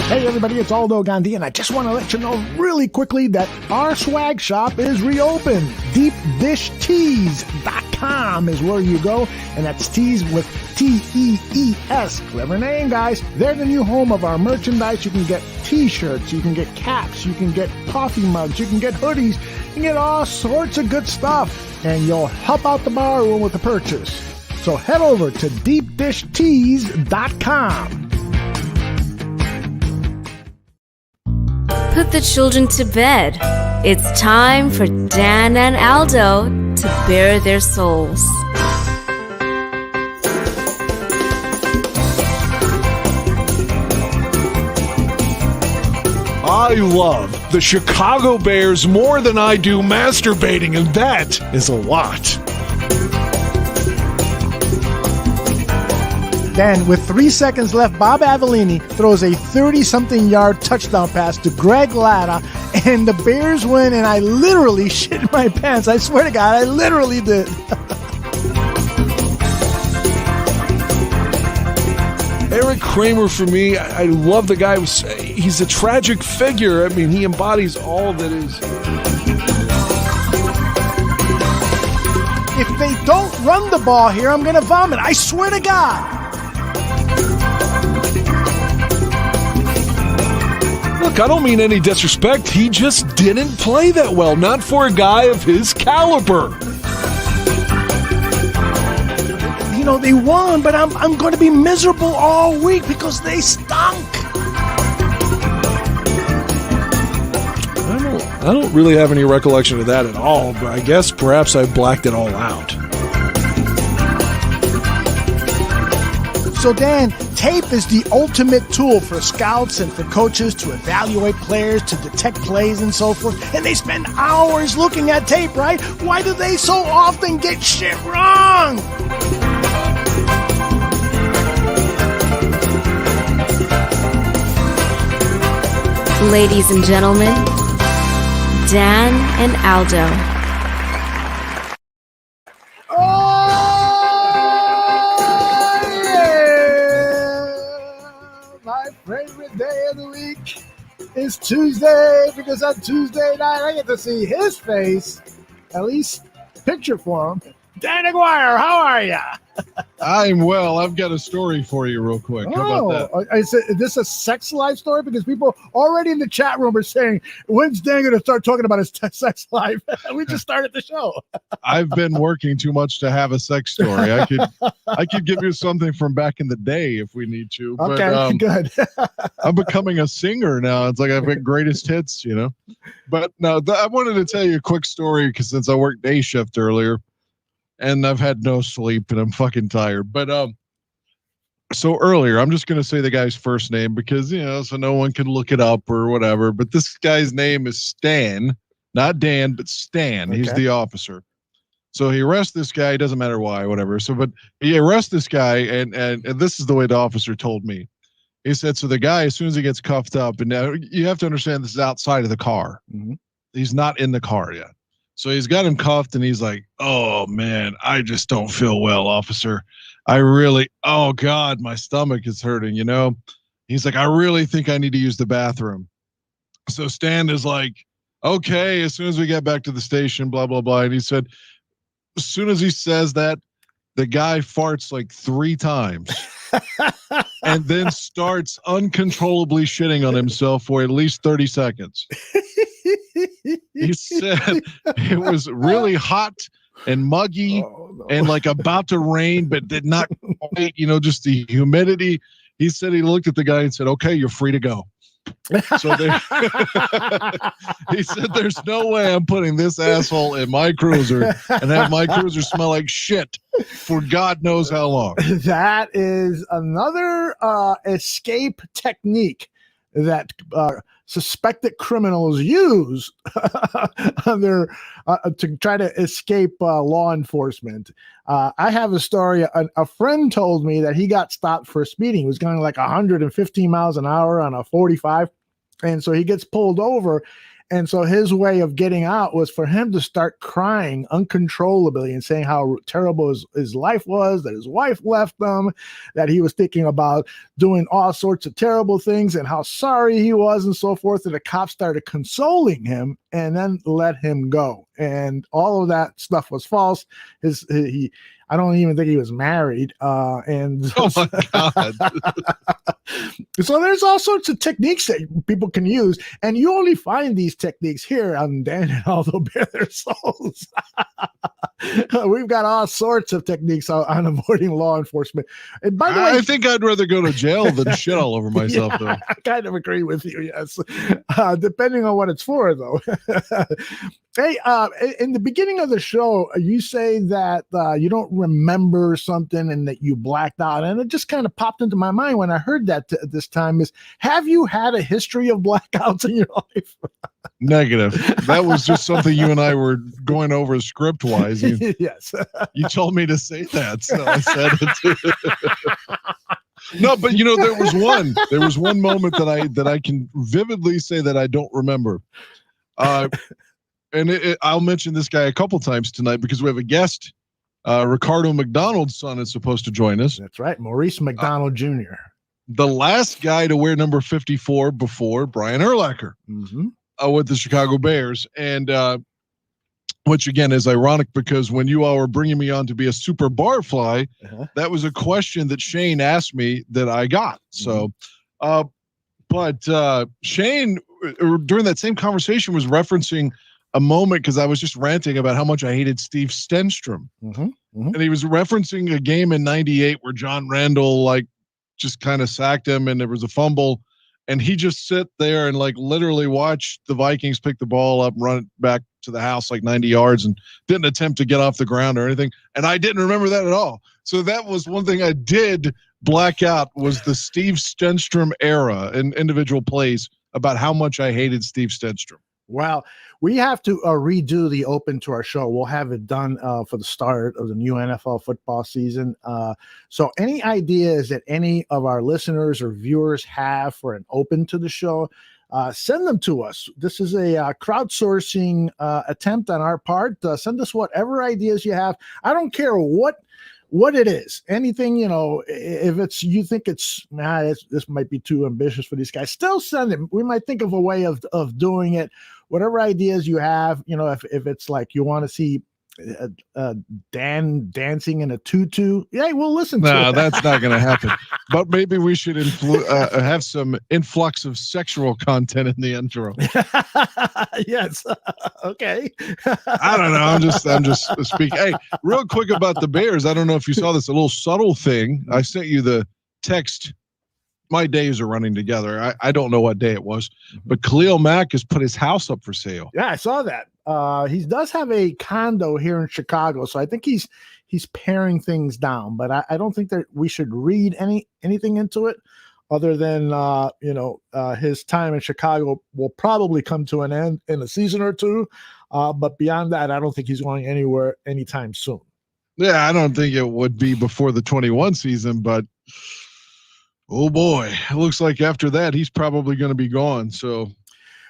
Hey everybody, it's Aldo Gandhi, and I just want to let you know really quickly that our swag shop is reopened. DeepDishTees.com is where you go, and that's tees with T-E-E-S. Clever name, guys. They're the new home of our merchandise. You can get t-shirts, you can get caps, you can get coffee mugs, you can get hoodies, you can get all sorts of good stuff, and you'll help out the bar room with the purchase. So head over to DeepDishTees.com. Put the children to bed. It's time for Dan and Aldo to bare their souls. I love the Chicago Bears more than I do masturbating, and that is a lot. Then, with 3 seconds left, Bob Avellini throws a 30-something yard touchdown pass to Greg Latta, and the Bears win, and I literally shit my pants. I swear to God, I literally did. Eric Kramer, for me, I love the guy. He's a tragic figure. I mean, he embodies all that is. If they don't run the ball here, I'm going to vomit. I swear to God. Look, I don't mean any disrespect. He just didn't play that well. Not for a guy of his caliber. You know, they won, but I'm going to be miserable all week because they stunk. I don't really have any recollection of that at all, but I guess perhaps I blacked it all out. So, Dan, tape is the ultimate tool for scouts and for coaches to evaluate players, to detect plays and so forth. And they spend hours looking at tape, right? Why do they so often get shit wrong? Ladies and gentlemen, Dan and Aldo. Favorite day of the week is Tuesday, because on Tuesday night I get to see his face, at least picture for him. Dan Aguirre, how are you? I'm well. I've got a story for you real quick. How about that? Is this a sex life story? Because people already in the chat room are saying, when's Dan going to start talking about his sex life? We just started the show. I've been working too much to have a sex story. I could give you something from back in the day if we need to. Okay, but, good. I'm becoming a singer now. It's like I've got greatest hits, you know. But no, I wanted to tell you a quick story because since I worked day shift earlier, and I've had no sleep and I'm fucking tired. But so earlier, I'm just going to say the guy's first name because, you know, so no one can look it up or whatever. But this guy's name is Stan, not Dan, but Stan. Okay. He's the officer. So he arrests this guy. It doesn't matter why, whatever. So, but he arrests this guy. And this is the way the officer told me. He said, so the guy, as soon as he gets cuffed up, and now you have to understand this is outside of the car. Mm-hmm. He's not in the car yet. So he's got him cuffed and he's like, oh man, I just don't feel well, officer. Oh God, my stomach is hurting, you know? He's like, I really think I need to use the bathroom. So Stan is like, okay, as soon as we get back to the station, blah, blah, blah. And he said, as soon as he says that, the guy farts like 3 times and then starts uncontrollably shitting on himself for at least 30 seconds. He said it was really hot and muggy and like about to rain, but did not quite, you know, just the humidity. He said he looked at the guy and said, okay, you're free to go. So he said, there's no way I'm putting this asshole in my cruiser and have my cruiser smell like shit for God knows how long. That is another escape technique that suspected criminals use to try to escape law enforcement. I have a story. A friend told me that he got stopped for speeding. He was going like 115 miles an hour on a 45. And so he gets pulled over And so his way of getting out was for him to start crying uncontrollably and saying how terrible his life was, that his wife left him, that he was thinking about doing all sorts of terrible things and how sorry he was and so forth. And the cops started consoling him and then let him go. And all of that stuff was false. I don't even think he was married. Oh my God. So there's all sorts of techniques that people can use. And you only find these techniques here on Dan and Aldo Bare Their Souls. We've got all sorts of techniques on avoiding law enforcement. And by the way, I think I'd rather go to jail than shit all over myself, though. I kind of agree with you, yes. Depending on what it's for, though. Hey, in the beginning of the show, you say that you don't remember something and that you blacked out. And it just kind of popped into my mind when I heard that this time is, have you had a history of blackouts in your life? Negative. That was just something you and I were going over script-wise. Yes. You told me to say that, so I said it. No, but there was one moment that I can vividly say that I don't remember. And I'll mention this guy a couple times tonight because we have a guest. Ricardo McDonald's son is supposed to join us. That's right. Maurice Mcdonald Jr. The last guy to wear number 54 before Brian Urlacher with the Chicago Bears. And which, again, is ironic because when you all were bringing me on to be a super barfly, that was a question that Shane asked me that I got. So, but Shane, during that same conversation, was referencing a moment because I was just ranting about how much I hated Steve Stenstrom. And he was referencing a game in '98 where John Randall just kind of sacked him and there was a fumble and he just sit there and literally watched the Vikings pick the ball up, run it back to the house 90 yards and didn't attempt to get off the ground or anything. And I didn't remember that at all. So that was one thing I did black out was the Steve Stenstrom era in individual plays about how much I hated Steve Stenstrom. Well, we have to redo the open to our show. We'll have it done for the start of the new NFL football season. So any ideas that any of our listeners or viewers have for an open to the show, send them to us. This is a crowdsourcing attempt on our part. Send us whatever ideas you have. I don't care what it is, anything, if it's, you think it's, this might be too ambitious for these guys, still send them. We might think of a way of doing it. Whatever ideas you have, if it's you want to see Dan dancing in a tutu, yeah, we'll listen to it. No, that's not going to happen. But maybe we should have some influx of sexual content in the intro. Yes. Okay. I don't know. I'm just speaking. Hey, real quick about the Bears. I don't know if you saw this, a little subtle thing. I sent you the text. My days are running together. I don't know what day it was, but Khalil Mack has put his house up for sale. Yeah, I saw that. He does have a condo here in Chicago, so I think he's paring things down. But I don't think that we should read anything into it, other than his time in Chicago will probably come to an end in a season or two. But beyond that, I don't think he's going anywhere anytime soon. Yeah, I don't think it would be before the 21 season, but. Oh boy, it looks like after that he's probably going to be gone. So,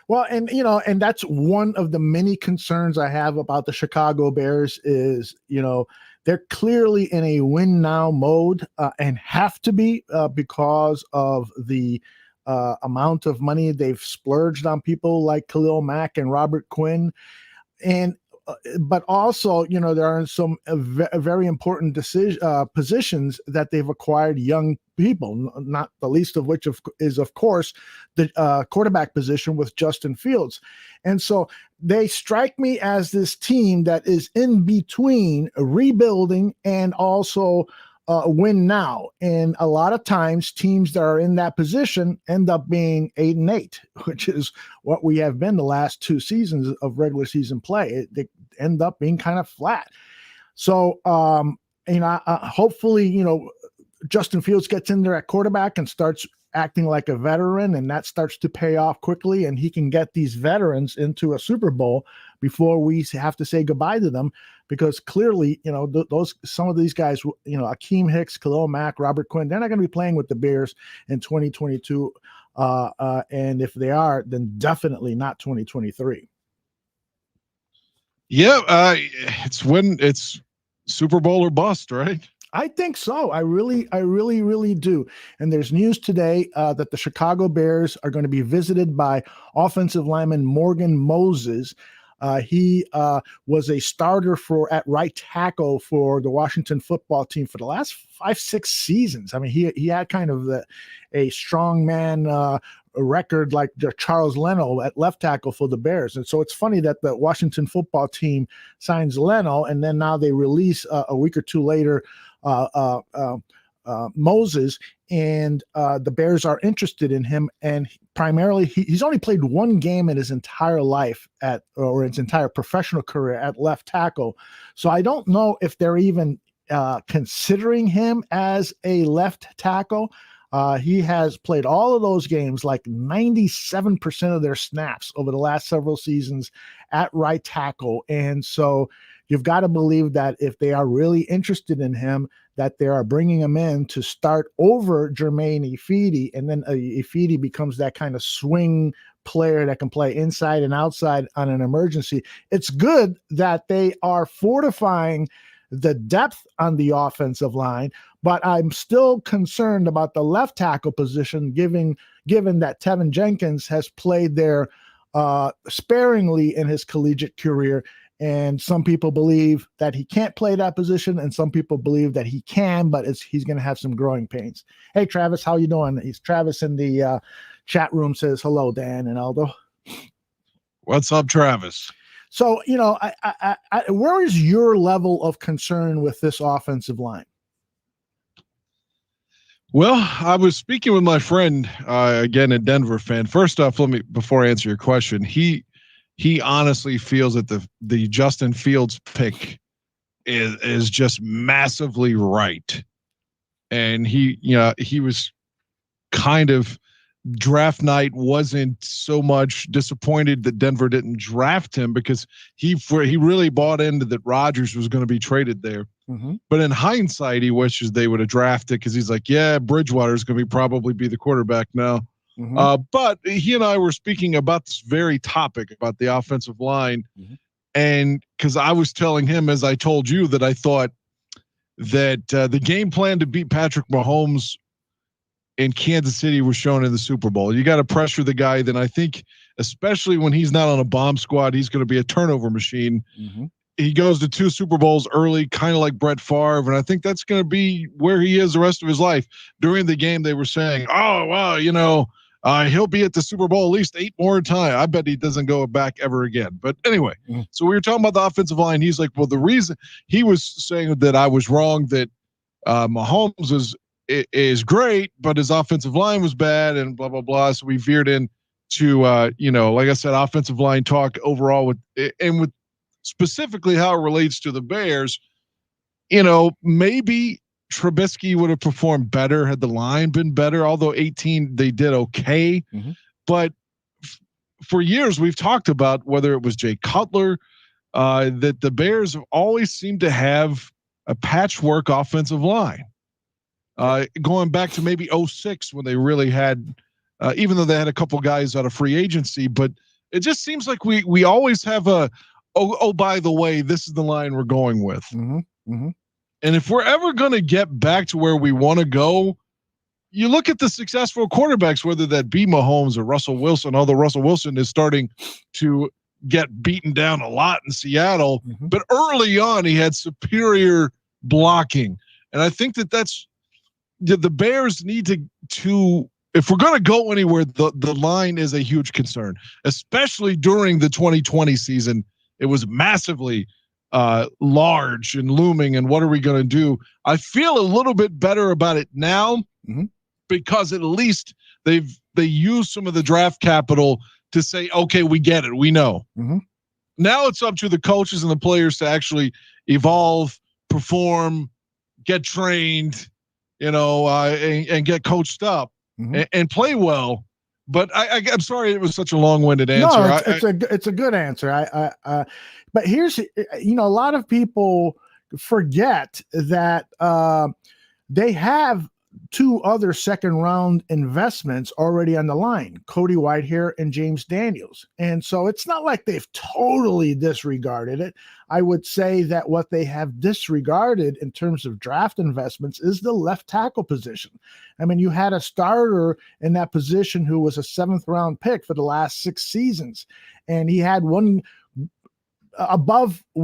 well, and that's one of the many concerns I have about the Chicago Bears is, they're clearly in a win now mode and have to be because of the amount of money they've splurged on people like Khalil Mack and Robert Quinn. And but also, there are some very important positions that they've acquired young people, not the least of which is, of course, the quarterback position with Justin Fields. And so they strike me as this team that is in between rebuilding and also win now. And a lot of times teams that are in that position end up being 8-8, which is what we have been the last two seasons of regular season play. They end up being kind of flat. So, hopefully, Justin Fields gets in there at quarterback and starts acting like a veteran, and that starts to pay off quickly, and he can get these veterans into a Super Bowl before we have to say goodbye to them, because clearly, some of these guys, Akeem Hicks, Khalil Mack, Robert Quinn, they're not going to be playing with the Bears in 2022 And if they are, then definitely not 2023. Yeah, it's Super Bowl or bust, right? I think so. I really do. And there's news today that the Chicago Bears are going to be visited by offensive lineman Morgan Moses. He was a starter at right tackle for the Washington football team for the last 5-6 seasons. I mean, he had kind of a strong man record like Charles Leno at left tackle for the Bears. And so it's funny that the Washington football team signs Leno, and then now they release a week or two later Moses, and the Bears are interested in him. And primarily, he's only played one game in his entire life or his entire professional career at left tackle. So I don't know if they're even considering him as a left tackle. He has played all of those games, like 97% of their snaps over the last several seasons at right tackle. And so you've got to believe that if they are really interested in him, that they are bringing him in to start over Jermaine Ifedi, and then Ifedi becomes that kind of swing player that can play inside and outside on an emergency. It's good that they are fortifying the depth on the offensive line, but I'm still concerned about the left tackle position, given that Tevin Jenkins has played there sparingly in his collegiate career. And some people believe that he can't play that position, and some people believe that he can, but he's going to have some growing pains. Hey, Travis, how you doing? Travis in the chat room says, hello, Dan and Aldo. What's up, Travis? So, where is your level of concern with this offensive line? Well, I was speaking with my friend, again, a Denver fan. First off, before I answer your question, he honestly feels that the Justin Fields pick is just massively right. And he was kind of, draft night wasn't so much disappointed that Denver didn't draft him, because he really bought into that Rodgers was going to be traded there. Mm-hmm. But in hindsight, he wishes they would have drafted, because he's like, yeah, Bridgewater is going to probably be the quarterback now. Mm-hmm. But he and I were speaking about this very topic, about the offensive line. Mm-hmm. And because I was telling him, as I told you, that I thought that the game plan to beat Patrick Mahomes in Kansas City was shown in the Super Bowl. You got to pressure the guy. Then I think, especially when he's not on a bomb squad, he's going to be a turnover machine. Mm-hmm. He goes to 2 Super Bowls early, kind of like Brett Favre. And I think that's going to be where he is the rest of his life. During the game, they were saying, oh, wow, he'll be at the Super Bowl at least 8 more times. I bet he doesn't go back ever again. But anyway, So we were talking about the offensive line. He's like, well, the reason he was saying that I was wrong, that Mahomes is great, but his offensive line was bad and blah, blah, blah. So we veered into, like I said, offensive line talk overall with specifically how it relates to the Bears. Maybe Trubisky would have performed better had the line been better, although 18, they did okay. Mm-hmm. But for years, we've talked about, whether it was Jay Cutler, that the Bears have always seemed to have a patchwork offensive line. Going back to maybe 06, when they really had, even though they had a couple guys out of free agency, but it just seems like we always have by the way, this is the line we're going with. Mm-hmm. Mm-hmm. And if we're ever going to get back to where we want to go, you look at the successful quarterbacks, whether that be Mahomes or Russell Wilson, although Russell Wilson is starting to get beaten down a lot in Seattle, mm-hmm. but early on he had superior blocking. And I think that's, the Bears need to if we're going to go anywhere, the line is a huge concern, especially during the 2020 season. It was massively large and looming. And what are we going to do? I feel a little bit better about it now, mm-hmm. because at least they used some of the draft capital to say, okay, we get it. We know. Mm-hmm. Now it's up to the coaches and the players to actually evolve, perform, get trained, and get coached up, mm-hmm. and play well. But I'm sorry it was such a long-winded answer. No, it's a good answer. But here's, a lot of people forget that they have two other second-round investments already on the line, Cody Whitehair and James Daniels. And so it's not like they've totally disregarded it. I would say that what they have disregarded in terms of draft investments is the left tackle position. I mean, you had a starter in that position who was a 7th-round pick for the last 6 seasons, and he had one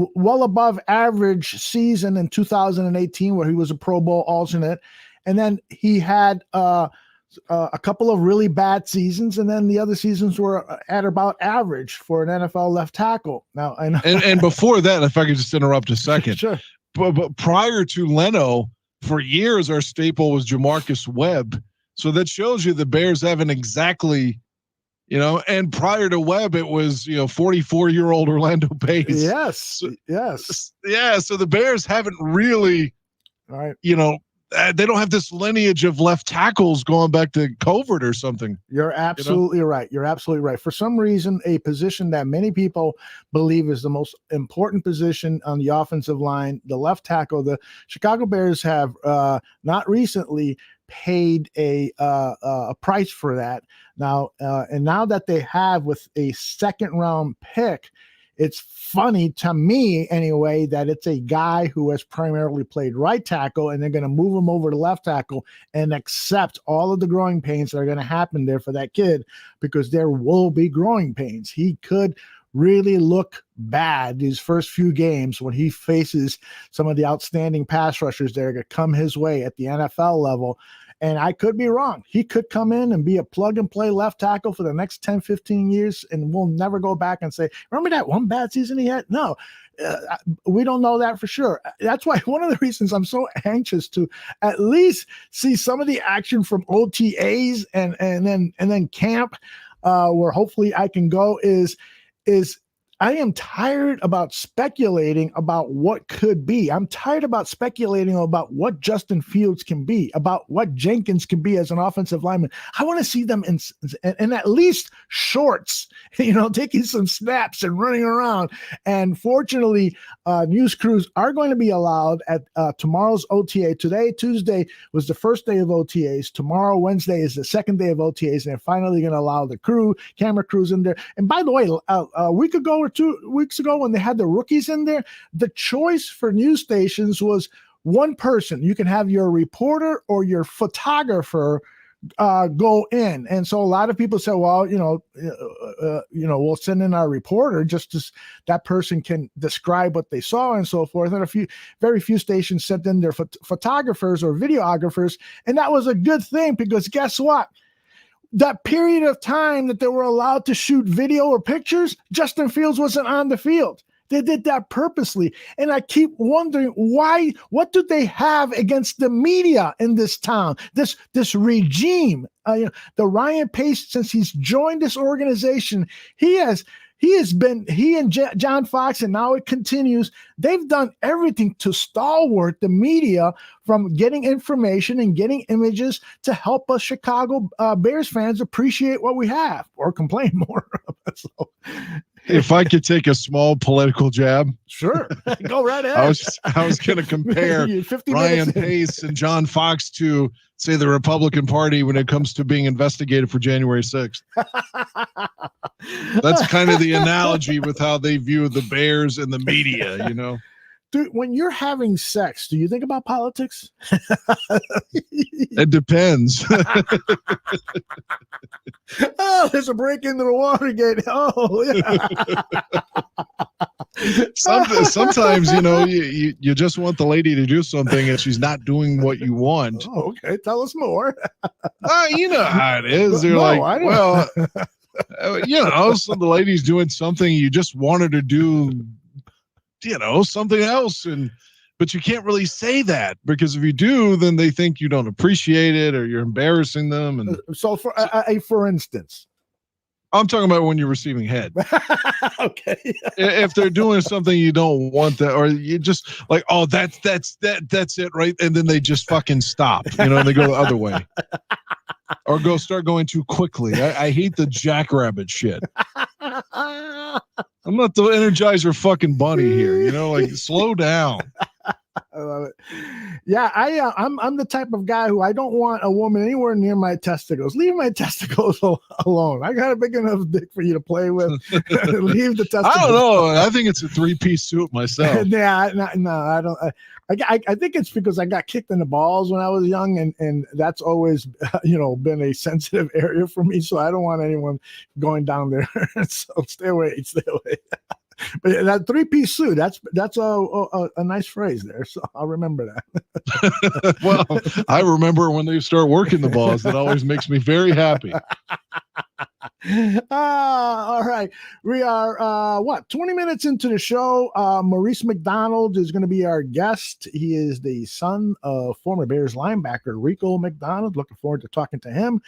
well above average season in 2018 where he was a Pro Bowl alternate. And then he had a couple of really bad seasons, and then the other seasons were at about average for an NFL left tackle. Now, I know. And before that, if I could just interrupt a second, Sure. But prior to Leno, for years our staple was Jamarcus Webb. So that shows you the Bears haven't exactly, and prior to Webb, it was 44-year-old Orlando Pace. Yes, yes, yeah. So the Bears haven't really, all right. They don't have this lineage of left tackles going back to Covert or something. You're absolutely right. You're absolutely right. For some reason, a position that many people believe is the most important position on the offensive line, the left tackle, the Chicago Bears have not recently paid a price for that. Now, and now that they have with a 2nd-round pick, it's funny to me anyway that it's a guy who has primarily played right tackle, and they're going to move him over to left tackle and accept all of the growing pains that are going to happen there for that kid, because there will be growing pains. He could really look bad these first few games when he faces some of the outstanding pass rushers that are going to come his way at the NFL level. And I could be wrong. He could come in and be a plug-and-play left tackle for the next 10, 15 years, and we'll never go back and say, remember that one bad season he had? No, we don't know that for sure. That's why one of the reasons I'm so anxious to at least see some of the action from OTAs and then camp, where hopefully I can go is I am tired about speculating about what could be. I'm tired about speculating about what Justin Fields can be, about what Jenkins can be as an offensive lineman. I want to see them in at least shorts, taking some snaps and running around. And fortunately, news crews are going to be allowed at tomorrow's OTA. Today, Tuesday, was the first day of OTAs. Tomorrow, Wednesday, is the 2nd day of OTAs. And they're finally going to allow the camera crews in there. And by the way, a week ago or 2 weeks ago, when they had the rookies in there, the choice for news stations was one person. You can have your reporter or your photographer go in. And so a lot of people say, well, we'll send in our reporter just as that person can describe what they saw and so forth. And very few stations sent in their photographers or videographers. And that was a good thing, because guess what? That period of time that they were allowed to shoot video or pictures, Justin Fields wasn't on the field. They did that purposely. And I keep wondering why. What do they have against the media in this town, this regime? The Ryan Pace, since he's joined this organization, he and John Fox, and now it continues. They've done everything to stalwart the media from getting information and getting images to help us Chicago Bears fans appreciate what we have or complain more. So, if I could take a small political jab, sure, go right ahead. I was going to compare Ryan Pace and John Fox to, say, the Republican Party when it comes to being investigated for January 6th. That's kind of the analogy with how they view the Bears and the media, Dude, when you're having sex, do you think about politics? It depends. Oh, there's a break into the Watergate. Oh, yeah. Sometimes, you just want the lady to do something and she's not doing what you want. Oh, okay. Tell us more. You know how it is. They're some of the lady's doing something you just want her to do, something else. But you can't really say that, because if you do, then they think you don't appreciate it or you're embarrassing them. And so for instance, I'm talking about when you're receiving head. Okay. If they're doing something you don't want that, or you just like, oh, that's it, right? And then they just fucking stop, and they go the other way. Or start going too quickly. I hate the jackrabbit shit. I'm not the Energizer fucking bunny here, slow down. I love it. Yeah, I'm the type of guy who I don't want a woman anywhere near my testicles. Leave my testicles alone. I got a big enough dick for you to play with. Leave the testicles. I don't know. I think it's a 3-piece suit myself. Yeah, no, I don't. I think it's because I got kicked in the balls when I was young, and that's always been a sensitive area for me. So I don't want anyone going down there. So stay away. But that 3-piece suit, that's a nice phrase there. So I'll remember that. Well, I remember when they start working the balls. That always makes me very happy. All right. We are 20 minutes into the show. Maurice Mcdonald is going to be our guest. He is the son of former Bears linebacker Rico Mcdonald. Looking forward to talking to him,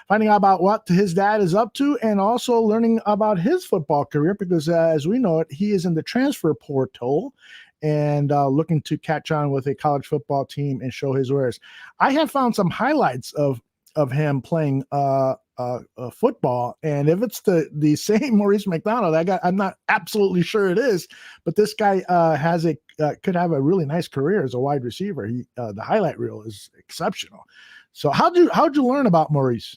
finding out about what his dad is up to, and also learning about his football career, because as we know it, he is in the transfer portal and looking to catch on with a college football team and show his wares. I have found some highlights of him playing football, and if it's the same Maurice Mcdonald, I'm not absolutely sure it is, but this guy could have a really nice career as a wide receiver. The highlight reel is exceptional. So how'd you learn about Maurice?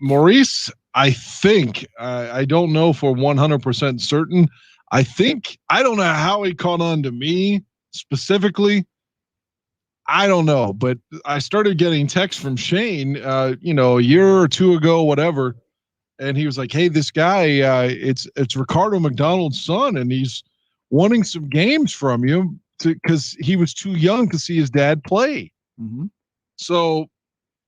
Maurice, I think I don't know for 100% certain. I don't know how he caught on to me specifically. I don't know, but I started getting texts from Shane, a year or two ago, whatever. And he was like, "Hey, this guy, it's Ricardo McDonald's son, and he's wanting some games from you because he was too young to see his dad play." Mm-hmm. So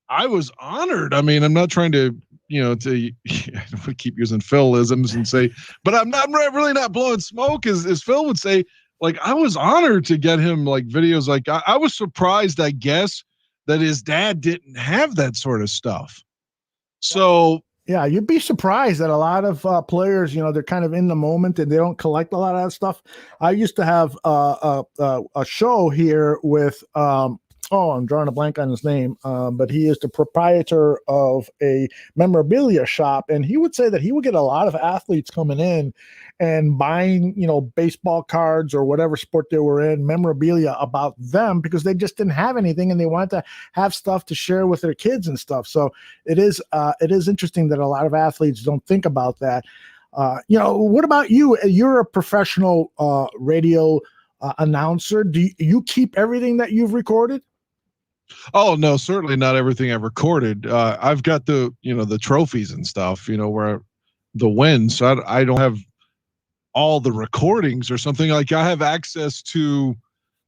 I was honored. I mean, I'm not trying to, I don't want to keep using Philisms and say, but I'm really not blowing smoke as Phil would say. Like, I was honored to get him like videos. Like I was surprised, I guess, that his dad didn't have that sort of stuff. So yeah, you'd be surprised that a lot of players, they're kind of in the moment and they don't collect a lot of that stuff. I used to have a show here with I'm drawing a blank on his name, but he is the proprietor of a memorabilia shop, and he would say that he would get a lot of athletes coming in and buying, baseball cards or whatever sport they were in, memorabilia about them, because they just didn't have anything and they wanted to have stuff to share with their kids and stuff. So it is interesting that a lot of athletes don't think about that. What about you? You're a professional radio announcer. Do you keep everything that you've recorded? Oh no, certainly not everything I've recorded. I've got the trophies and stuff, where the wins. So I don't have all the recordings or something. Like, I have access to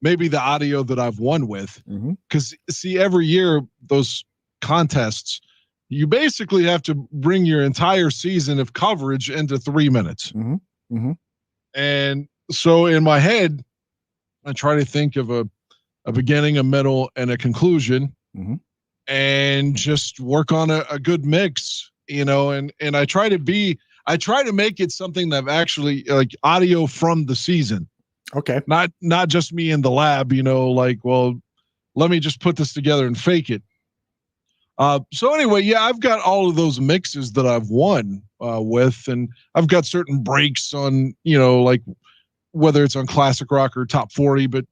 maybe the audio that I've won with. Because see, every year those contests, you basically have to bring your entire season of coverage into 3 minutes. And so in my head, I try to think of a beginning, a middle, and a conclusion, and just work on a good mix, and I try to make it something that I've actually like audio from the season. Okay. Not just me in the lab, well, let me just put this together and fake it. So anyway, yeah, I've got all of those mixes that I've won with, and I've got certain breaks on, like whether it's on classic rock or top 40, but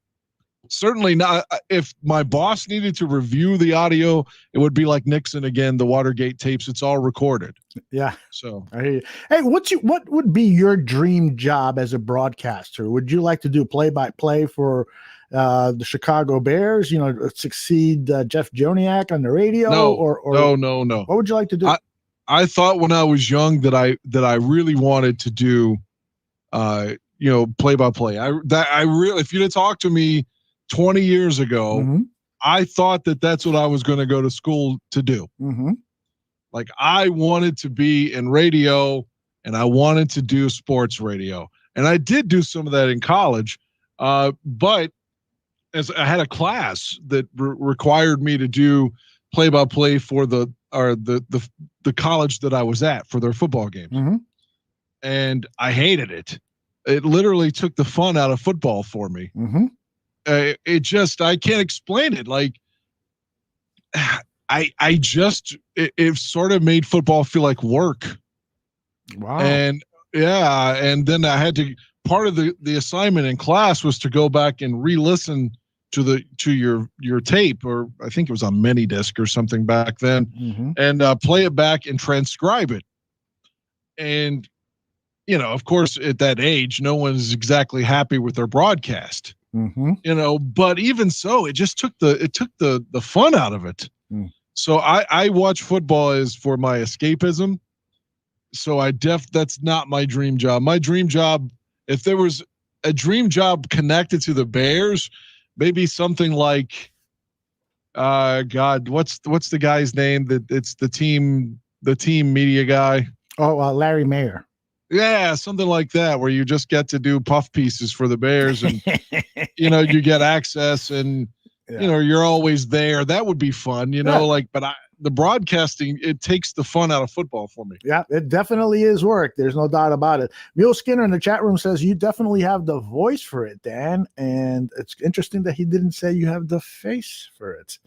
certainly not. If my boss needed to review the audio, it would be like Nixon again, the Watergate tapes. It's all recorded. Yeah. So I hear you. Hey, what would be your dream job as a broadcaster? Would you like to do play-by-play for the Chicago Bears? Succeed Jeff Joniak on the radio? No. What would you like to do? I thought when I was young that I really wanted to do, play-by-play. I really, if you'd have talked to me 20 years ago, I thought that that's what I was going to go to school to do. Like, I wanted to be in radio and I wanted to do sports radio. And I did do some of that in college. But as I had a class that required me to do play-by-play for the college that I was at for their football games. And I hated it. It literally took the fun out of football for me. I can't explain it. Like, it sort of made football feel like work. Wow. And yeah. And then I had to, part of the assignment in class was to go back and re-listen to your tape, or I think it was on mini disc or something back then, and play it back and transcribe it. And of course, at that age, no one's exactly happy with their broadcast. But even so, it just took the fun out of it. So I watch football as for my escapism. So that's not my dream job. My dream job, if there was a dream job connected to the Bears, maybe something like, God, what's the guy's name that it's the team media guy? Oh, Larry Mayer. Yeah, something like that, where you just get to do puff pieces for the Bears, and you get access, and you're always there. That would be fun, but the broadcasting, it takes the fun out of football for me. Yeah, it definitely is work. There's no doubt about it. Mule Skinner in the chat room says you definitely have the voice for it, Dan. And it's interesting that he didn't say you have the face for it.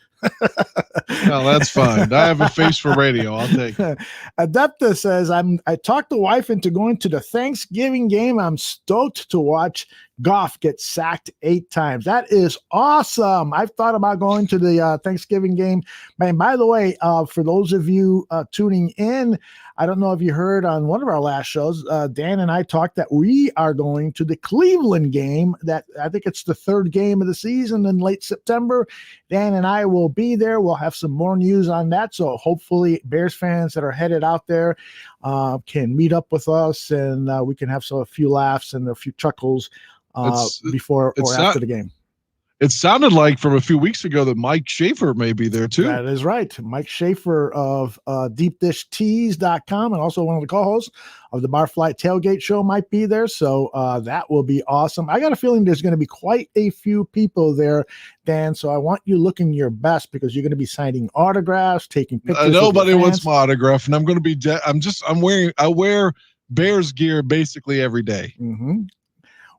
No, that's fine. I have a face for radio. I'll take it. Adepta says, I talked the wife into going to the Thanksgiving game. I'm stoked to watch Goff get sacked 8 times. That is awesome. I've thought about going to the Thanksgiving game. And by the way, for those of you tuning in, I don't know if you heard on one of our last shows, Dan and I talked that we are going to the Cleveland game. That I think it's the 3rd game of the season in late September. Dan and I will be there. We'll have some more news on that. So hopefully Bears fans that are headed out there can meet up with us, and we can have a few laughs and a few chuckles before or after the game. It sounded like from a few weeks ago that Mike Schaefer may be there too. That is right. Mike Schaefer of deepdishtees.com, and also one of the co-hosts of the Barfly Tailgate Show, might be there. So that will be awesome. I got a feeling there's going to be quite a few people there, Dan. So I want you looking your best, because you're going to be signing autographs, taking pictures. Nobody wants my autograph, and I'm going to be. I wear Bears gear basically every day.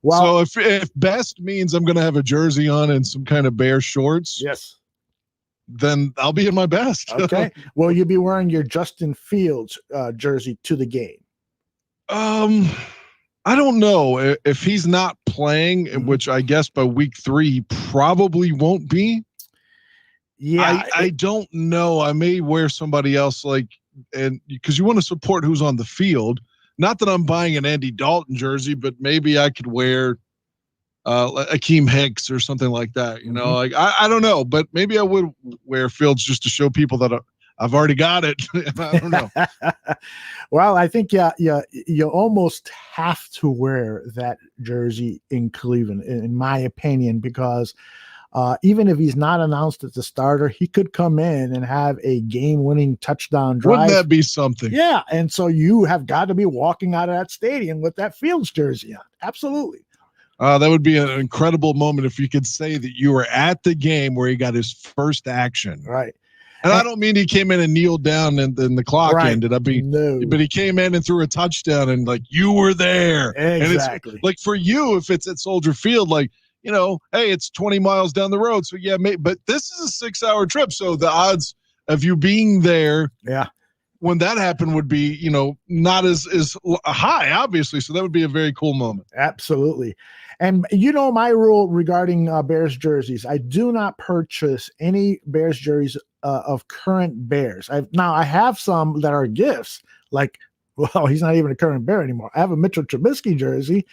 Well, so if best means I'm going to have a jersey on and some kind of Bear shorts, yes, then I'll be in my best. Okay. Will you be wearing your Justin Fields jersey to the game? I don't know if he's not playing, which I guess by week 3 he probably won't be. Yeah, I don't know. I may wear somebody else, and because you want to support who's on the field. Not that I'm buying an Andy Dalton jersey, but maybe I could wear Akeem Hicks or something like that. I don't know, but maybe I would wear Fields just to show people that I've already got it. I don't know. Well, I think you almost have to wear that jersey in Cleveland, in my opinion, because even if he's not announced as the starter, he could come in and have a game-winning touchdown drive. Wouldn't that be something? Yeah, and so you have got to be walking out of that stadium with that Fields jersey on. Absolutely. That would be an incredible moment if you could say that you were at the game where he got his first action. Right. And I don't mean he came in and kneeled down and then the clock ended. But he came in and threw a touchdown, and you were there. Exactly. And it's for you, if it's at Soldier Field, hey, it's 20 miles down the road. So yeah, but this is a 6-hour trip. So the odds of you being there when that happened would be, not as high, obviously. So that would be a very cool moment. Absolutely. And my rule regarding Bears jerseys, I do not purchase any Bears jerseys of current Bears. I have some that are gifts, he's not even a current Bear anymore. I have a Mitchell Trubisky jersey.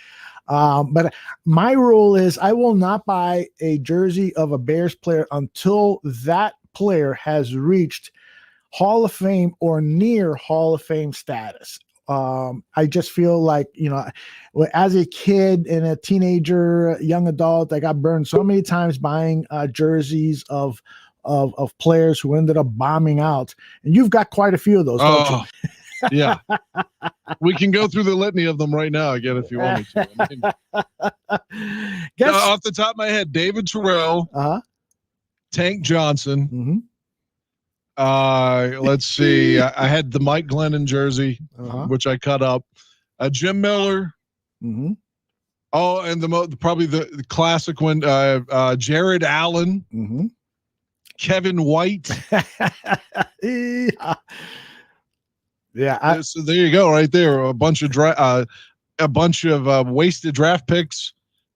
But my rule is I will not buy a jersey of a Bears player until that player has reached Hall of Fame or near Hall of Fame status. I just feel like, as a kid and a teenager, young adult, I got burned so many times buying jerseys of players who ended up bombing out. And you've got quite a few of those, don't you? Yeah. We can go through the litany of them right now again if you want me to. Off the top of my head, David Terrell, Tank Johnson. Let's see. I had the Mike Glennon jersey, which I cut up. Jim Miller. Oh, and probably the classic one, Jared Allen. Kevin White. Yeah. So there you go, right there. A bunch of wasted draft picks /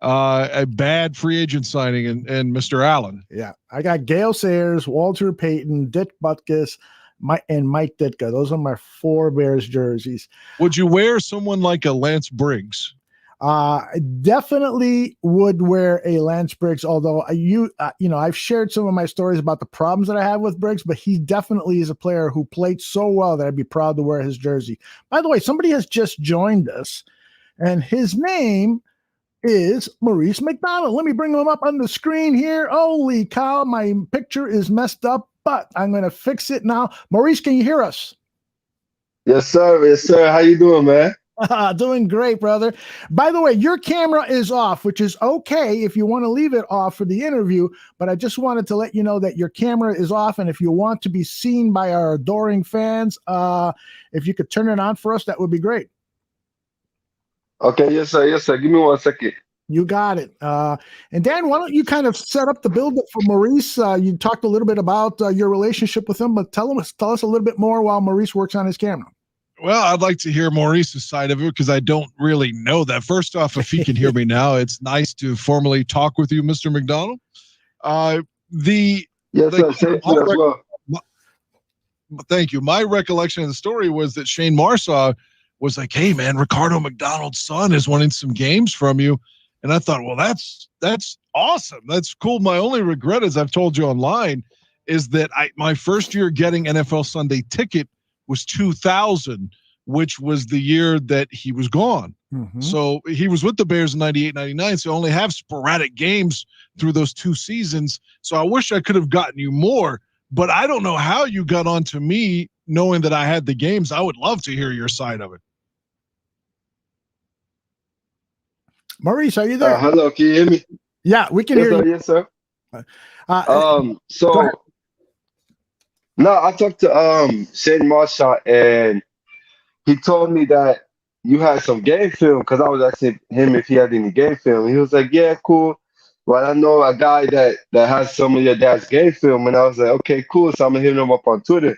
a bad free agent signing and Mr. Allen. Yeah, I got Gale Sayers, Walter Payton, Dick Butkus, and Mike Ditka. Those are my 4 Bears jerseys. Would you wear someone like a Lance Briggs? I definitely would wear a Lance Briggs, although I've shared some of my stories about the problems that I have with Briggs, but he definitely is a player who played so well that I'd be proud to wear his jersey. By the way, somebody has just joined us, and his name is Maurice Mcdonald. Let me bring him up on the screen here. Holy cow, my picture is messed up, but I'm going to fix it now. Maurice, can you hear us? Yes, sir. Yes, sir. How you doing, man? Doing great, brother. By the way, your camera is off, which is okay if you want to leave it off for the interview, but I just wanted to let you know that your camera is off, and if you want to be seen by our adoring fans, if you could turn it on for us, that would be great. Okay, yes, sir. Yes, sir. Give me 1 second. You got it. And Dan, why don't you kind of set up the build-up for Maurice? You talked a little bit about your relationship with him, but tell us a little bit more while Maurice works on his camera. Well, I'd like to hear Maurice's side of it because I don't really know that. First off, if he can hear me now, it's nice to formally talk with you, Mr. McDonald. Yes, sir. Same to you as well. Thank you. My recollection of the story was that Shane Marsaw was like, "Hey, man, Ricardo McDonald's son is wanting some games from you." And I thought, well, that's awesome. That's cool. My only regret, as I've told you online, is that my first year getting NFL Sunday Ticket was 2000, which was the year that he was gone. Mm-hmm. So he was with the Bears in 98, 99. So only have sporadic games through those 2 seasons. So I wish I could have gotten you more, but I don't know how you got on to me knowing that I had the games. I would love to hear your side of it. Maurice, are you there? Hello, can you hear me? Yeah, we can hear you. Yes, sir. So no, I talked to Shane Marshall, and he told me that you had some game film because I was asking him if he had any game film. He was like, "Yeah, cool. Well, I know a guy that has some of your dad's game film," and I was like, "Okay, cool." So I'm gonna hit him up on Twitter,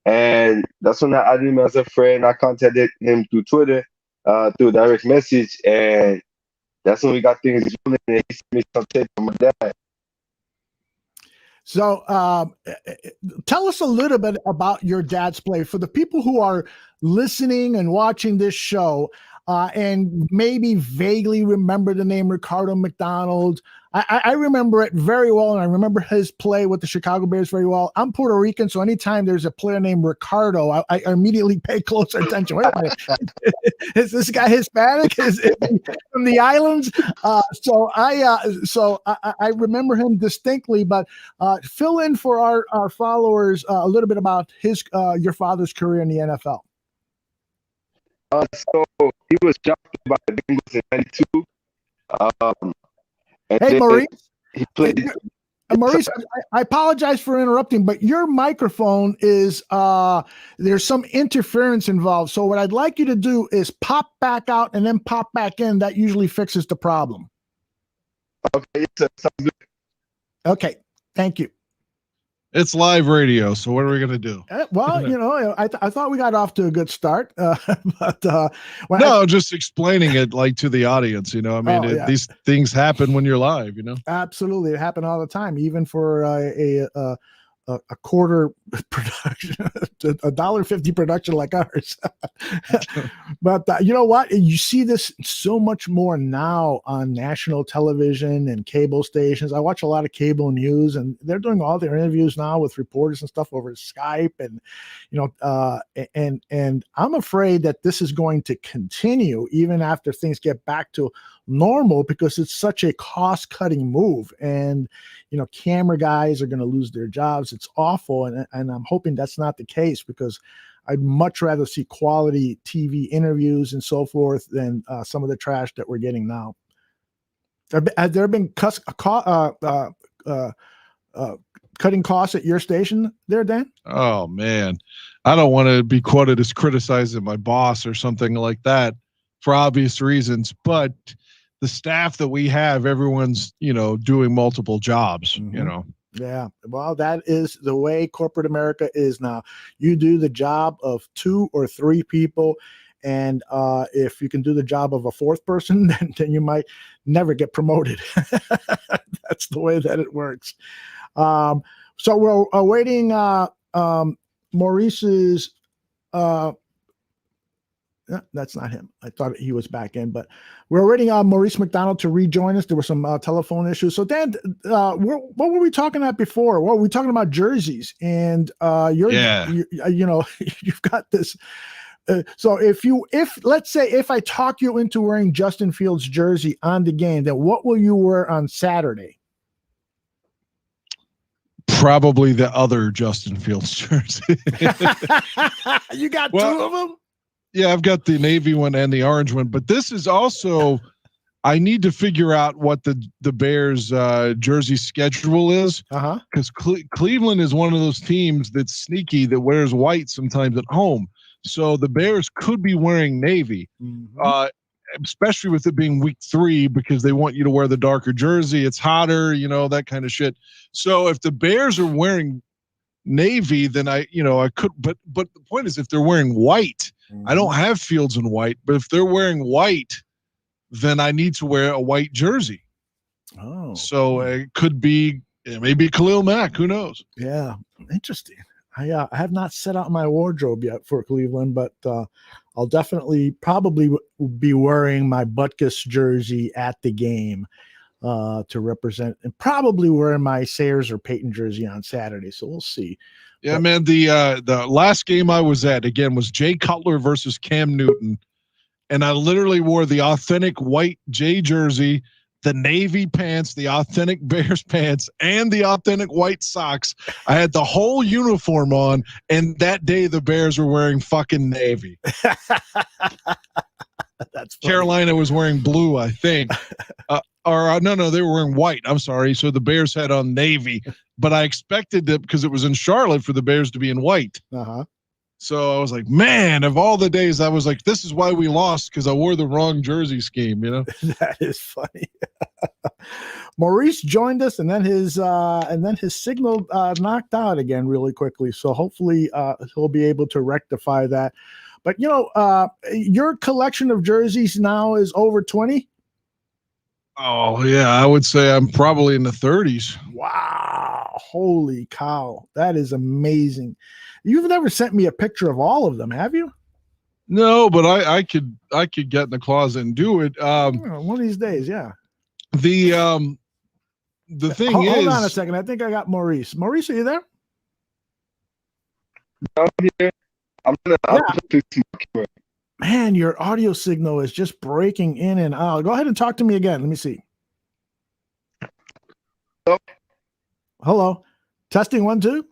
and that's when I added him as a friend. I contacted him through Twitter, through direct message, and that's when we got things rolling. And he sent me some tape from my dad. So tell us a little bit about your dad's play for the people who are listening and watching this show and maybe vaguely remember the name Ricardo McDonald. I remember it very well, and I remember his play with the Chicago Bears very well. I'm Puerto Rican, so anytime there's a player named Ricardo, I immediately pay closer attention. Wait a minute. Is this guy Hispanic? Is he from the islands? So I remember him distinctly, but fill in for our followers a little bit about your father's career in the NFL. So he was drafted by the Bengals in '92. Hey, Maurice. He played. Maurice, I apologize for interrupting, but your microphone is there's some interference involved. So what I'd like you to do is pop back out and then pop back in. That usually fixes the problem. Okay, sounds good. Okay, thank you. It's live radio, so what are we going to do? Well, I thought we got off to a good start, but just explaining it like to the audience. These things happen when you're live. Absolutely, it happened all the time, even for a quarter production, $1.50 production like ours. But you know what? You see this so much more now on national television and cable stations. I watch a lot of cable news, and they're doing all their interviews now with reporters and stuff over Skype, and and I'm afraid that this is going to continue even after things get back to normal, because it's such a cost-cutting move, and camera guys are going to lose their jobs. It's awful, and I'm hoping that's not the case, because I'd much rather see quality TV interviews and so forth than some of the trash that we're getting now. Have there been cutting costs at your station there, Dan? Oh man, I don't want to be quoted as criticizing my boss or something like that for obvious reasons, but the staff that we have, everyone's, doing multiple jobs, Yeah. Well, that is the way corporate America is now. You do the job of 2 or 3 people, And if you can do the job of a fourth person, then you might never get promoted. That's the way that it works. So we're awaiting Maurice's. That's not him. I thought he was back in, but we're waiting on Maurice Mcdonald to rejoin us. There were some telephone issues. So Dan, what were we talking about before? Well, we talking about jerseys, and you've got this. So if let's say if I talk you into wearing Justin Fields' jersey on the game, then what will you wear on Saturday? Probably the other Justin Fields jersey. You got two of them? Yeah, I've got the navy one and the orange one, but this is also, I need to figure out what the Bears jersey schedule is, because Cleveland is one of those teams that's sneaky that wears white sometimes at home. So the Bears could be wearing navy, especially with it being week 3, because they want you to wear the darker jersey. It's hotter, that kind of shit. So if the Bears are wearing navy, then I could, but the point is, if they're wearing white, I don't have Fields in white, but if they're wearing white, then I need to wear a white jersey. Oh, so it could be maybe Khalil Mack. Who knows? Yeah, interesting. I have not set out my wardrobe yet for Cleveland, but I'll definitely probably be wearing my Butkus jersey at the game to represent, and probably wearing my Sayers or Peyton jersey on Saturday. So we'll see. Yeah, but, man, the last game I was at, again, was Jay Cutler versus Cam Newton, and I literally wore the authentic white Jay jersey, the navy pants, the authentic Bears pants, and the authentic white socks. I had the whole uniform on, and that day the Bears were wearing fucking navy. That's funny. Carolina was wearing blue, I think. No, they were wearing white. I'm sorry. So the Bears had on navy, but I expected it, because it was in Charlotte, for the Bears to be in white. So I was like, man, of all the days, I was like, this is why we lost, because I wore the wrong jersey scheme, That is funny. Maurice joined us, and then his signal knocked out again really quickly. So hopefully he'll be able to rectify that. But your collection of jerseys now is over 20. Oh yeah, I would say I'm probably in the 30s. Wow, holy cow, that is amazing. You've never sent me a picture of all of them, have you? No, but I could get in the closet and do it. One of these days, yeah. The thing is, hold on a second. I think I got Maurice. Maurice, are you there? I'm here. Man, your audio signal is just breaking in and out. Go ahead and talk to me again. Let me see. Hello. Testing 1, 2.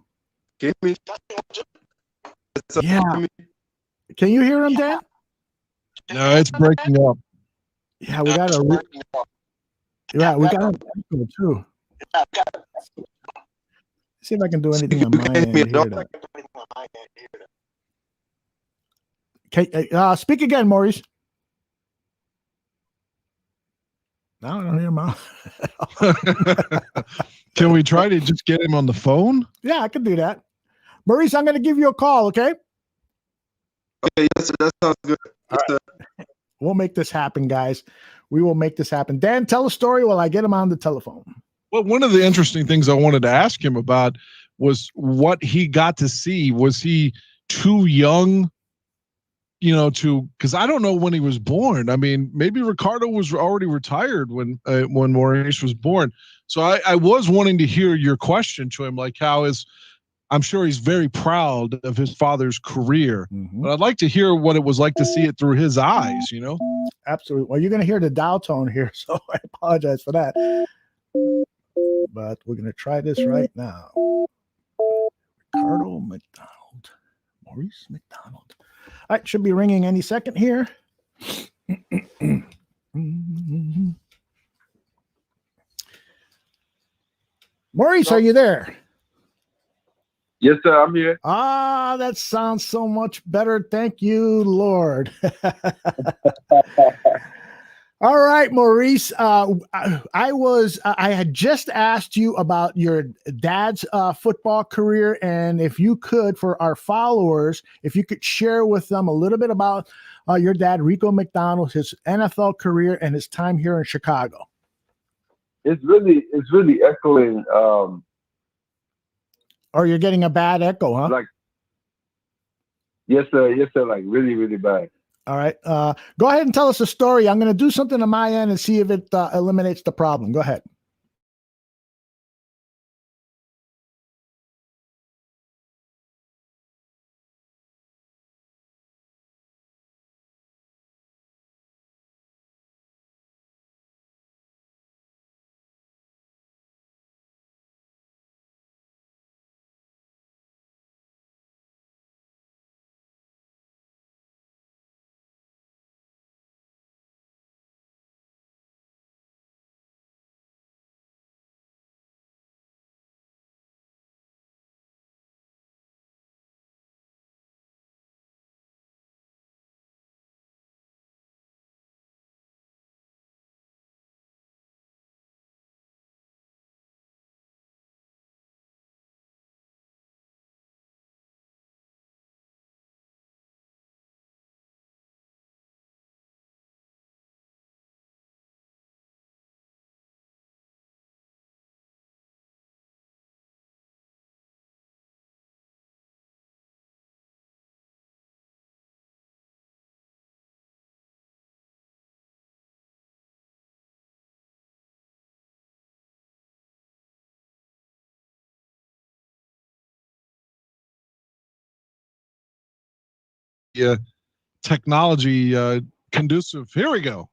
Yeah. Can you hear him, Dan? No, it's breaking up. Yeah, we got a. We got a too. See if I can do anything on my end here. Okay, speak again, Maurice. No, I don't hear him. Can we try to just get him on the phone? Yeah, I can do that. Maurice, I'm going to give you a call, okay? Okay, yes, sir. That sounds good. Yes, sir. We'll make this happen, guys. We will make this happen. Dan, tell a story while I get him on the telephone. Well, one of the interesting things I wanted to ask him about was what he got to see. Was he too young, because I don't know when he was born. I mean, maybe Ricardo was already retired when Maurice was born. So I was wanting to hear your question to him, like I'm sure he's very proud of his father's career, but I'd like to hear what it was like to see it through his eyes, Absolutely. Well, you're going to hear the dial tone here, so I apologize for that. But we're going to try this right now. Ricardo McDonald. Maurice McDonald. All right, should be ringing any second here. Maurice, are you there? Yes, sir. I'm here. Ah, that sounds so much better. Thank you, Lord. All right, Maurice. I had just asked you about your dad's football career, and if you could, for our followers, if you could share with them a little bit about your dad, Rico McDonald, his NFL career, and his time here in Chicago. It's really echoing. Or you're getting a bad echo, huh? Like, yes, sir. Like really bad. All right. Go ahead and tell us a story. I'm going to do something on my end and see if it eliminates the problem. Go ahead. Technology conducive. Here we go.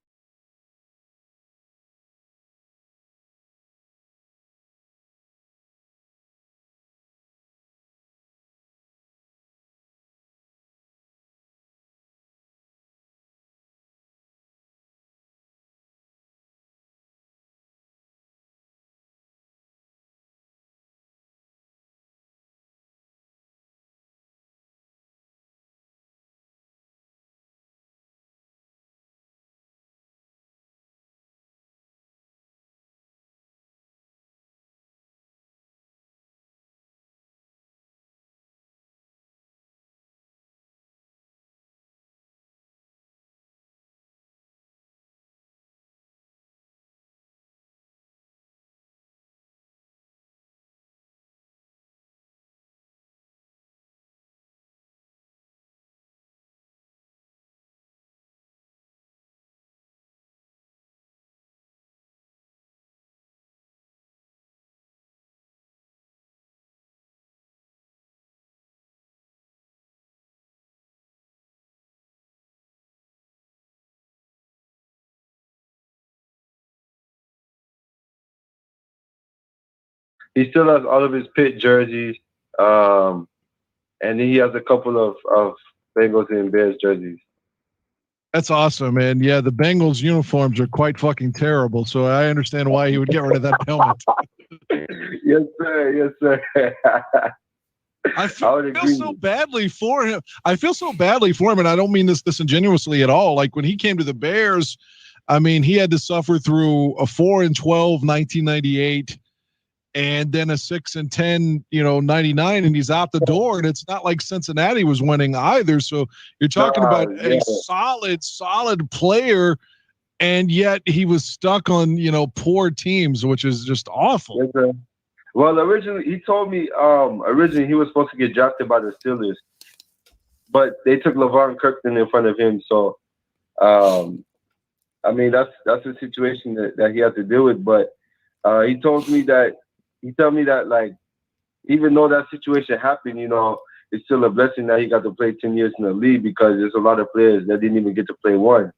He still has all of his Pitt jerseys, and then he has a couple of Bengals and Bears jerseys. That's awesome, man. Yeah, the Bengals uniforms are quite fucking terrible, so I understand why he would get rid of that helmet. Yes, sir. I feel so badly for him. I feel so badly for him, and I don't mean this disingenuously at all. Like when he came to the Bears, I mean, he had to suffer through a 4-12 1998 and then a 6-10, 99, and he's out the door. And it's not like Cincinnati was winning either. So you're talking about a solid player, and yet he was stuck on, poor teams, which is just awful. Yes, well, originally he told me he was supposed to get drafted by the Steelers, but they took LeVon Kirkland in front of him. So, I mean, that's the situation that he had to deal with. But he told me that like, even though that situation happened, it's still a blessing that he got to play 10 years in the league, because there's a lot of players that didn't even get to play one,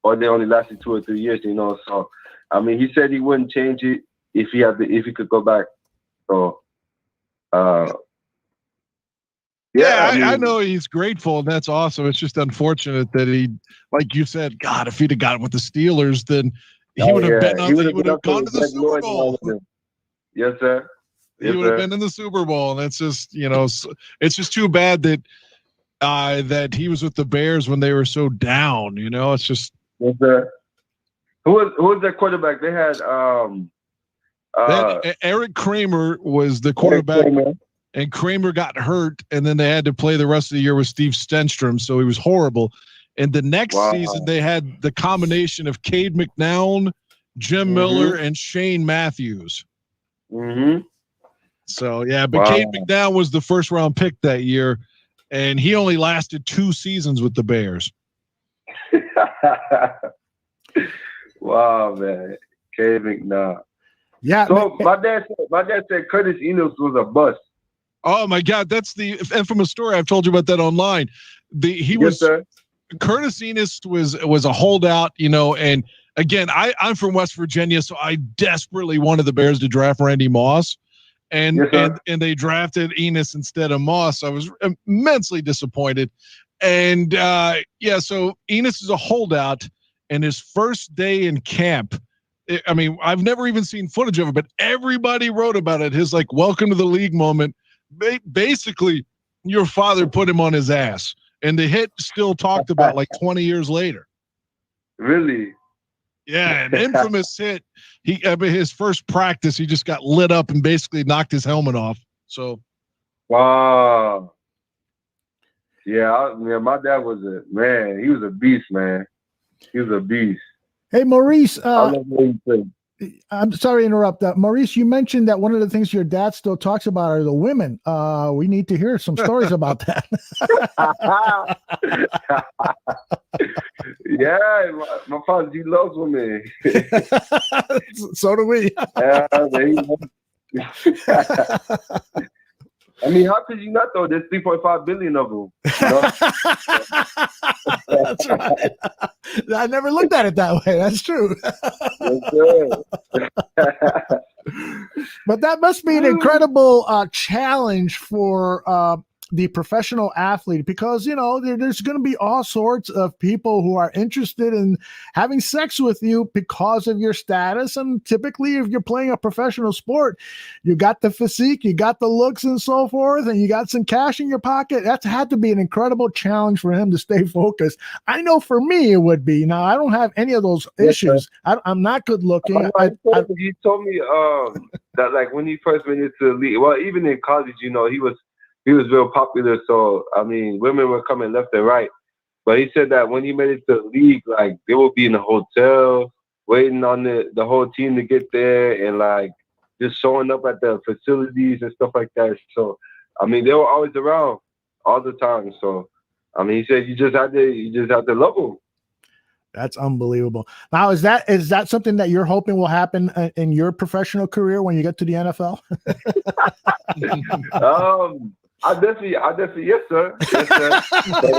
or they only lasted 2 or 3 years, So, I mean, he said he wouldn't change it if he could go back. So, I know he's grateful, and that's awesome. It's just unfortunate that he, like you said, God, if he'd have gotten with the Steelers, then he would have been. He would have gone to the Super Bowl. Yes, sir. He would have been in the Super Bowl, and it's just, it's just too bad that that he was with the Bears when they were so down. It's just. Yes, sir. Who was their quarterback? They had Eric Kramer was the quarterback, and Kramer got hurt, and then they had to play the rest of the year with Steve Stenstrom, so he was horrible. And the next season, they had the combination of Cade McNown, Jim Miller, and Shane Matthews. Mm-hmm. So, yeah, but Cade McNown was the first-round pick that year, and he only lasted 2 seasons with the Bears. Wow, man. Cade McNown. Yeah. So my dad said Curtis Enos was a bust. Oh, my God. That's the infamous story. I've told you about that online. Curtis Enos was a holdout, and again, I'm from West Virginia, so I desperately wanted the Bears to draft Randy Moss, and they drafted Enos instead of Moss. I was immensely disappointed. And so Enos is a holdout, and his first day in camp, I've never even seen footage of it, but everybody wrote about it. His welcome to the league moment. Basically, your father put him on his ass. And the hit still talked about 20 years later. Really? Yeah, an infamous hit. His first practice, he just got lit up and basically knocked his helmet off. So, wow. Yeah, my dad was he was a beast, man. He was a beast. Hey, Maurice. I love what he said. I'm sorry to interrupt. Maurice, you mentioned that one of the things your dad still talks about are the women. We need to hear some stories about that. Yeah, my father, he loves women. So do we. How could you not, though? There's 3.5 billion of them. That's right. I never looked at it that way. That's true. But that must be an incredible challenge for the professional athlete, because there's going to be all sorts of people who are interested in having sex with you because of your status. And typically, if you're playing a professional sport, you got the physique, you got the looks and so forth, and you got some cash in your pocket. That's had to be an incredible challenge for him to stay focused. I know for me it would be. Now, I don't have any of those issues. I'm not good looking. He told me that when he first went into the league, well, even in college, he was real popular, so women were coming left and right. But he said that when he made it to the league, they would be in the hotel waiting on the whole team to get there, and just showing up at the facilities and stuff like that. So they were always around all the time. So he said you just have to love them. That's unbelievable. Now, is that something that you're hoping will happen in your professional career when you get to the NFL? I definitely, yes, sir. Yes, sir. But,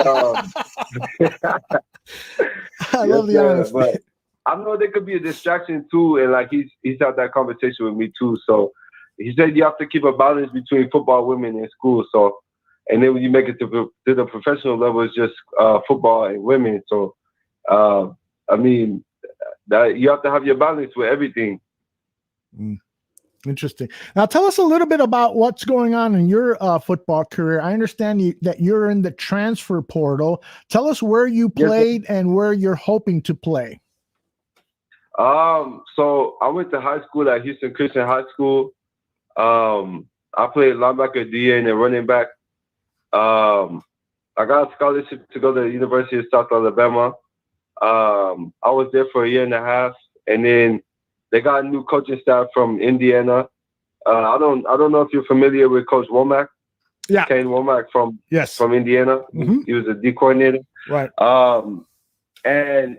I love the honesty. But I know there could be a distraction too, and he's had that conversation with me too. So he said you have to keep a balance between football, women, and school. So, and then when you make it to the professional level, it's just football and women. So, that you have to have your balance with everything. Interesting. Now, tell us a little bit about what's going on in your football career. I understand that you're in the transfer portal. Tell us where you played and where you're hoping to play. So I went to high school at Houston Christian High School. I played linebacker, DA, and running back. I got a scholarship to go to the University of South Alabama. I was there for a year and a half, and then they got a new coaching staff from Indiana. I don't know if you're familiar with Coach Womack. Yeah, Kane Womack from Indiana. Mm-hmm. He was a D coordinator. Right. And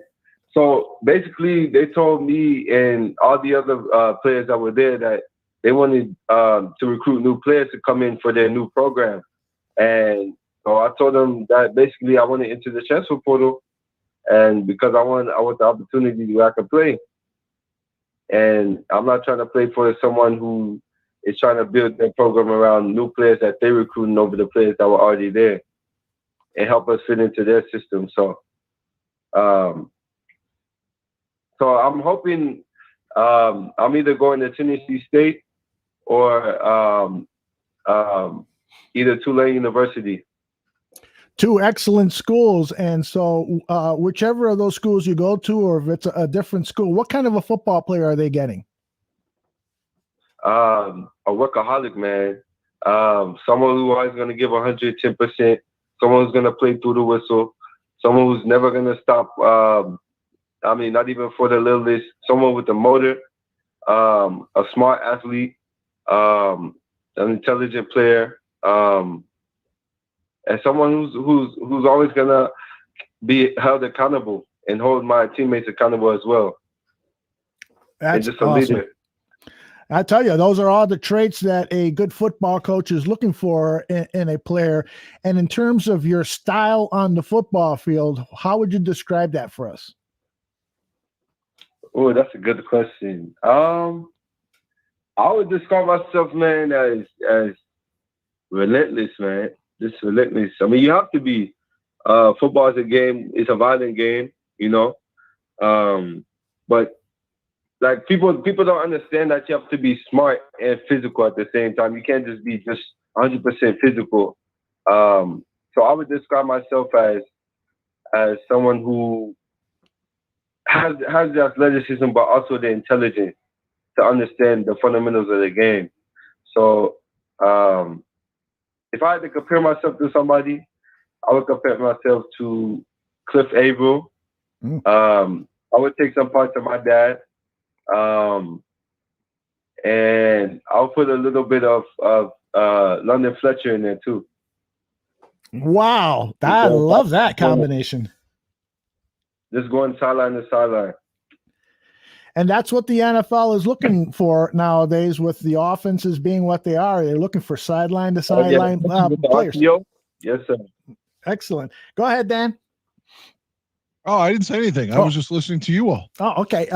so basically, they told me and all the other players that were there that they wanted to recruit new players to come in for their new program. And so I told them that basically I want to enter the transfer portal, and because I want the opportunity where I can play. And I'm not trying to play for someone who is trying to build their program around new players that they're recruiting over the players that were already there and help us fit into their system. So, I'm hoping I'm either going to Tennessee State or either Tulane University. two excellent schools. And so whichever of those schools you go to, or if it's a different school, what kind of a football player are they getting? A workaholic, man. Someone who always going to give 110%. Someone who's going to play through the whistle. Someone who's never going to stop. Not even for the littlest. Someone with a motor. A smart athlete. An intelligent player. And someone who's always going to be held accountable and hold my teammates accountable as well. That's and just a awesome. leader. I tell you, those are all the traits that a good football coach is looking for in a player. And in terms of your style on the football field, how would you describe that for us? Oh, that's a good question. I would describe myself, man, as relentless, man. Just relentless. I mean, you have to be. Football is a game. It's a violent game, you know. But like people don't understand that you have to be smart and physical at the same time. You can't just be just 100% physical. So I would describe myself as someone who has the athleticism, but also the intelligence to understand the fundamentals of the game. So if I had to compare myself to somebody, I would compare myself to Cliff Averill. I would take some parts of my dad. And I'll put a little bit of London Fletcher in there too. Wow, I love that combination. Just going sideline to sideline. And that's what the NFL is looking for nowadays, with the offenses being what they are. They're looking for sideline to sideline players. Yes, sir. Excellent. Go ahead, Dan. Oh, I didn't say anything. I was just listening to you all. Oh, okay.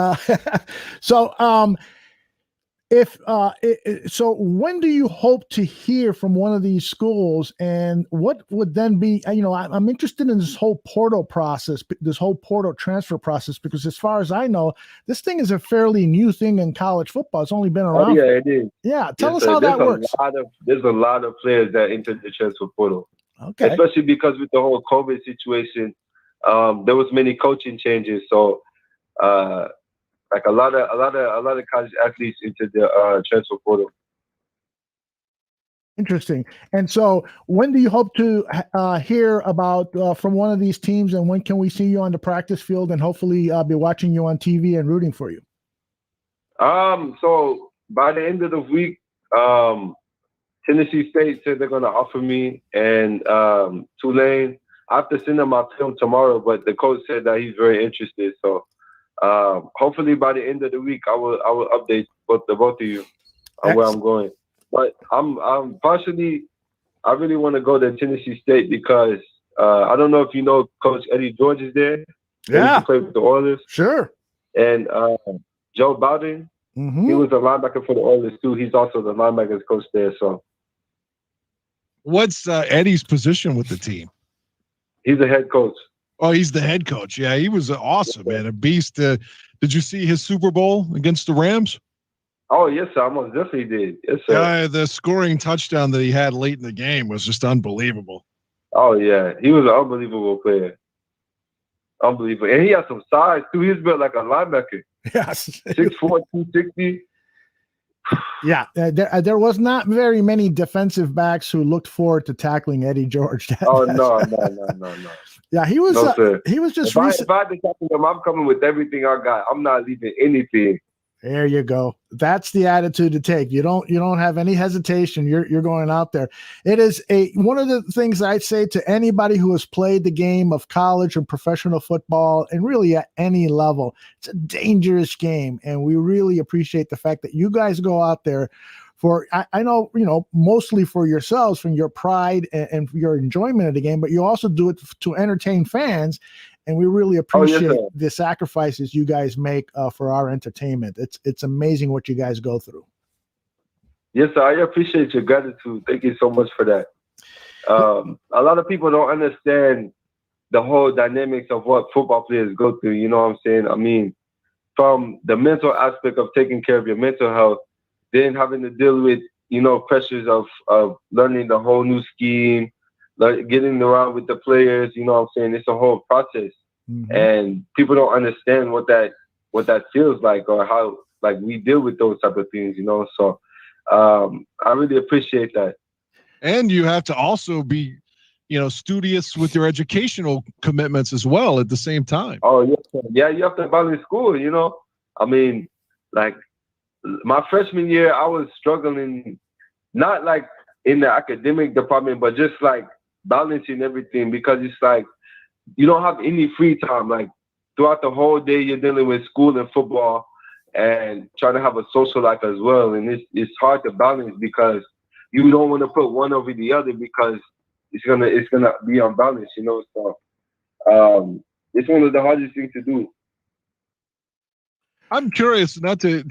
So when do you hope to hear from one of these schools, and what would then be, I'm interested in this whole portal process, this whole portal transfer process, because as far as I know, this thing is a fairly new thing in college football. It's only been around. Oh, yeah, it is. Yeah. Tell us how that works. There's a lot of players that enter the transfer portal. Okay. Especially because with the whole COVID situation, there was many coaching changes. So, like a lot of college athletes into the transfer portal. Interesting. And so, when do you hope to hear about from one of these teams, and when can we see you on the practice field, and hopefully be watching you on TV and rooting for you? So by the end of the week, Tennessee State said they're going to offer me, and Tulane. I have to send them my film tomorrow, but the coach said that he's very interested. So hopefully by the end of the week, I will update both of you on where I'm going. But I'm partially, I really want to go to Tennessee State because I don't know if you know Coach Eddie George is there. Yeah. He played with the Oilers. Sure. And Joe Bowden, he was a linebacker for the Oilers too. He's also the linebackers coach there. So, what's Eddie's position with the team? He's a head coach. Oh, he's the head coach. Yeah, he was awesome, man. A beast. Did you see his Super Bowl against the Rams? Oh, yes, sir. I most definitely did. Yes, sir. The scoring touchdown that he had late in the game was just unbelievable. Oh, yeah. He was an unbelievable player. Unbelievable. And he had some size, too. He was built like a linebacker. Yes. 6'4", 260. Yeah, there was not very many defensive backs who looked forward to tackling Eddie George. No. Yeah, he was. No, he was just. If I had to tackle him, I'm coming with everything I got. I'm not leaving anything. There you go. That's the attitude to take. You don't have any hesitation. You're going out there. It is one of the things I'd say to anybody who has played the game of college and professional football, and really at any level. It's a dangerous game, and we really appreciate the fact that you guys go out there for, I know, mostly for yourselves, from your pride and your enjoyment of the game, but you also do it to entertain fans. And we really appreciate the sacrifices you guys make for our entertainment. It's amazing what you guys go through. Yes, sir. I appreciate your gratitude. Thank you so much for that. A lot of people don't understand the whole dynamics of what football players go through. You know what I'm saying? I mean, from the mental aspect of taking care of your mental health, then having to deal with, pressures of learning the whole new scheme, like getting around with the players. You know what I'm saying? It's a whole process, and people don't understand what that feels like or how like we deal with those type of things. You know, so I really appreciate that. And you have to also be, studious with your educational commitments as well at the same time. Oh yeah, you have to balance school. You know, I mean, like my freshman year, I was struggling, not like in the academic department, but just like balancing everything because it's like you don't have any free time. Like throughout the whole day, you're dealing with school and football and trying to have a social life as well. And it's hard to balance because you don't want to put one over the other because it's gonna be unbalanced, you know. So it's one of the hardest things to do. I'm curious, not to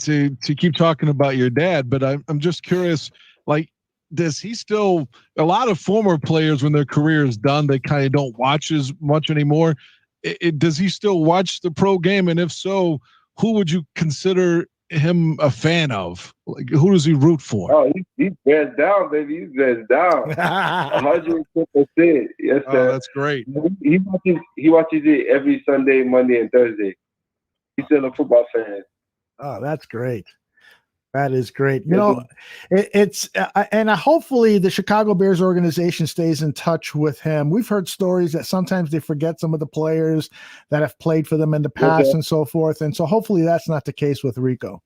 keep talking about your dad, but I'm just curious, like, does he still, a lot of former players when their career is done, they kind of don't watch as much anymore. Does he still watch the pro game? And if so, who would you consider him a fan of? Like, who does he root for? Oh, he's hands down, baby. He's hands down. 100%. Yes, sir. That's great. He watches it every Sunday, Monday, and Thursday. He's still a football fan. Oh, that's great. That is great. You know, it's and hopefully the Chicago Bears organization stays in touch with him. We've heard stories that sometimes they forget some of the players that have played for them in the past and so forth. And so hopefully that's not the case with Rico.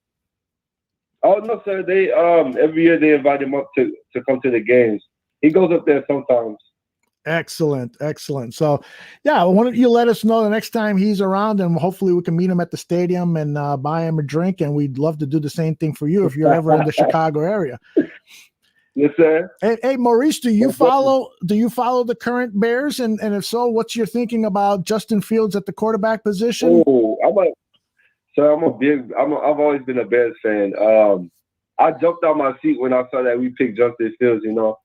Oh no, sir. They every year they invite him up to come to the games. He goes up there sometimes. Excellent. So, yeah, why don't you let us know the next time he's around, and hopefully we can meet him at the stadium and buy him a drink. And we'd love to do the same thing for you if you're ever in the Chicago area. Yes, sir. Hey, Maurice, do you follow the current Bears? And if so, what's your thinking about Justin Fields at the quarterback position? Oh, I've always been a Bears fan. I jumped out my seat when I saw that we picked Justin Fields. You know.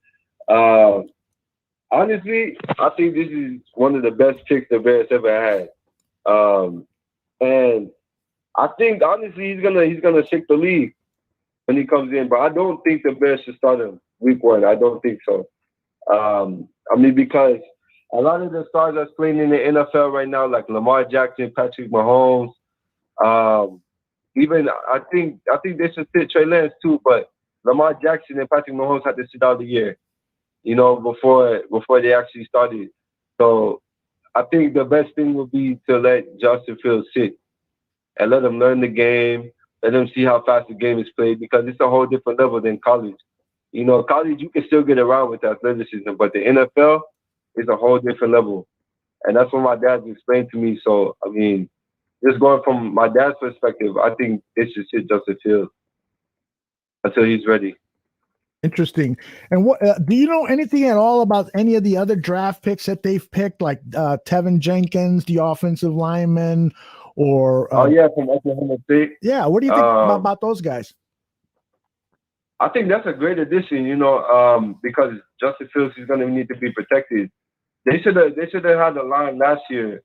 Honestly, I think this is one of the best picks the Bears ever had, and I think honestly he's gonna shake the league when he comes in. But I don't think the Bears should start him week 1. I don't think so. I mean, because a lot of the stars that's playing in the NFL right now, like Lamar Jackson, Patrick Mahomes, even I think they should sit Trey Lance too. But Lamar Jackson and Patrick Mahomes had to sit out the year, you know, before they actually started. So I think the best thing would be to let Justin Fields sit and let him learn the game, let him see how fast the game is played, because it's a whole different level than college. You know, college, you can still get around with athleticism, but the NFL is a whole different level. And that's what my dad explained to me. So, I mean, just going from my dad's perspective, I think it should sit Justin Fields until he's ready. Interesting. And what do you know anything at all about any of the other draft picks that they've picked, like Tevin Jenkins, the offensive lineman, or from Oklahoma State. Yeah, what do you think about those guys? I think that's a great addition, you know, because Justin Fields is going to need to be protected. They should have had the line last year.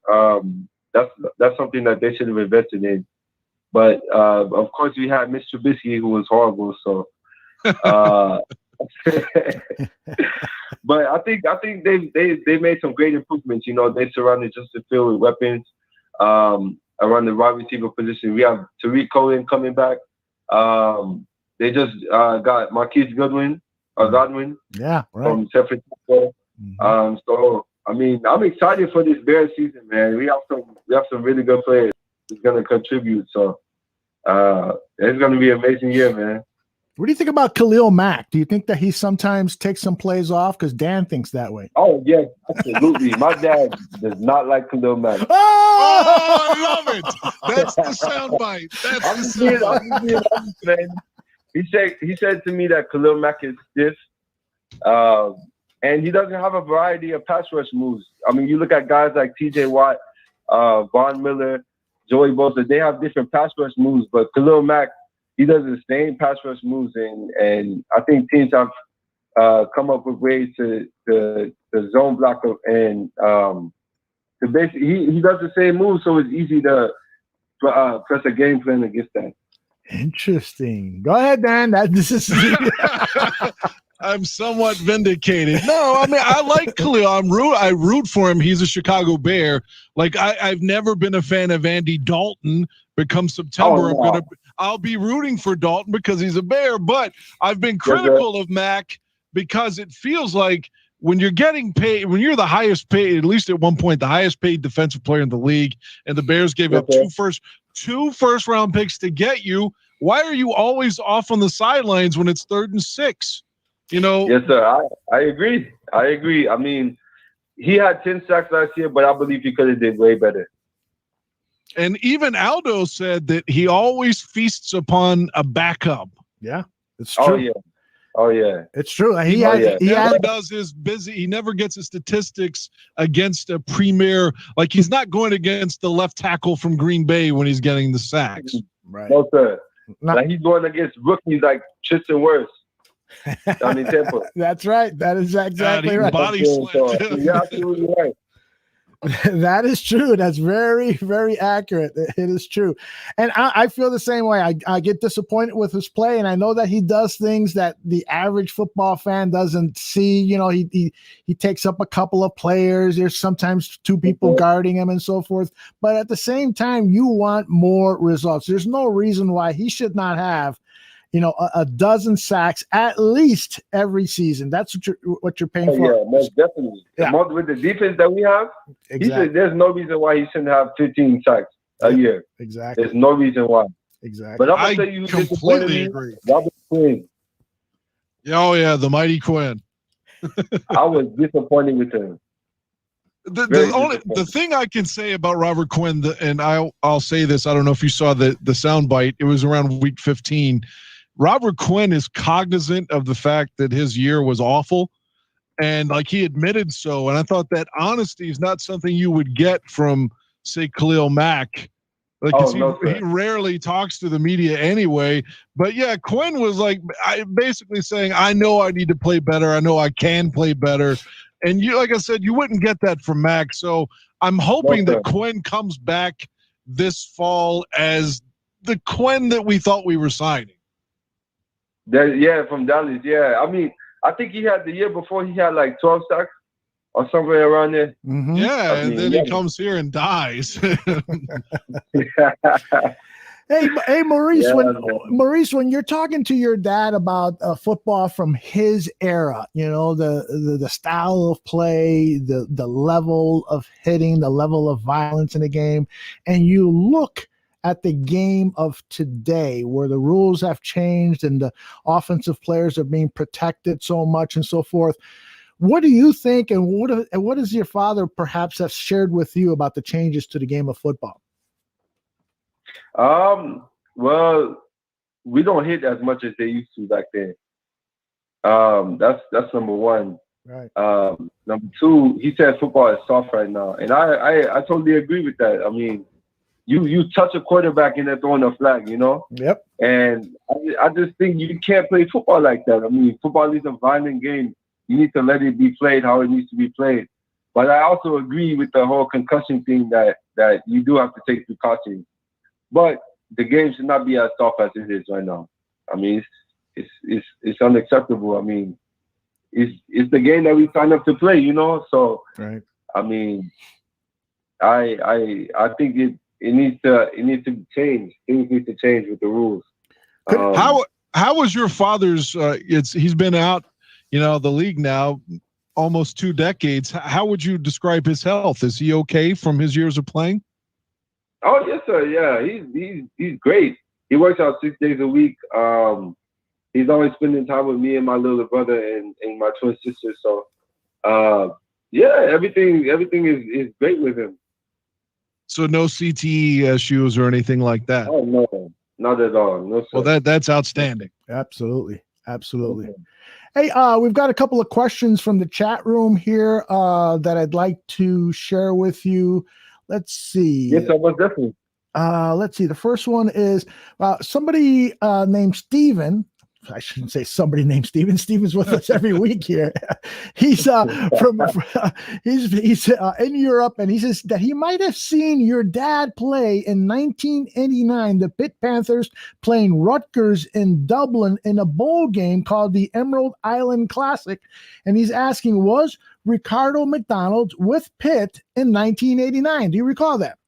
That's something that they should have invested in. But of course, we had Mitch Trubisky, who was horrible. So. But I think they made some great improvements. You know, they surrounded Justin Fields with weapons around the wide receiver position. We have Tariq Cohen coming back. They just got Marquise Godwin, from San Francisco. So I mean, I'm excited for this Bears season, man. We have some really good players who's gonna contribute. So it's gonna be an amazing year, man. What do you think about Khalil Mack? Do you think that he sometimes takes some plays off? Because Dan thinks that way. Oh, yeah, absolutely. My dad does not like Khalil Mack. Oh, I love it. That's the soundbite. That's the soundbite. Man. He said to me that Khalil Mack is stiff, and he doesn't have a variety of pass rush moves. I mean, you look at guys like T.J. Watt, Von Miller, Joey Bosa. They have different pass rush moves, but Khalil Mack, he does the same pass rush moves, and I think teams have come up with ways to zone block and to basically he does the same move, so it's easy to press a game plan against that. Interesting. Go ahead, Dan. This is I'm somewhat vindicated. No, I mean I like Khalil. I root for him. He's a Chicago Bear. Like I've never been a fan of Andy Dalton. But come September, I'll be rooting for Dalton because he's a Bear. But I've been critical of Mack because it feels like when you're getting paid, when you're the highest paid, at least at one point, the highest paid defensive player in the league, and the Bears gave up two first round picks to get you. Why are you always off on the sidelines when it's 3rd and 6? You know? Yes, sir. I agree. I mean, he had 10 sacks last year, but I believe he could have did way better. And even Aldo said that he always feasts upon a backup. Yeah, it's true. Oh yeah, it's true. He never gets his statistics against a premier. Like he's not going against the left tackle from Green Bay when he's getting the sacks. Right. No sir. Like he's going against rookies like Tristan Wirfs. I mean, Temple. That's right. That is exactly right. Body slam. You're absolutely right. That is true. That's very, very accurate. It is true. And I feel the same way. I get disappointed with his play, and I know that he does things that the average football fan doesn't see. You know, he takes up a couple of players. There's sometimes 2 people guarding him and so forth. But at the same time, you want more results. There's no reason why he should not have, you know, a dozen sacks at least every season. That's what you're paying for. Yeah, most definitely. Yeah. With the defense that we have, exactly. There's no reason why he shouldn't have 15 sacks a year. Exactly. There's no reason why. Exactly. But I'm gonna tell you, completely agree. Robert Quinn. Oh yeah, the mighty Quinn. I was disappointed with him. The thing I can say about Robert Quinn, and I'll say this. I don't know if you saw the soundbite. It was around week 15. Robert Quinn is cognizant of the fact that his year was awful, and like he admitted so. And I thought that honesty is not something you would get from, say, Khalil Mack. Like he rarely talks to the media anyway. But yeah, Quinn was like basically saying, "I know I need to play better. I know I can play better." And you, like I said, you wouldn't get that from Mack. So I'm hoping that Quinn comes back this fall as the Quinn that we thought we were signing. From Dallas. Yeah, I mean, I think he had the year before he had like 12 sacks or somewhere around there. Mm-hmm. Yeah, and then he comes here and dies. Hey, Maurice. Maurice, when you're talking to your dad about football from his era, you know, the style of play, the level of hitting, the level of violence in the game, and you look at the game of today where the rules have changed and the offensive players are being protected so much and so forth. What do you think, and what does your father perhaps have shared with you about the changes to the game of football? Well, we don't hit as much as they used to back then. That's number one. Right. Number two, he said football is soft right now, and I totally agree with that. I mean, you touch a quarterback and they're throwing a flag, you know? Yep. And I just think you can't play football like that. I mean, football is a violent game. You need to let it be played how it needs to be played. But I also agree with the whole concussion thing that you do have to take precautions. But the game should not be as soft as it is right now. I mean, it's unacceptable. I mean, it's the game that we signed up to play, you know? So, right. I mean, I think it needs to change. Things need to change with the rules. How was your father's? He's been out, you know, the league now almost 2 decades. How would you describe his health? Is he okay from his years of playing? Oh yes, sir. Yeah, he's great. He works out 6 days a week. He's always spending time with me and my little brother and my twin sister. So, yeah, everything is great with him. So no CTE issues or anything like that? Oh, no, not at all. No, sir. Well, that's outstanding. Absolutely. Okay. Hey, we've got a couple of questions from the chat room here that I'd like to share with you. Let's see. Yes, sir, most definitely. Let's see. The first one is somebody named Steven I shouldn't say somebody named Steven. Steven's with us every week here. He's he's in Europe, and he says that he might have seen your dad play in 1989, the Pitt Panthers playing Rutgers in Dublin in a bowl game called the Emerald Island Classic. And he's asking, was Ricardo McDonald with Pitt in 1989? Do you recall that?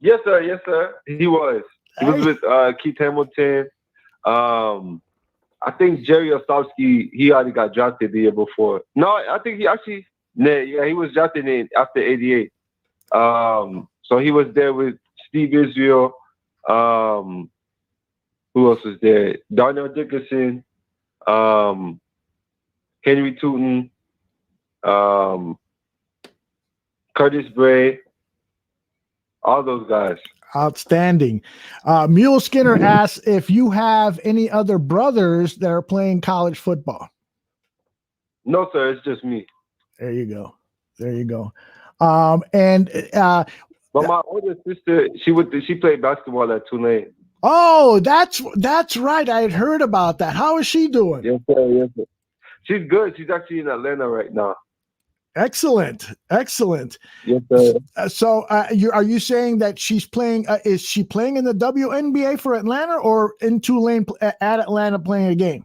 Yes, sir. Yes, sir. He was. He was with Keith Hamilton. I think Jerry Ostowski, he already got drafted the year before. No, I think he actually, he was drafted in after 88. So he was there with Steve Israel. Who else was there? Darnell Dickerson, Henry Tootin, Curtis Bray, all those guys. Outstanding. Mule Skinner asks if you have any other brothers that are playing college football. No, sir. It's just me. There you go. But my older sister, she played basketball at Tulane. Oh, that's right. I had heard about that. How is she doing? Yes, sir. Yes, sir. She's good. She's actually in Atlanta right now. Excellent. Yes, sir. So, are you saying that she's playing? Is she playing in the WNBA for Atlanta, or in Tulane at Atlanta playing a game?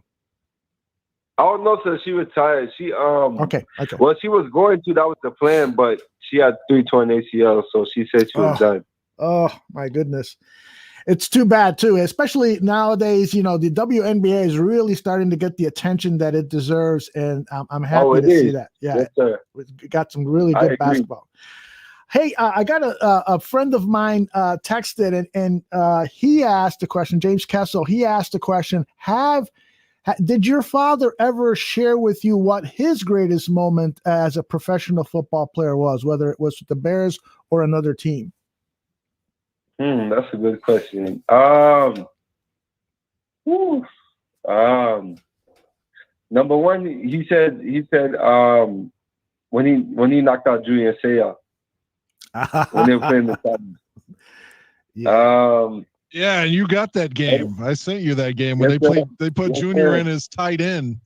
Oh no, sir. She retired. She Okay. Well, she was going to. That was the plan, but she had 3 torn ACLs, so she said she was done. Oh my goodness. It's too bad too, especially nowadays. The WNBA is really starting to get the attention that it deserves, and I'm happy to see that. Yeah, yes, sir. We got some really good basketball. Hey, I got a friend of mine texted, and he asked a question. James Kessel. He asked a question. Did your father ever share with you what his greatest moment as a professional football player was, whether it was with the Bears or another team? That's a good question. Number one, he said when he knocked out Julian Seau when they were playing the Titans. Yeah, and you got that game. I sent you that game when they put Junior in as tight end.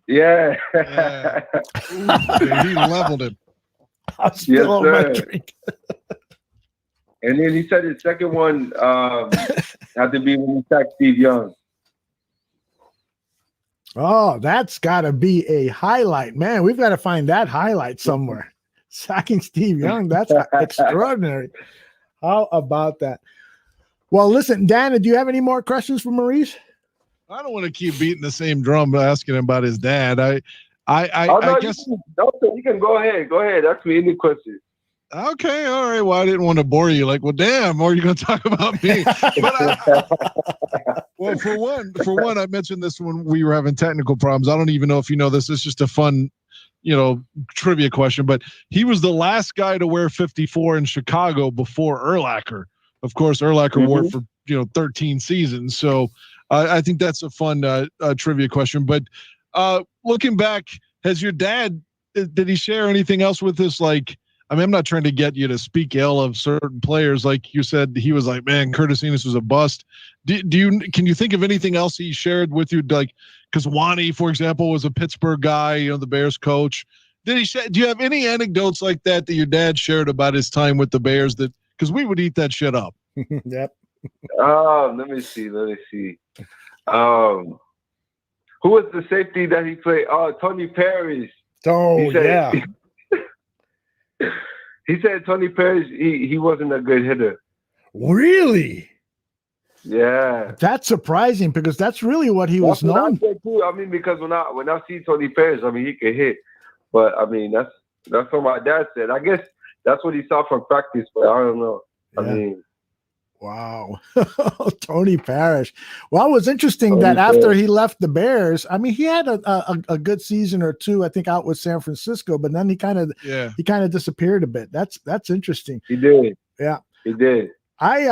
Yeah. He leveled him. I'll spill on my drink. And then he said his second one had to be when he sacked Steve Young. Oh, that's got to be a highlight, man. We've got to find that highlight somewhere. Sacking Steve Young, that's extraordinary. How about that? Well, listen, Dan, do you have any more questions for Maurice? I don't want to keep beating the same drum asking him about his dad. I guess you can go ahead. Go ahead. Ask me any questions. Okay, all right. Well, I didn't want to bore you. Like, well, damn, or are you going to talk about me? Well, for one, I mentioned this when we were having technical problems. I don't even know if you know this. It's just a fun, trivia question. But he was the last guy to wear 54 in Chicago before Urlacher. Of course, Urlacher wore it for 13 seasons. So I think that's a fun trivia question. But looking back, has your dad? Did he share anything else with us? Like, I mean, I'm not trying to get you to speak ill of certain players. Like you said, he was like, man, Curtis Enos was a bust. Can you think of anything else he shared with you? Like, because Wani, for example, was a Pittsburgh guy, the Bears coach. Do you have any anecdotes like that your dad shared about his time with the Bears? Because we would eat that shit up. Yep. Let me see. Who was the safety that he played? Tony Parrish. Oh, yeah. He said Tony Parrish, he wasn't a good hitter. Really? Yeah. That's surprising because that's really what he was known. I mean, because when I see Tony Parrish, I mean, he can hit. But I mean, that's what my dad said. I guess that's what he saw from practice, but I don't know. Yeah. I mean, wow. Tony Parrish. Well, it was interesting that after he left the Bears, I mean, he had a good season or two, I think, out with San Francisco, but then he kind of disappeared a bit. That's interesting. He did. Yeah. He did. He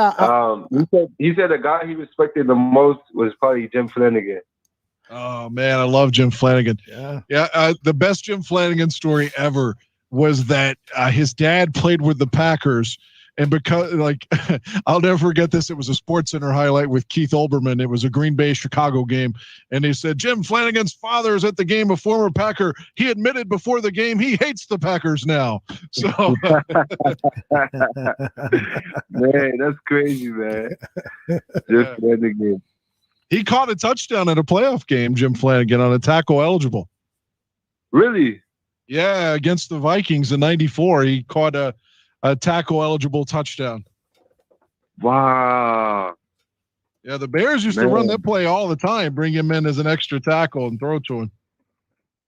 said the guy he respected the most was probably Jim Flanagan. Oh man, I love Jim Flanagan. Yeah. The best Jim Flanagan story ever was that his dad played with the Packers, And because, like, I'll never forget this. It was a SportsCenter highlight with Keith Olbermann. It was a Green Bay Chicago game. And they said, Jim Flanagan's father is at the game, a former Packer. He admitted before the game he hates the Packers now. So, man, that's crazy, man. Just for the game. He caught a touchdown in a playoff game, Jim Flanagan, on a tackle eligible. Really? Yeah, against the Vikings in '94. He caught a tackle eligible touchdown. Wow. Yeah, the Bears used to run that play all the time, bring him in as an extra tackle and throw to him.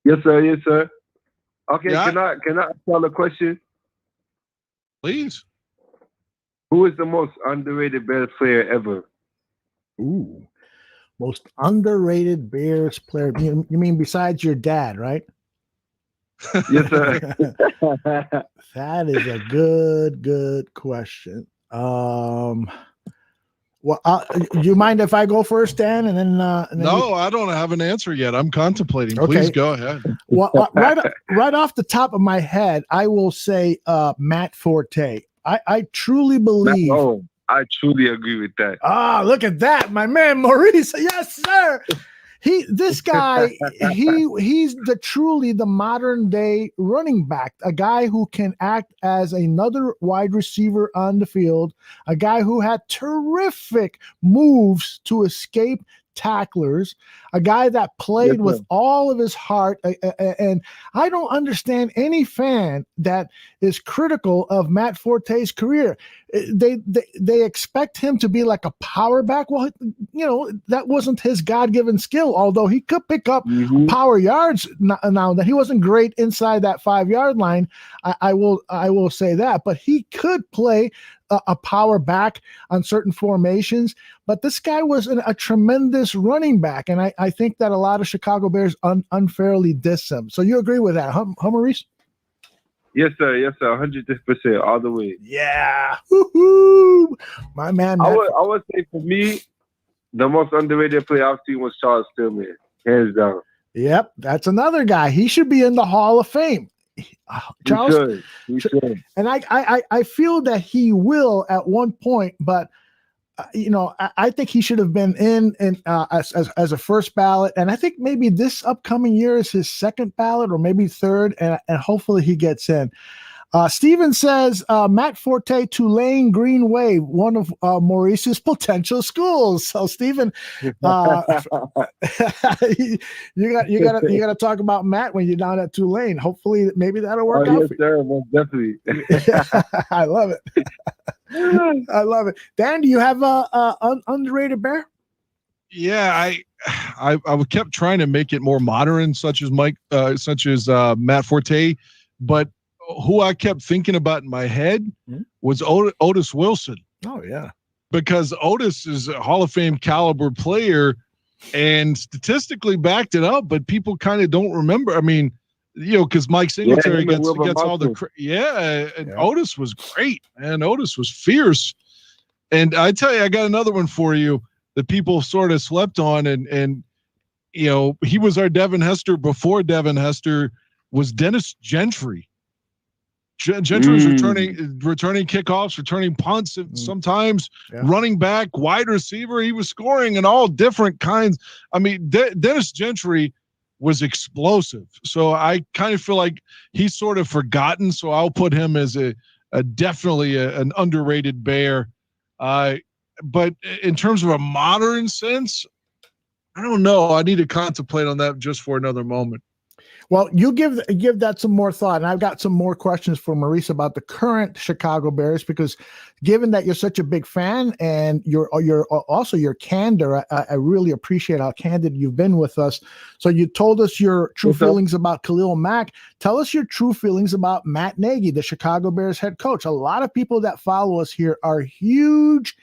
Yes, sir. Yes, sir. Okay, Yeah. can I ask y'all a question? Please. Who is the most underrated Bears player ever? Ooh. Most underrated Bears player. You mean besides your dad, right? Yes, sir. That is a good question. Well, do you mind if I go first, Dan? And then No, I don't have an answer yet. I'm contemplating. Okay. Please go ahead. Well, right off the top of my head, I will say Matt Forte. I truly believe. Oh, I truly agree with that. Ah, look at that, my man Maurice. Yes, sir. This guy, he's truly the modern day running back, a guy who can act as another wide receiver on the field, a guy who had terrific moves to escape tacklers, a guy that played with all of his heart. And I don't understand any fan that is critical of Matt Forte's career. They expect him to be like a power back. Well, that wasn't his God-given skill, although he could pick up power yards now that he wasn't great inside that 5-yard line. I will say that, but he could play a power back on certain formations, but this guy was a tremendous running back, and I think that a lot of Chicago Bears unfairly diss him. So you agree with that, huh, Maurice? Yes, sir. Yes, sir. 100%, all the way. Yeah, woo-hoo. My man. I would say for me, the most underrated player I've seen was Charles Tillman, hands down. Yep, that's another guy. He should be in the Hall of Fame. Charles, he should. And I feel that he will at one point, but I think he should have been in as a first ballot, and I think maybe this upcoming year is his second ballot or maybe third, and hopefully he gets in. Steven says Matt Forte, Tulane Green Wave, one of Maurice's potential schools. So Steven, you got to talk about Matt when you're down at Tulane. Hopefully, maybe that'll work out. Yes, sir, most definitely. I love it. I love it. Dan, do you have an underrated Bear? Yeah, I kept trying to make it more modern, such as Matt Forte, but who I kept thinking about in my head was Otis Wilson. Oh, yeah. Because Otis is a Hall of Fame caliber player and statistically backed it up, but people kind of don't remember. I mean, because Mike Singletary gets all the and Otis was great, man. Otis was fierce. And I tell you, I got another one for you that people sort of slept on, and he was our Devin Hester before Devin Hester was Dennis Gentry. Gentry was returning kickoffs, returning punts, sometimes running back, wide receiver. He was scoring in all different kinds. I mean, Dennis Gentry was explosive. So I kind of feel like he's sort of forgotten. So I'll put him as definitely an underrated Bear. But in terms of a modern sense, I don't know. I need to contemplate on that just for another moment. Well, you give that some more thought, and I've got some more questions for Maurice about the current Chicago Bears, because given that you're such a big fan and you're also your candor, I really appreciate how candid you've been with us. So you told us your true feelings about Khalil Mack. Tell us your true feelings about Matt Nagy, the Chicago Bears head coach. A lot of people that follow us here are huge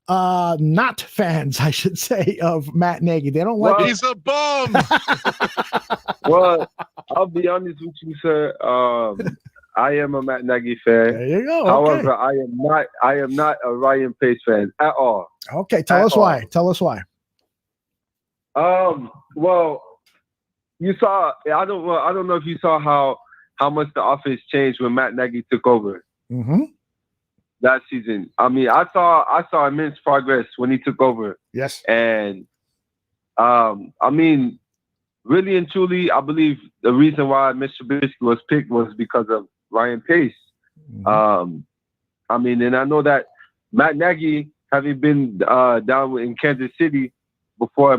not fans, I should say, of Matt Nagy. They don't like he's a bum. Well, I'll be honest with you, sir. I am a Matt Nagy fan. There you go. However, I am not a Ryan Pace fan at all. Okay, tell us why. Tell us why. Well, you saw. I don't know if you saw how much the offense changed when Matt Nagy took over. Mm-hmm. that season. I mean, I saw immense progress when he took over. Yes. And I mean, really and truly, I believe the reason why Mr. Trubisky was picked was because of Ryan Pace. Mm-hmm. I mean, and I know that Matt Nagy, having been down in Kansas City before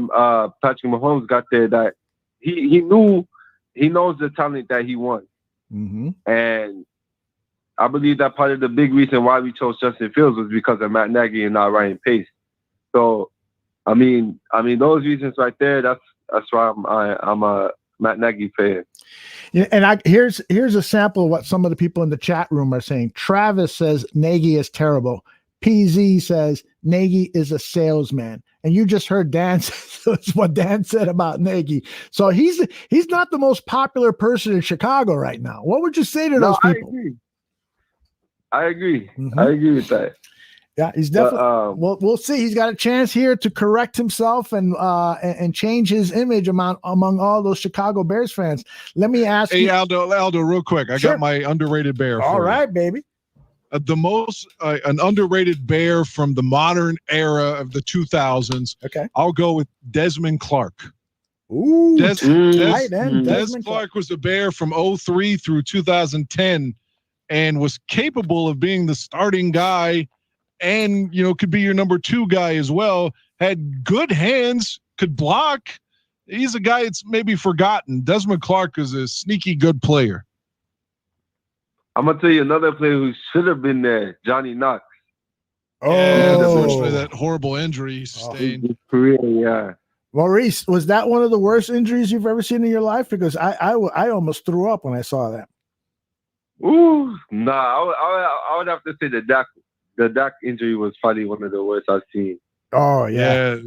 Patrick Mahomes got there, that he knows the talent that he wants. Mm-hmm. And I believe that part of the big reason why we chose Justin Fields was because of Matt Nagy and not Ryan Pace. So, I mean, those reasons right there. That's why I'm a Matt Nagy fan. Yeah, and here's a sample of what some of the people in the chat room are saying. Travis says Nagy is terrible. PZ says Nagy is a salesman, and you just heard Dan. That's what Dan said about Nagy. So he's not the most popular person in Chicago right now. What would you say to those people? I agree. Mm-hmm. I agree with that. Yeah, he's definitely. We'll see. He's got a chance here to correct himself and change his image among all those Chicago Bears fans. Let me ask you. Hey, Aldo, real quick. I got my underrated Bear. All right, baby. The most an underrated Bear from the modern era of the 2000s. Okay, I'll go with Desmond Clark. Ooh, Desmond Clark was a Bear from 2003 through 2010, and was capable of being the starting guy, and could be your number 2 guy as well. Had good hands, could block. He's a guy that's maybe forgotten. Desmond Clark is a sneaky good player. I'm gonna tell you another player who should have been there, Johnny Knox. Oh, yeah, unfortunately, that horrible injury he sustained. His career, yeah. Maurice, was that one of the worst injuries you've ever seen in your life? Because I almost threw up when I saw that. Ooh, nah. I would have to say the Dak injury was probably one of the worst I've seen. Oh yeah.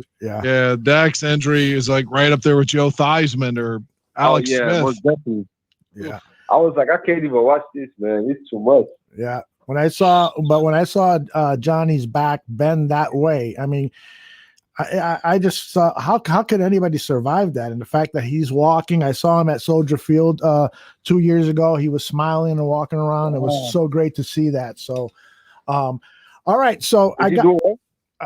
Dak's injury is like right up there with Joe Theismann or Alex Smith. Most definitely. Yeah. I was like, I can't even watch this, man. It's too much. Yeah. When I saw Johnny's back bend that way, I mean, I just saw how could anybody survive that? And the fact that he's walking, I saw him at Soldier Field 2 years ago. He was smiling and walking around. It was so great to see that. So, all right. So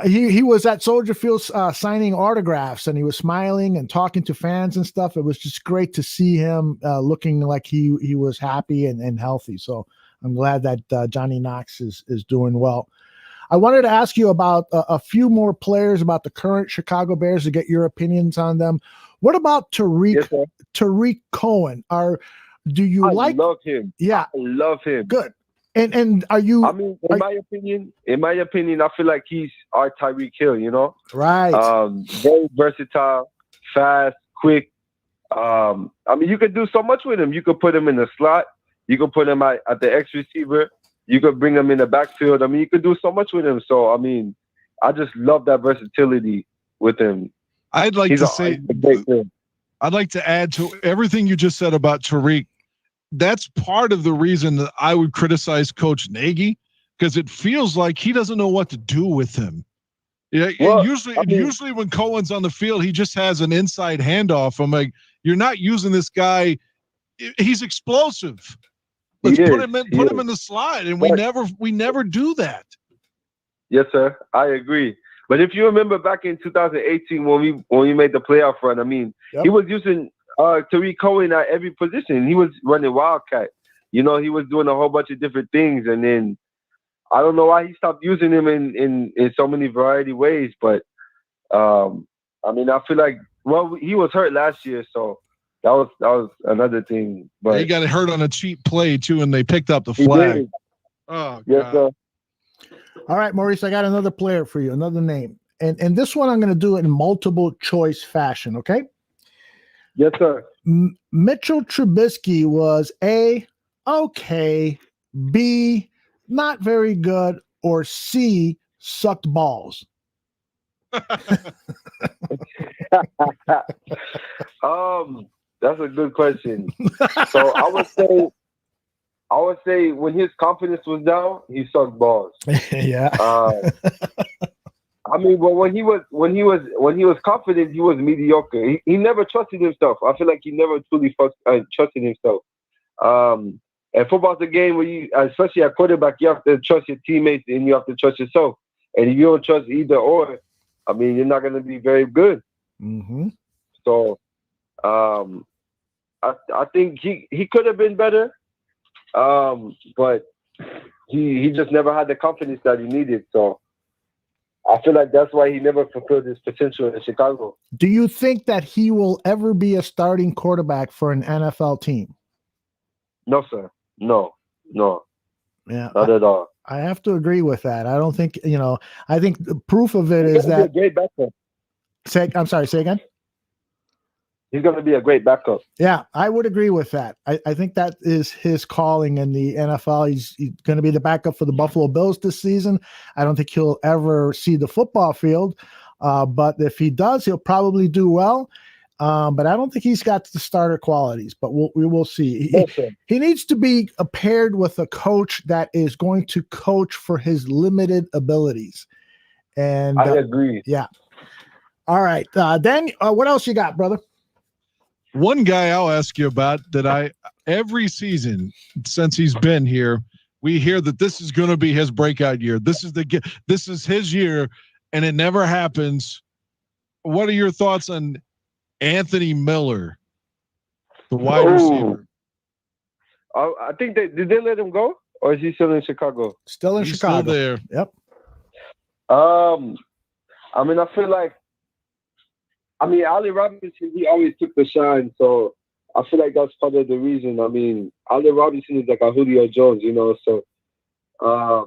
he was at Soldier Field signing autographs, and he was smiling and talking to fans and stuff. It was just great to see him looking like he was happy and healthy. So I'm glad that Johnny Knox is doing well. I wanted to ask you about a few more players about the current Chicago Bears to get your opinions on them. What about Tariq Cohen? I love him. Yeah, I love him. Good. And are you? I mean, in my opinion, I feel like he's our Tyreek Hill. Right. Very versatile, fast, quick. I mean, you could do so much with him. You could put him in the slot. You could put him at the X receiver. You could bring him in the backfield. I mean, you could do so much with him. So, I mean, I just love that versatility with him. I'd like to add to everything you just said about Tariq. That's part of the reason that I would criticize Coach Nagy, because it feels like he doesn't know what to do with him. Yeah, usually when Cohen's on the field, he just has an inside handoff. I'm like, you're not using this guy. He's explosive. Let's put him in the slide, and we never do that. Yes, sir. I agree. But if you remember back in 2018 when we made the playoff run, I mean, he was using Tariq Cohen at every position. He was running Wildcat. He was doing a whole bunch of different things, and then I don't know why he stopped using him in so many variety ways. But I mean, I feel like he was hurt last year, so. That was another thing. But he got hurt on a cheap play too, and they picked up the flag. Oh, yes, sir. All right, Maurice, I got another player for you, another name, and this one I'm going to do it in multiple choice fashion. Okay. Yes, sir. Mitchell Trubisky was A, okay, B, not very good, or C, sucked balls. That's a good question. So I would say when his confidence was down, he sucked balls. Yeah. I mean, but when he was confident, he was mediocre. He never trusted himself. I feel like he never truly trusted himself. And football's a game where you, especially at quarterback, you have to trust your teammates and you have to trust yourself. And if you don't trust either or, I mean, you're not going to be very good. Mm-hmm. So, I think he could have been better, but he just never had the confidence that he needed. So I feel like that's why he never fulfilled his potential in Chicago. Do you think that he will ever be a starting quarterback for an NFL team? No, sir. No. Yeah, Not at all. I have to agree with that. I don't think, I think the proof of it is that. He's a great backup. Say again. He's going to be a great backup. Yeah, I would agree with that. I think that is his calling in the NFL. He's going to be the backup for the Buffalo Bills this season. I don't think he'll ever see the football field, but if he does, he'll probably do well. But I don't think he's got the starter qualities, but we will see. He needs to be paired with a coach that is going to coach for his limited abilities. And I agree. Yeah. All right. Dan, what else you got, brother? One guy I'll ask you about that every season since he's been here, we hear that this is going to be his breakout year. This is his year, and it never happens. What are your thoughts on Anthony Miller, the wide receiver? I think did they let him go, or is he still in Chicago? Still in Chicago. Still there. Yep. I mean, I feel like, Ali Robinson, he always took the shine, so I feel like that's part of the reason. I mean, Ali Robinson is like a Julio Jones, so I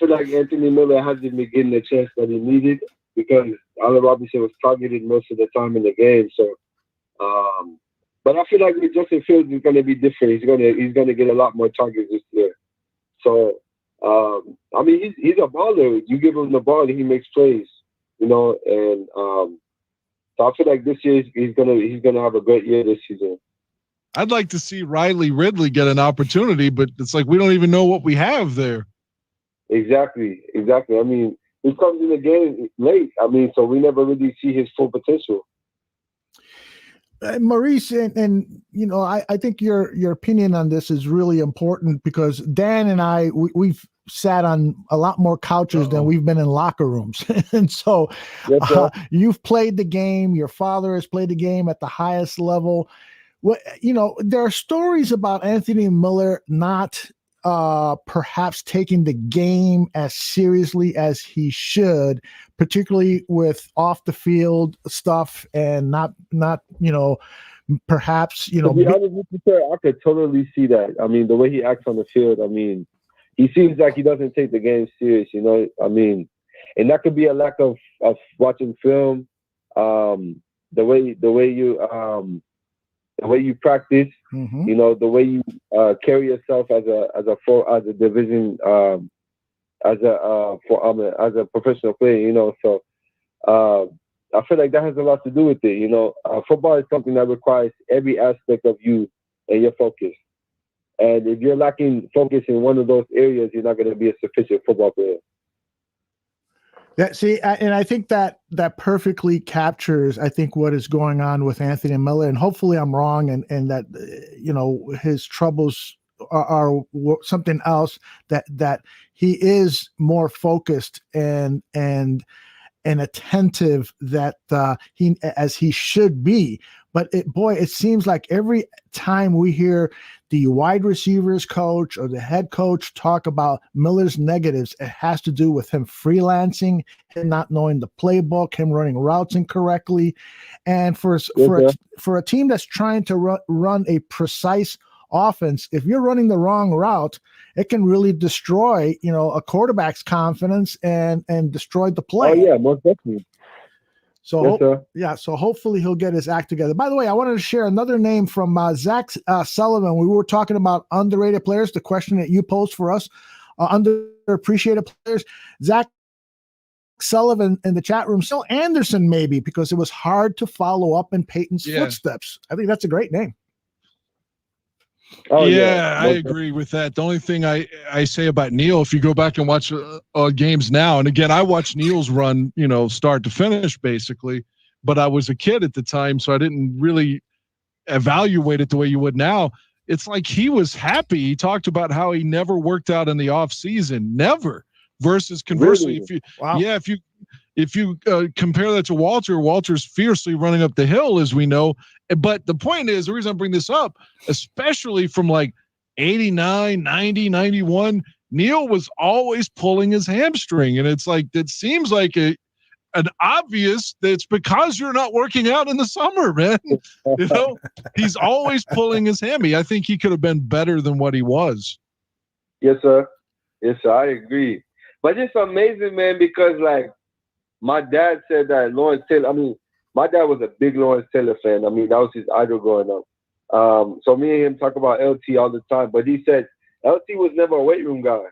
feel like Anthony Miller hasn't been getting the chance that he needed because Ali Robinson was targeted most of the time in the game. So, but I feel like with Justin Fields is going to be different. He's going to get a lot more targets this year. So, he's a baller. You give him the ball, and he makes plays, and so I feel like this year he's gonna have a great year this season. I'd like to see Riley Ridley get an opportunity, but it's like we don't even know what we have there. Exactly. I mean, he comes in the game late. So we never really see his full potential. Maurice, and I think your opinion on this is really important because Dan and I we've sat on a lot more couches than we've been in locker rooms. And so you've played the game. Your father has played the game at the highest level. There are stories about Anthony Miller not perhaps taking the game as seriously as he should, particularly with off the field stuff and not perhaps, To be honest with you, sir, I could totally see that. The way he acts on the field, he seems like he doesn't take the game serious, and that could be a lack of watching film, the way you practice, the way you carry yourself as a division, as a professional player, So I feel like that has a lot to do with it. Football is something that requires every aspect of you and your focus. And if you're lacking focus in one of those areas, you're not going to be a sufficient football player. Yeah, see, and I think that perfectly captures, I think, what is going on with Anthony Miller. And hopefully I'm wrong and that, his troubles are something else, that he is more focused and attentive as he should be. But it seems like every time we hear the wide receivers coach or the head coach talk about Miller's negatives, it has to do with him freelancing, him not knowing the playbook, him running routes incorrectly. And for a team that's trying to run a precise offense, if you're running the wrong route, it can really destroy, a quarterback's confidence and destroy the play. Oh yeah, most definitely. So so hopefully he'll get his act together. By the way, I wanted to share another name from Zach Sullivan. We were talking about underrated players, the question that you posed for us, underappreciated players. Zach Sullivan in the chat room, still Anderson maybe, because it was hard to follow up in Peyton's footsteps. I think that's a great name. Oh, yeah, I agree with that. The only thing I say about Neil, if you go back and watch games now, and again, I watched Neil's run, start to finish basically, but I was a kid at the time, so I didn't really evaluate it the way you would now. it's like he was happy. He talked about how he never worked out in the off season, never. Versus conversely, Really? if you compare that to Walter's fiercely running up the hill, as we know. But the point is, the reason I bring this up, especially from like 89, 90, 91, Neil was always pulling his hamstring. And it's like, it seems like an obvious that it's because you're not working out in the summer, man. You know, he's always pulling his hammy. I think he could have been better than what he was. Yes, sir. Yes, sir. I agree. But it's amazing, man, because like my dad said that Lawrence Taylor, I mean, my dad was a big Lawrence Taylor fan. I mean, that was his idol growing up. So me and him talk about LT all the time, but he said LT was never a weight room guy.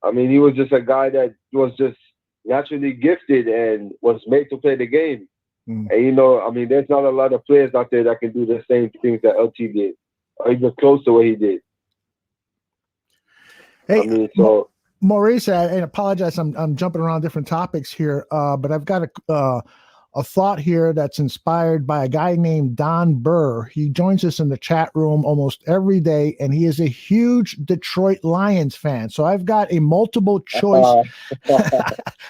I mean, he was just a guy that was just naturally gifted and was made to play the game. And, you know, I mean, there's not a lot of players out there that can do the same things that LT did, or even close to what he did. Hey, I mean, so Maurice, I apologize. I'm jumping around different topics here, but I've got a thought here that's inspired by a guy named Don Burr. He joins us in the chat room almost every day, and he is a huge Detroit Lions fan. So I've got a multiple choice.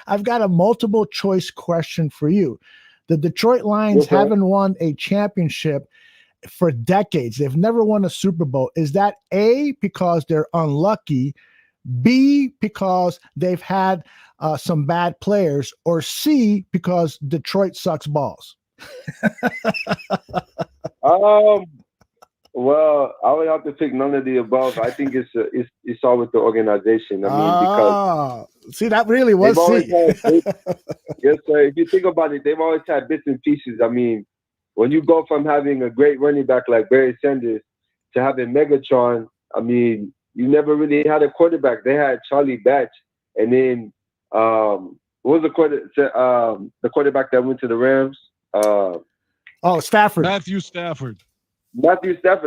I've got a multiple choice question for you. The Detroit Lions haven't won a championship for decades. They've never won a Super Bowl. Is that A, because they're unlucky, B, because they've had some bad players, or C, because Detroit sucks balls? Well, I would have to pick none of the above. I think it's all with the organization. I mean, because see, that really was C. Yes, sir. If you think about it, they've always had bits and pieces. I mean, when you go from having a great running back like Barry Sanders to having Megatron, I mean, you never really had a quarterback. They had Charlie Batch, and then what was the quarterback that went to the Rams? Stafford. Matthew Stafford.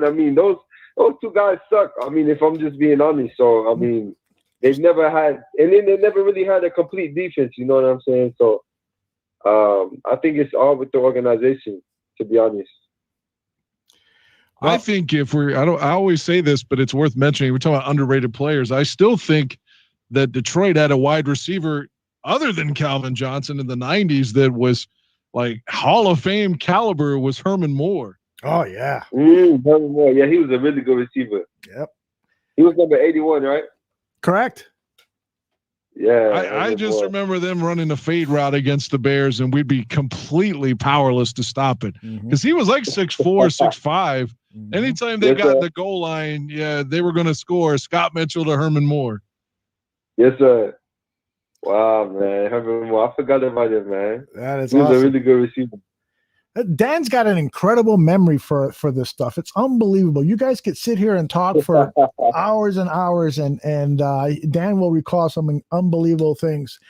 I mean, those two guys suck. I mean, if I'm just being honest. So I mean, they've never had, and then they never really had a complete defense. You know what I'm saying? So I think it's all with the organization, to be honest. I think I always say this, but it's worth mentioning. We're talking about underrated players. I still think that Detroit had a wide receiver other than Calvin Johnson in the 90s that was like Hall of Fame caliber, was Herman Moore. Oh, yeah. Herman Moore. Yeah, he was a really good receiver. Yep. He was number 81, right? Correct. Yeah. I just remember them running a fade route against the Bears, and we'd be completely powerless to stop it because he was like 6'4", 6'5". Anytime they got the goal line, they were going to score. Scott Mitchell to Herman Moore. Yes, sir. Wow, man. Herman Moore. I forgot about it, man. That is He was awesome. a really good receiver. Dan's got an incredible memory for this stuff. It's unbelievable. You guys could sit here and talk for hours and hours, and Dan will recall some unbelievable things.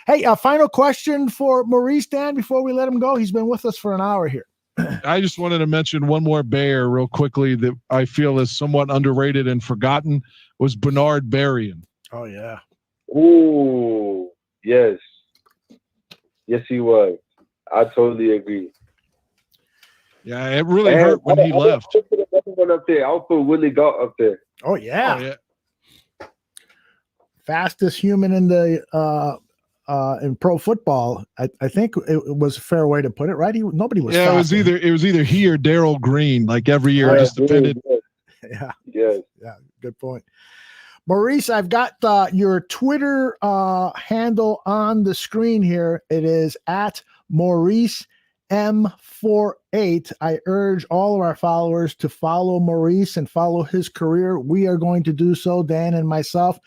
Hey, a final question for Maurice, Dan, before we let him go. He's been with us for an hour here. I just wanted to mention one more Bear real quickly that I feel is somewhat underrated and forgotten, was Bernard Berrien. Oh, yeah. Ooh, yes. Yes, he was. I totally agree. Yeah, it really hurt when he left. I'll put Willie Gault up there. Oh, yeah. Fastest human in the in pro football. I think it was a fair way to put it, right? Nobody was. Yeah, faster. it was either he or Darryl Green. Like every year, it just depended. Yeah. Yes. Yeah. Good point. Maurice, I've got your Twitter handle on the screen here. It is at Maurice M48. I urge all of our followers to follow Maurice and follow his career. We are going to do so, Dan and myself.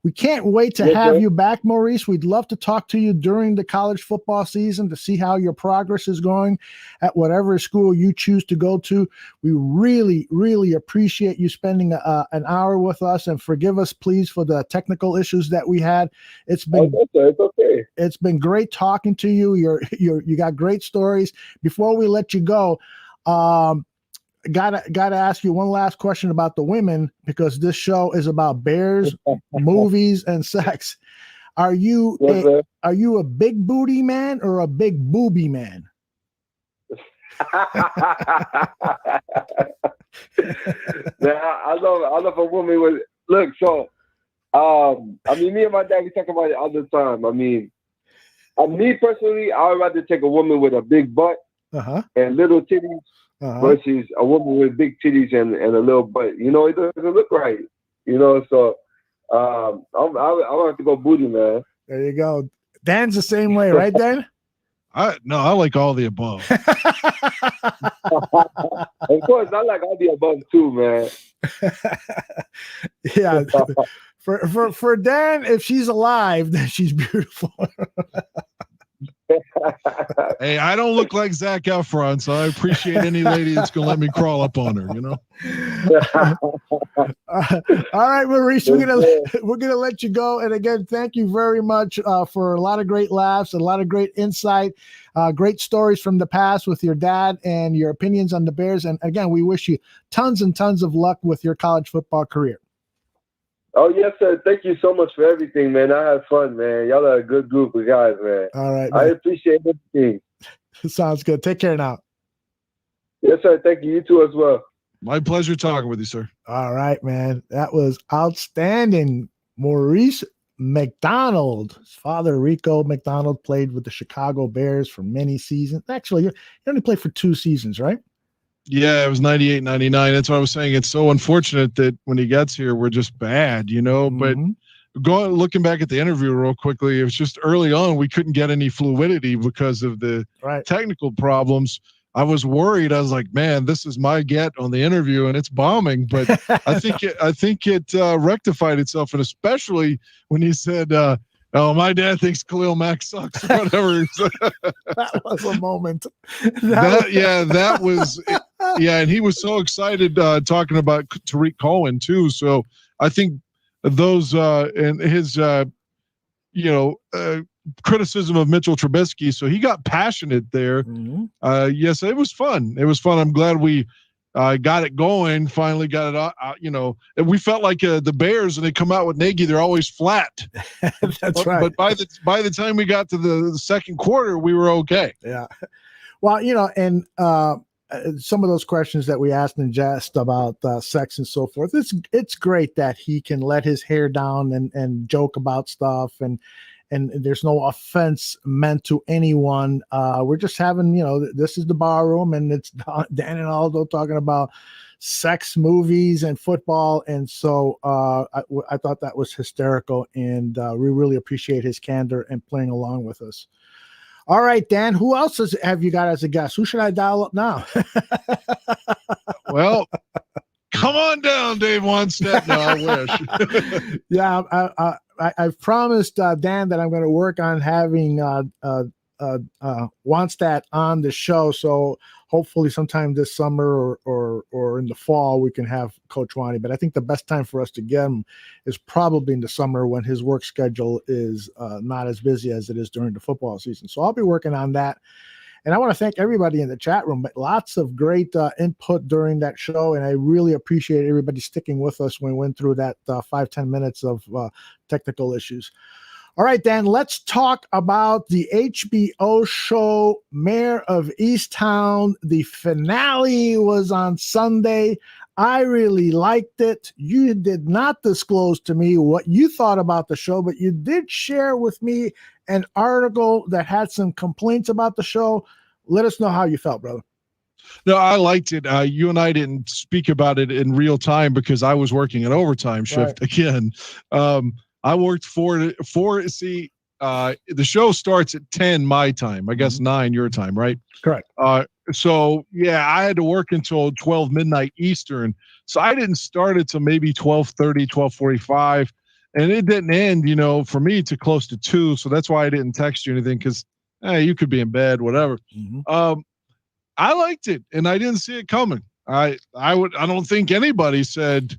We can't wait to have you back, Maurice. We'd love to talk to you during the college football season to see how your progress is going at whatever school you choose to go to. We really, really appreciate you spending an hour with us, and forgive us, please, for the technical issues that we had. It's been it's okay. It's been great talking to you. You got great stories. Before we let you go, Gotta ask you one last question about the women, because this show is about bears, movies, and sex. Are you a big booty man or a big booby man? Man, I love a woman with look. So, I mean, me and my dad we talk about it all the time. I mean, me personally, I would rather take a woman with a big butt and little titties versus a woman with big titties and a little butt. You know, it doesn't look right. You know, so I have to go booty, man. There you go. Dan's the same way, right, Dan? I like all the above. Of course, I like all the above too, man. Yeah. For Dan, if she's alive, then she's beautiful. Hey, I don't look like Zac Efron, so I appreciate any lady that's gonna let me crawl up on her. You know. All right, Maurice, we're gonna let you go. And again, thank you very much for a lot of great laughs, a lot of great insight, great stories from the past with your dad and your opinions on the Bears. And again, we wish you tons and tons of luck with your college football career. Oh, yes, sir. Thank you so much for everything, man. I had fun, man. Y'all are a good group of guys, man. All right, man. I appreciate everything. Sounds good. Take care now. Yes, sir. Thank you. You too as well. My pleasure talking with you, sir. All right, man. That was outstanding. Maurice Mcdonald. His father, Rico Mcdonald, played with the Chicago Bears for many seasons. Actually, he only played for 2 seasons, right? Yeah, it was 98, 99. That's what I was saying. It's so unfortunate that when he gets here, we're just bad, you know. But looking back at the interview real quickly, it was just early on we couldn't get any fluidity because of the technical problems. I was worried. I was like, man, this is my get on the interview, and it's bombing. But I think it rectified itself, and especially when he said, "Oh, my dad thinks Khalil Mack sucks," or whatever. That was a moment. That was. Yeah, and he was so excited talking about Tariq Cohen too. So I think those and his criticism of Mitchell Trubisky. So he got passionate there. Yes, it was fun. It was fun. I'm glad we got it going. Finally got it out. And we felt like the Bears, and they come out with Nagy, they're always flat. That's right. But by the time we got to the second quarter, we were okay. Yeah. Well, and some of those questions that we asked in jest about sex and so forth, it's great that he can let his hair down and joke about stuff, and there's no offense meant to anyone. We're just having, this is the bar room, and it's Dan and Aldo talking about sex, movies, and football. And so I thought that was hysterical, and we really appreciate his candor and playing along with us. All right, Dan, who else have you got as a guest? Who should I dial up now? Well, come on down, Dave Wanstead. No, I wish. Yeah, I've promised Dan that I'm going to work on having Wanstead on the show. So hopefully sometime this summer or in the fall, we can have Coach Wani. But I think the best time for us to get him is probably in the summer when his work schedule is not as busy as it is during the football season. So I'll be working on that. And I want to thank everybody in the chat room. But lots of great input during that show. And I really appreciate everybody sticking with us when we went through that 5-10 minutes of technical issues. All right, Dan, let's talk about the HBO show, Mayor of Easttown. The finale was on Sunday. I really liked it. You did not disclose to me what you thought about the show, but you did share with me an article that had some complaints about the show. Let us know how you felt, brother. No, I liked it. You and I didn't speak about it in real time because I was working an overtime shift again. I worked the show starts at 10 my time, I guess 9 your time, right? Correct. So yeah, I had to work until 12 midnight Eastern. So I didn't start it till maybe 12:30, 12:45. And it didn't end, for me to close to 2. So that's why I didn't text you anything, because you could be in bed, whatever. I liked it, and I didn't see it coming. I don't think anybody said,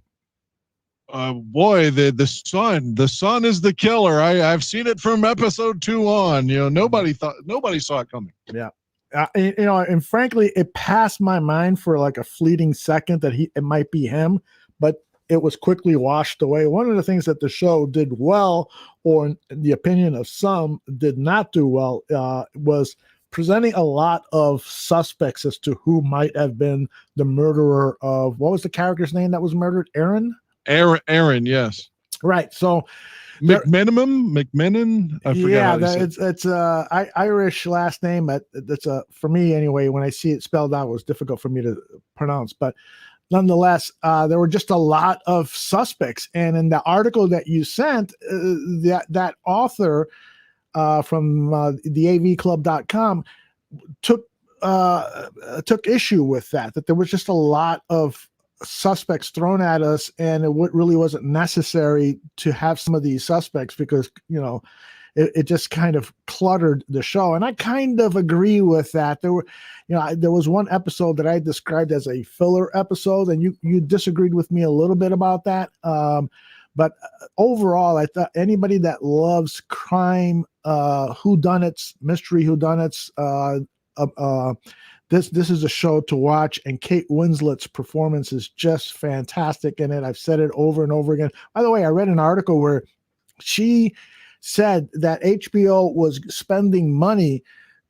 boy, the sun is the killer. I've seen it from episode 2 on. Nobody saw it coming. Yeah. And frankly, it passed my mind for like a fleeting second that it might be him, but it was quickly washed away. One of the things that the show did well, or in the opinion of some did not do well, was presenting a lot of suspects as to who might have been the murderer of, what was the character's name that was murdered? Aaron, yes. Right. So McMenon. I forgot. Yeah, it's Irish last name, but that's for me anyway. When I see it spelled out, it was difficult for me to pronounce. But nonetheless, there were just a lot of suspects, and in the article that you sent, that author from theavclub.com took issue with that there was just a lot of suspects thrown at us, and it really wasn't necessary to have some of these suspects because, you know, it just kind of cluttered the show. And I kind of agree with that. There was one episode that I described as a filler episode, and you disagreed with me a little bit about that. But overall, I thought anybody that loves crime, whodunits, mystery whodunits, this is a show to watch, and Kate Winslet's performance is just fantastic in it. I've said it over and over again. By the way, I read an article where she said that HBO was spending money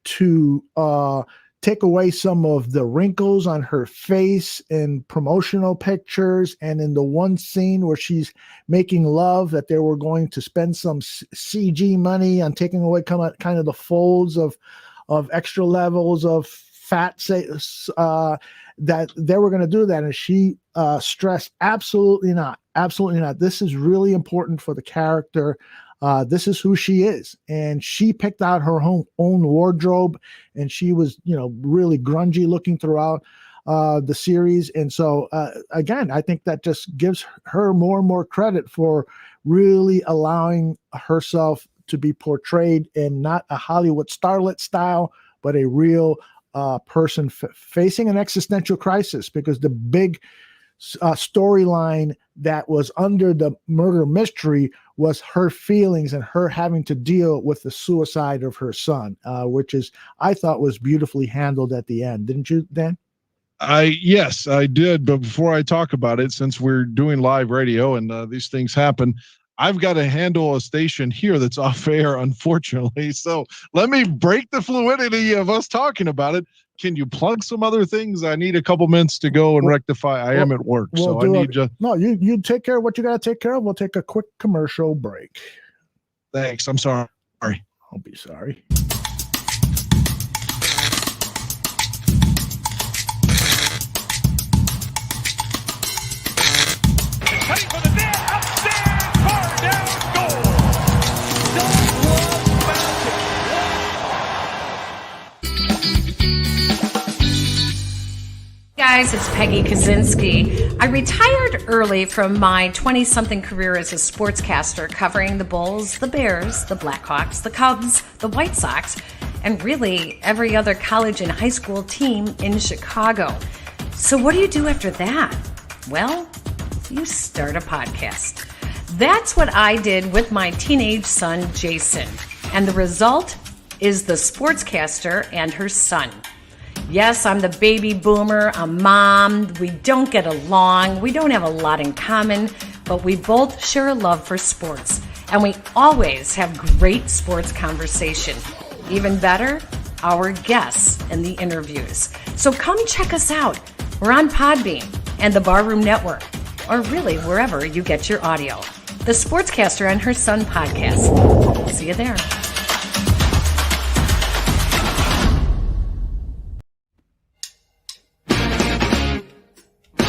to take away some of the wrinkles on her face in promotional pictures, and in the one scene where she's making love, that they were going to spend some CG money on taking away kind of the folds of extra levels of fat, that they were going to do that. And she stressed, absolutely not. This is really important for the character. This is who she is. And she picked out her own wardrobe, and she was, really grungy looking throughout the series. And so, again, I think that just gives her more and more credit for really allowing herself to be portrayed in not a Hollywood starlet style, but a real person facing an existential crisis, because the big storyline that was under the murder mystery was her feelings and her having to deal with the suicide of her son, which I thought was beautifully handled at the end. Didn't you, Dan? Yes, I did. But before I talk about it, since we're doing live radio and these things happen, I've got to handle a station here that's off air, unfortunately. So let me break the fluidity of us talking about it. Can you plug some other things? I need a couple minutes to go and rectify. I am at work, so I need you. No, you take care of what you got to take care of. We'll take a quick commercial break. Thanks. I'm sorry. I'll be sorry. Cutting for the net, upstairs, far down, goal. Don't love magic. Guys, it's Peggy Kaczynski. I retired early from my 20-something career as a sportscaster, covering the Bulls, the Bears, the Blackhawks, the Cubs, the White Sox, and really every other college and high school team in Chicago. So what do you do after that? Well, you start a podcast. That's what I did with my teenage son, Jason. And the result is The Sportscaster and Her Son. Yes, I'm the baby boomer, a mom. We don't get along. We don't have a lot in common, but we both share a love for sports. And we always have great sports conversation. Even better, our guests in the interviews. So come check us out. We're on Podbean and the Barroom Network, or really wherever you get your audio. The Sportscaster and Her Son podcast. See you there.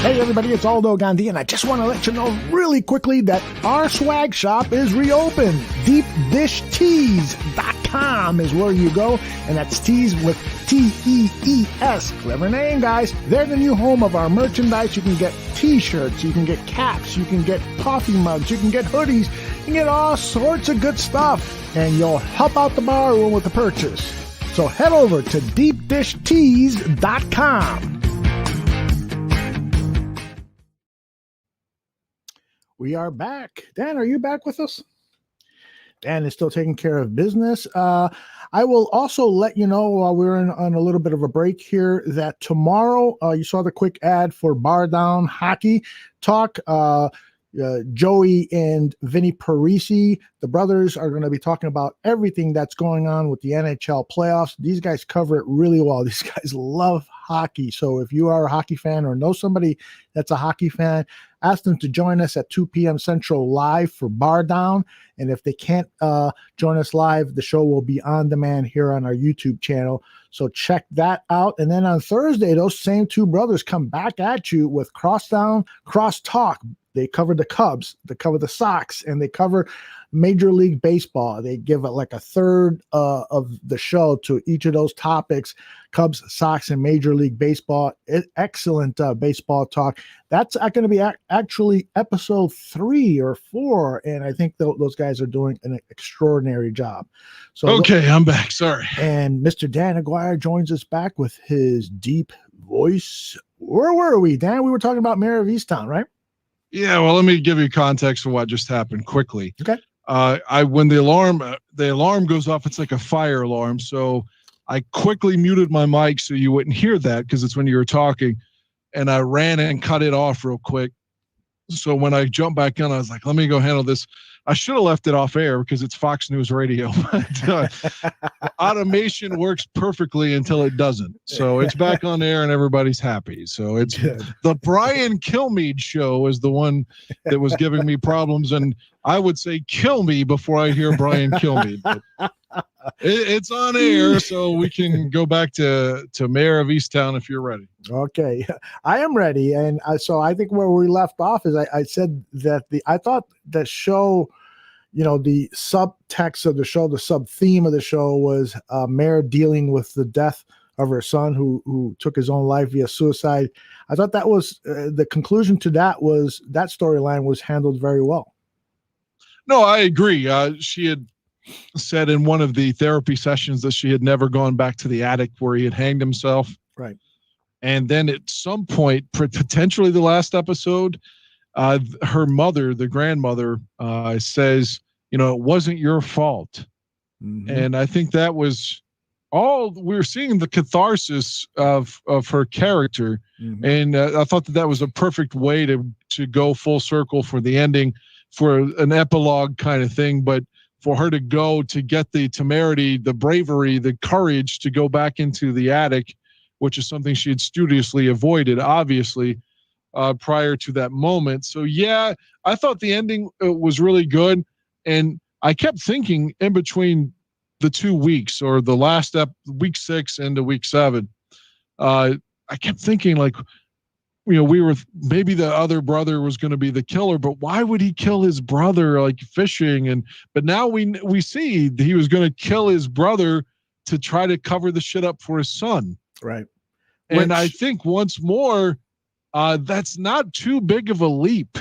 Hey everybody, it's Aldo Gandhi, and I just want to let you know really quickly that our swag shop is reopened. DeepDishTees.com is where you go, and that's tees with T-E-E-S. Clever name, guys. They're the new home of our merchandise. You can get t-shirts, you can get caps, you can get coffee mugs, you can get hoodies, you can get all sorts of good stuff, and you'll help out the bar room with the purchase. So head over to DeepDishTees.com. We are back. Dan, are you back with us? Dan is still taking care of business. I will also let you know while we're on a little bit of a break here that tomorrow, you saw the quick ad for Bar Down Hockey Talk. Joey and Vinny Parisi, the brothers, are going to be talking about everything that's going on with the NHL playoffs. These guys cover it really well. These guys love hockey. So if you are a hockey fan or know somebody that's a hockey fan, ask them to join us at 2 p.m. Central live for Bar Down. And if they can't join us live, the show will be on demand here on our YouTube channel. So check that out. And then on Thursday, those same two brothers come back at you with Cross Down, Cross Talk. They cover the Cubs, they cover the Sox, and they cover Major League Baseball. They give it like a third of the show to each of those topics: Cubs, Sox, and Major League Baseball. Excellent baseball talk. That's going to be actually episode 3 or 4, and I think those guys are doing an extraordinary job. So okay, I'm back. Sorry. And Mr. Dan Aguirre joins us back with his deep voice. Where were we, Dan? We were talking about Mayor of Easttown, right? Yeah, well, let me give you context for what just happened quickly. Okay. When the alarm goes off, it's like a fire alarm. So I quickly muted my mic so you wouldn't hear that, because it's when you were talking, and I ran and cut it off real quick. So when I jumped back in, I was like, let me go handle this. I should have left it off air because it's Fox News Radio. But automation works perfectly until it doesn't. So it's back on air and everybody's happy. So it's Good. The Brian Kilmeade show is the one that was giving me problems. And I would say kill me before I hear Brian Kilmeade. But it's on air, so we can go back to Mayor of Easttown if you're ready. Okay, I am ready. And so I think where we left off is I said that I thought the show, the subtext of the show, the sub theme of the show was Mayor dealing with the death of her son who took his own life via suicide. I thought that was the conclusion to that storyline was handled very well. No, I agree. She had said in one of the therapy sessions that she had never gone back to the attic where he had hanged himself. Right. And then at some point, potentially the last episode, her mother, the grandmother, says, it wasn't your fault. Mm-hmm. And I think that was all we're seeing, the catharsis of her character. Mm-hmm. And I thought that was a perfect way to go full circle for the ending, for an epilogue kind of thing. But for her to go to get the temerity, the bravery, the courage to go back into the attic, which is something she had studiously avoided, obviously, prior to that moment. So, yeah, I thought the ending was really good. And I kept thinking in between the 2 weeks, or the last week 6 into week 7, I kept thinking, like, we were, maybe the other brother was going to be the killer, but why would he kill his brother, like fishing? But now we see he was going to kill his brother to try to cover the shit up for his son. Right. And I think once more, that's not too big of a leap.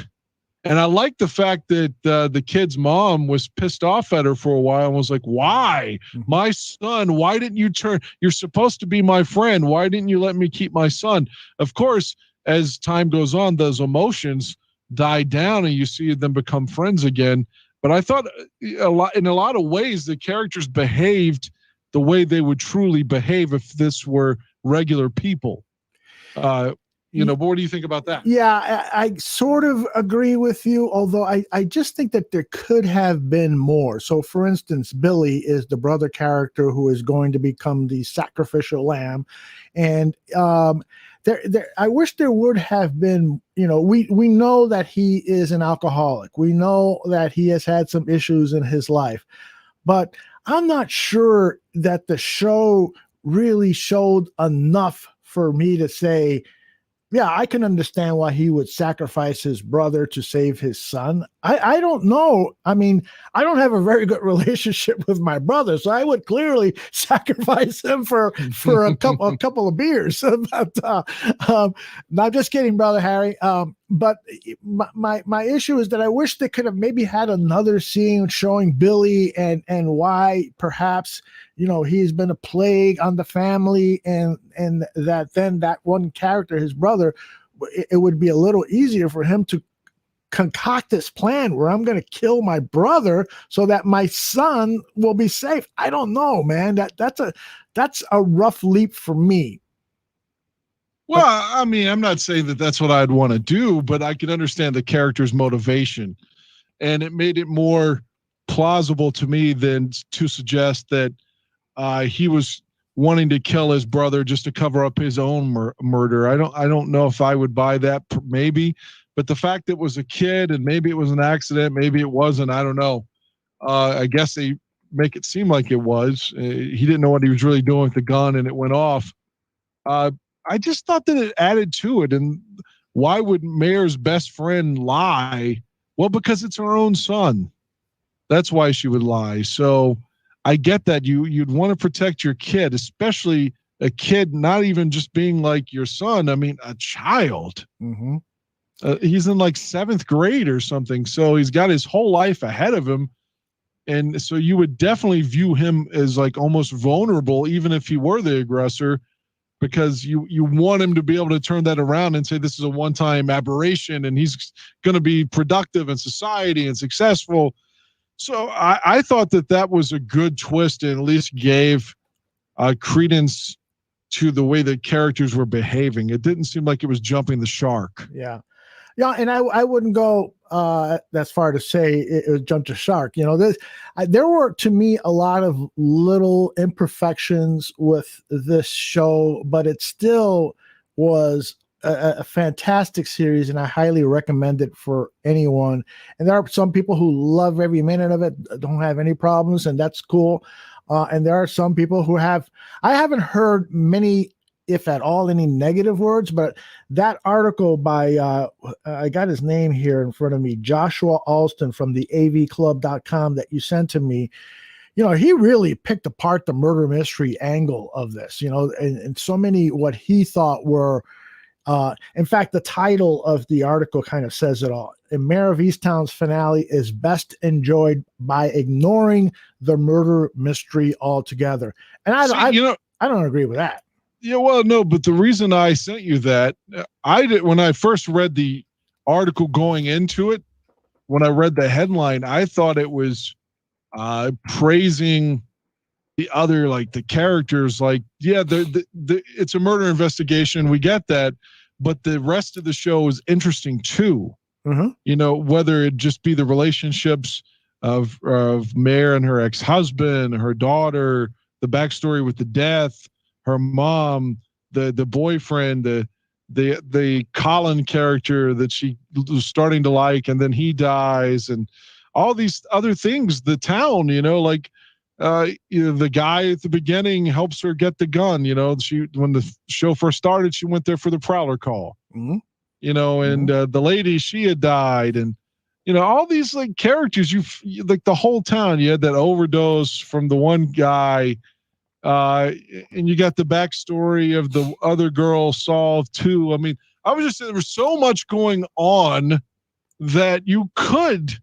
And I like the fact that the kid's mom was pissed off at her for a while and was like, why? Mm-hmm. My son, why didn't you turn? You're supposed to be my friend. Why didn't you let me keep my son? Of course, as time goes on, those emotions die down and you see them become friends again. But I thought in a lot of ways, the characters behaved the way they would truly behave if this were regular people. But what do you think about that? Yeah, I sort of agree with you, although I just think that there could have been more. So, for instance, Billy is the brother character who is going to become the sacrificial lamb. And I wish there would have been, we know that he is an alcoholic. We know that he has had some issues in his life. But I'm not sure that the show really showed enough for me to say, yeah, I can understand why he would sacrifice his brother to save his son. I don't know. I mean, I don't have a very good relationship with my brother, so I would clearly sacrifice him for a couple of beers. But, not just kidding, brother Harry. But my issue is that I wish they could have maybe had another scene showing Billy and why perhaps he's been a plague on the family, and that then that one character, his brother, it would be a little easier for him to concoct this plan where I'm going to kill my brother so that my son will be safe. I don't know, man. That's a rough leap for me. Well, I mean, I'm not saying that that's what I'd want to do, but I can understand the character's motivation, and it made it more plausible to me than to suggest that he was wanting to kill his brother just to cover up his own murder. I don't know if I would buy that, maybe, but the fact that it was a kid and maybe it was an accident, maybe it wasn't, I don't know. I guess they make it seem like it was. He didn't know what he was really doing with the gun and it went off. I just thought that it added to it. And why would Mayor's best friend lie? Well, because it's her own son. That's why she would lie. So I get that you'd want to protect your kid, especially a kid, not even just being like your son. I mean, a child. Mm-hmm. He's in like 7th grade or something. So he's got his whole life ahead of him. And so you would definitely view him as like almost vulnerable, even if he were the aggressor, because you want him to be able to turn that around and say this is a one-time aberration and he's going to be productive in society and successful. So I thought that was a good twist and at least gave credence to the way the characters were behaving. It didn't seem like it was jumping the shark. Yeah. Yeah, and I wouldn't go as far to say it jumped a shark. You know, there were, to me, a lot of little imperfections with this show, but it still was a fantastic series, and I highly recommend it for anyone. And there are some people who love every minute of it, don't have any problems, and that's cool. And there are some people who I haven't heard many, if at all, any negative words, but that article by, I got his name here in front of me, Joshua Alston from the avclub.com that you sent to me, you know, he really picked apart the murder mystery angle of this, you know, and so many what he thought were, in fact, the title of the article kind of says it all. And Mayor of Easttown's finale is best enjoyed by ignoring the murder mystery altogether. And I don't agree with that. Yeah, well, no, but the reason I sent you that, when I first read the article going into it, when I read the headline, I thought it was praising the other, like the characters, like, yeah, it's a murder investigation. We get that, but the rest of the show is interesting too. Mm-hmm. You know, whether it just be the relationships of Mayor and her ex-husband, her daughter, the backstory with the death, her mom, the boyfriend, the Colin character that she was starting to like, and then he dies, and all these other things. The town, you know, like the guy at the beginning helps her get the gun. You know, when the show first started, she went there for the prowler call. Mm-hmm. You know, and the lady, she had died, and you know, all these like characters. You like the whole town. You had that overdose from the one guy. And you got the backstory of the other girl solved too. I mean, I was just saying there was so much going on that you could,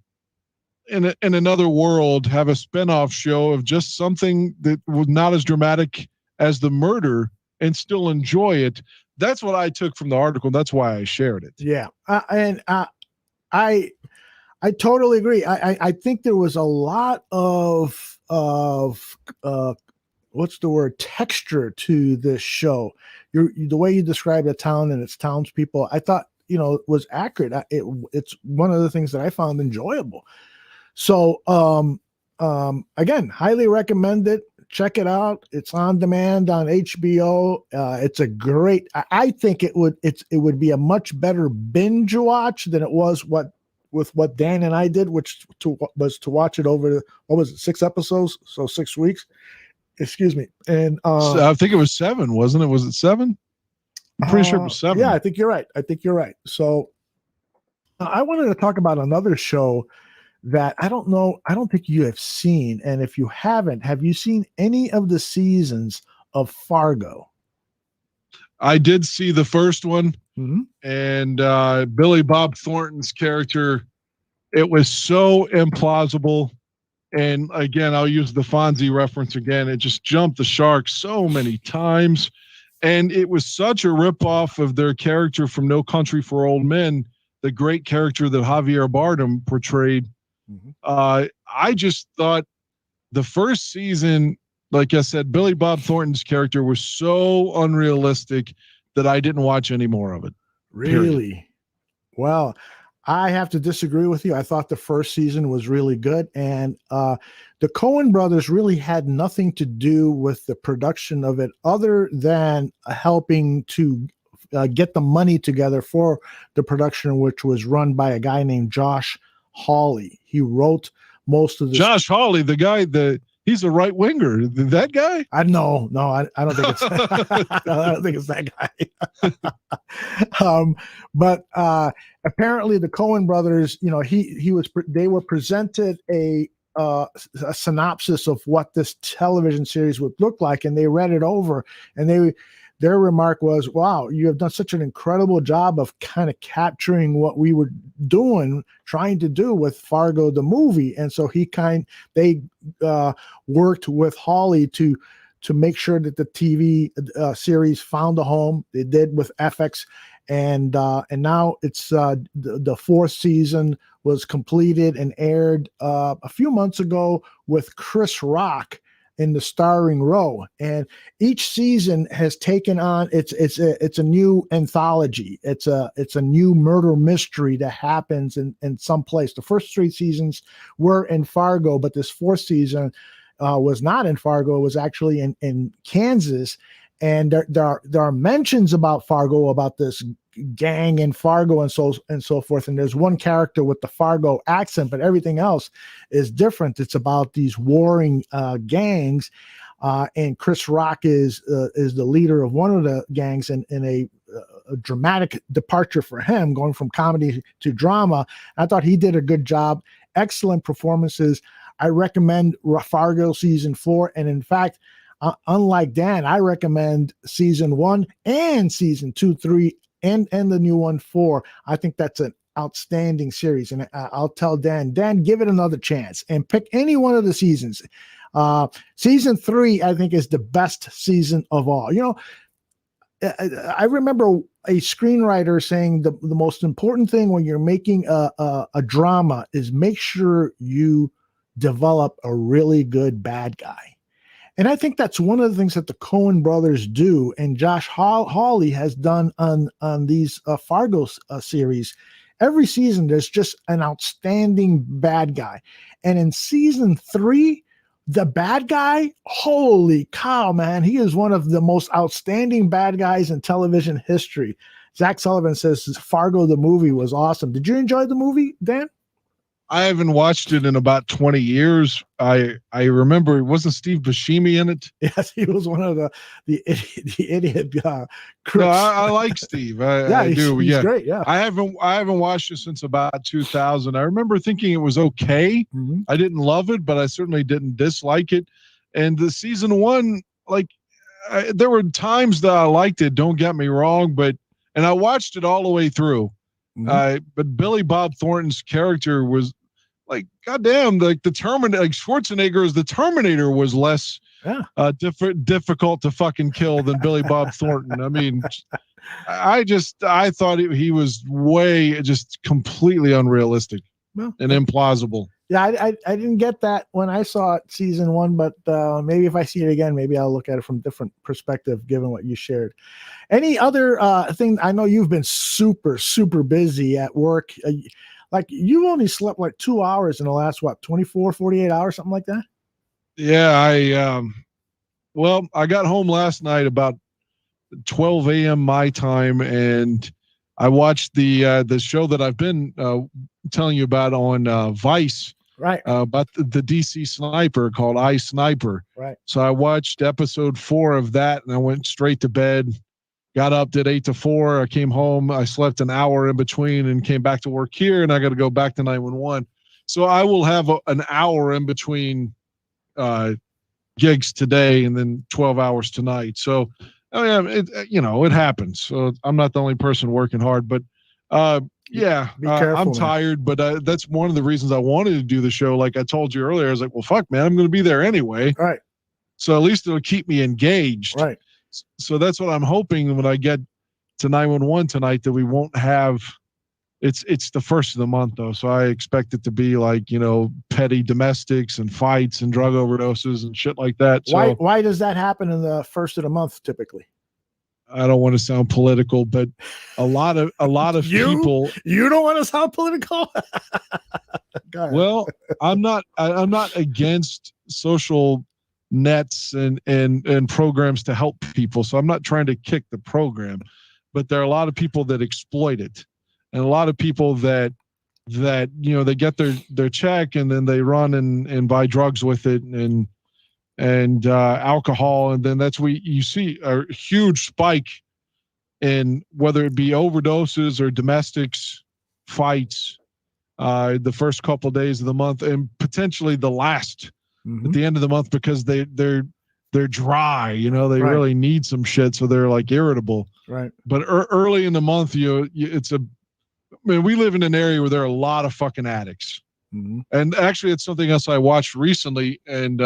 in another world, have a spinoff show of just something that was not as dramatic as the murder and still enjoy it. That's what I took from the article. That's why I shared it. Yeah. And I totally agree. I think there was a lot of what's the word, texture to this show. The way you describe the town and its townspeople, I thought, you know, was accurate. It's one of the things that I found enjoyable. So, again, highly recommend it. Check it out. It's on demand on HBO. It's a great, I think it would be a much better binge watch than it was with what Dan and I did, which was to watch it over, 6 episodes? So 6 weeks. Excuse me. And so I think it was 7, wasn't it? Was it 7? I'm pretty sure it was 7. Yeah, I think you're right. So I wanted to talk about another show that I don't think you have seen. And if you haven't, have you seen any of the seasons of Fargo? I did see the first one. Mm-hmm. And Billy Bob Thornton's character, it was so implausible. And again, I'll use the Fonzie reference again. It just jumped the shark so many times. And it was such a ripoff of their character from No Country for Old Men, the great character that Javier Bardem portrayed. Mm-hmm. I just thought the first season, like I said, Billy Bob Thornton's character was so unrealistic. that I didn't watch any more of it. Really? Well, I have to disagree with you. I thought the first season was really good, and the Coen brothers really had nothing to do with the production of it other than helping to get the money together for the production, which was run by a guy named Josh Hawley. He wrote most of the Josh Hawley, the guy he's a right winger. That guy? I don't think it's I don't think it's that guy. But apparently the Coen brothers, they were presented a synopsis of what this television series would look like, and they read it over, and their remark was, wow, you have done such an incredible job of kind of capturing what we were trying to do with Fargo, the movie. And so they worked with Hawley to make sure that the TV series found a home. They did with FX. And now it's the fourth season was completed and aired a few months ago with Chris Rock in the starring role, and each season has taken on it's a new anthology. It's a new murder mystery that happens in some place. The first three seasons were in Fargo, but this fourth season was not in Fargo. It was actually in Kansas, and there are mentions about Fargo, about this gang in Fargo and so forth. And there's one character with the Fargo accent, but everything else is different. It's about these warring gangs, and Chris Rock is the leader of one of the gangs, in a dramatic departure for him, going from comedy to drama. I thought he did a good job. Excellent performances. I recommend Fargo season 4, and in fact, unlike Dan, I recommend season 1 and season 2, 3, and the new one 4. I think that's an outstanding series, and I'll tell Dan, give it another chance and pick any one of the seasons. Season 3, I think, is the best season of all. I remember a screenwriter saying the most important thing when you're making a drama is make sure you develop a really good bad guy. And I think that's one of the things that the Coen brothers do, and Josh Hawley has done on these Fargo series. Every season, there's just an outstanding bad guy. And in season 3, the bad guy, holy cow, man, he is one of the most outstanding bad guys in television history. Zach Sullivan says Fargo, the movie, was awesome. Did you enjoy the movie, Dan? I haven't watched it in about 20 years. I remember, wasn't Steve Buscemi in it? Yes, he was one of the idiot. No, I like Steve. I do. He's great. Yeah, I haven't watched it since about 2000. I remember thinking it was okay. Mm-hmm. I didn't love it, but I certainly didn't dislike it. And the season 1, there were times that I liked it. Don't get me wrong, and I watched it all the way through. Mm-hmm. But Billy Bob Thornton's character was goddamn, the Terminator, Schwarzenegger as the Terminator was less difficult to fucking kill than Billy Bob Thornton. I mean, I thought he was way just completely unrealistic and implausible. Yeah, I didn't get that when I saw it season 1, but maybe if I see it again, maybe I'll look at it from a different perspective, given what you shared. Any other thing? I know you've been super, super busy at work. You only slept 2 hours in the last, 48 hours, something like that? Yeah, I got home last night about 12 a.m. my time, and I watched the show that I've been telling you about on Vice, right? About the DC sniper called I Sniper, right? So I watched episode 4 of that, and I went straight to bed. Got up, did 8 to 4. I came home. I slept an hour in between, and came back to work here. And I got to go back to 911. So I will have an hour in between gigs today, and then 12 hours tonight. So, it happens. So I'm not the only person working hard, but be careful, I'm tired. But that's one of the reasons I wanted to do the show. Like I told you earlier, I was like, well, fuck, man, I'm going to be there anyway. Right. So at least it'll keep me engaged. Right. So that's what I'm hoping when I get to 911 tonight, that we won't have. It's the first of the month though, so I expect it to be petty domestics and fights and drug overdoses and shit like that. So, why does that happen in the first of the month typically? I don't want to sound political, but a lot of people. You don't want to sound political. Well, I'm not against social nets and programs to help people. So I'm not trying to kick the program, but there are a lot of people that exploit it, and a lot of people that they get their check and then they run and buy drugs with it and alcohol, and then that's where you see a huge spike in whether it be overdoses or domestics, fights, the first couple of days of the month, and potentially the last at the end of the month, because they're dry, they really need some shit, so they're like irritable. Right. But early in the month, we live in an area where there are a lot of fucking addicts. And actually, it's something else I watched recently, and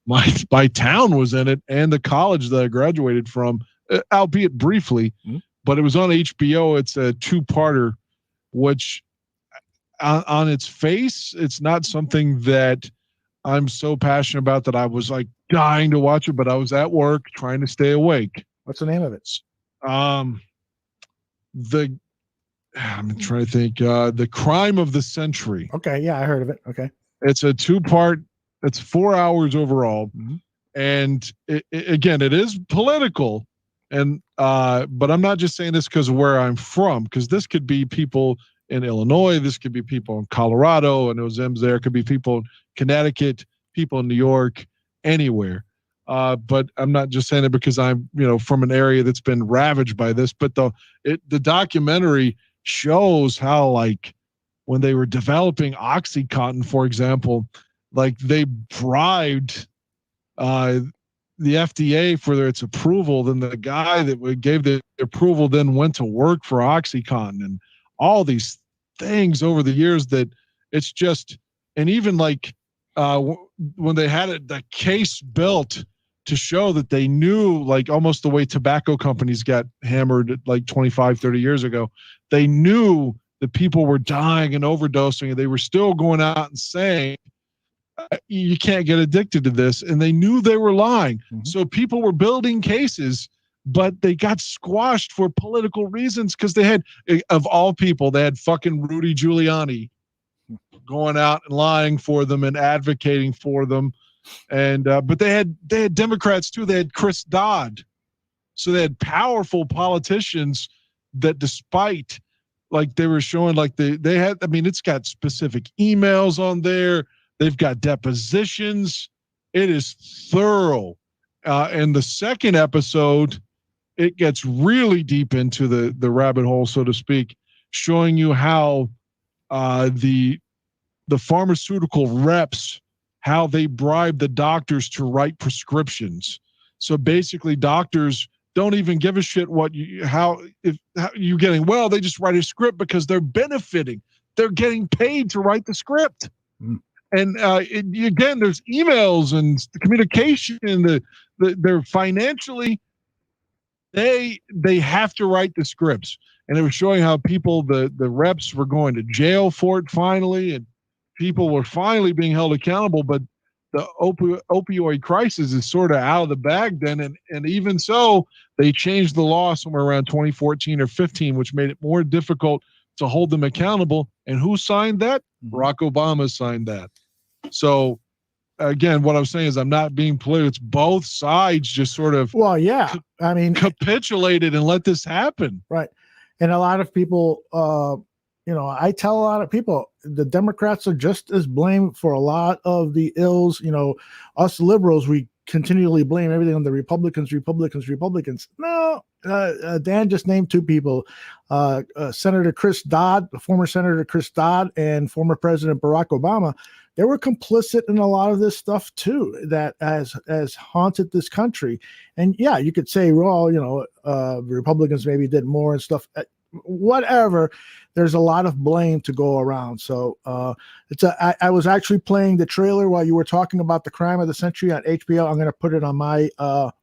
my town was in it, and the college that I graduated from, albeit briefly, but it was on HBO. It's a 2-parter, which on its face, it's not something that I'm so passionate about that I was like dying to watch it, but I was at work trying to stay awake. What's the name of it? I'm trying to think. The Crime of the Century. Okay, yeah, I heard of it. Okay. It's a 2-part. It's 4 hours overall, and it is political, and but I'm not just saying this because of where I'm from, because this could be people in Illinois, this could be people in Colorado, and those M's there could be people in Connecticut, people in New York, anywhere. But I'm not just saying it because I'm from an area that's been ravaged by this. But the documentary shows how, like, when they were developing OxyContin, for example, like they bribed the FDA for its approval. Then the guy that gave the approval then went to work for OxyContin, and all these things over the years that it's just, and even like when they had it, the case built to show that they knew, like almost the way tobacco companies got hammered like 25, 30 years ago, they knew that people were dying and overdosing, and they were still going out and saying, you can't get addicted to this. And they knew they were lying. So people were building cases, but they got squashed for political reasons, because they had, of all people, they had fucking Rudy Giuliani going out and lying for them and advocating for them. And but they had Democrats too. They had Chris Dodd. So they had powerful politicians that, despite, like, they were showing, like, they had, I mean, it's got specific emails on there. They've got depositions. It is thorough. And the second episode, it gets really deep into the rabbit hole, so to speak, showing you how the pharmaceutical reps, how they bribe the doctors to write prescriptions. So basically, doctors don't even give a shit how you're getting well. They just write a script because they're benefiting. They're getting paid to write the script. And again, there's emails and communication. They're financially, they have to write the scripts. And it was showing how people, the reps were going to jail for it finally, and people were finally being held accountable. But the opioid crisis is sort of out of the bag then. And even so, they changed the law somewhere around 2014 or 15, which made it more difficult to hold them accountable. And who signed that? Barack Obama signed that. So again, what I'm saying is, I'm not being political. It's both sides just sort of, well, yeah, I mean, capitulated and let this happen. Right. And a lot of people, I tell a lot of people, the Democrats are just as blamed for a lot of the ills. Us liberals, we continually blame everything on the Republicans. No, Dan just named two people, Senator Chris Dodd, former Senator Chris Dodd, and former President Barack Obama. They were complicit in a lot of this stuff too, that has haunted this country. And yeah, you could say, well, the Republicans maybe did more and stuff. Whatever. There's a lot of blame to go around. So I was actually playing the trailer while you were talking about the Crime of the Century on HBO. I'm going to put it on my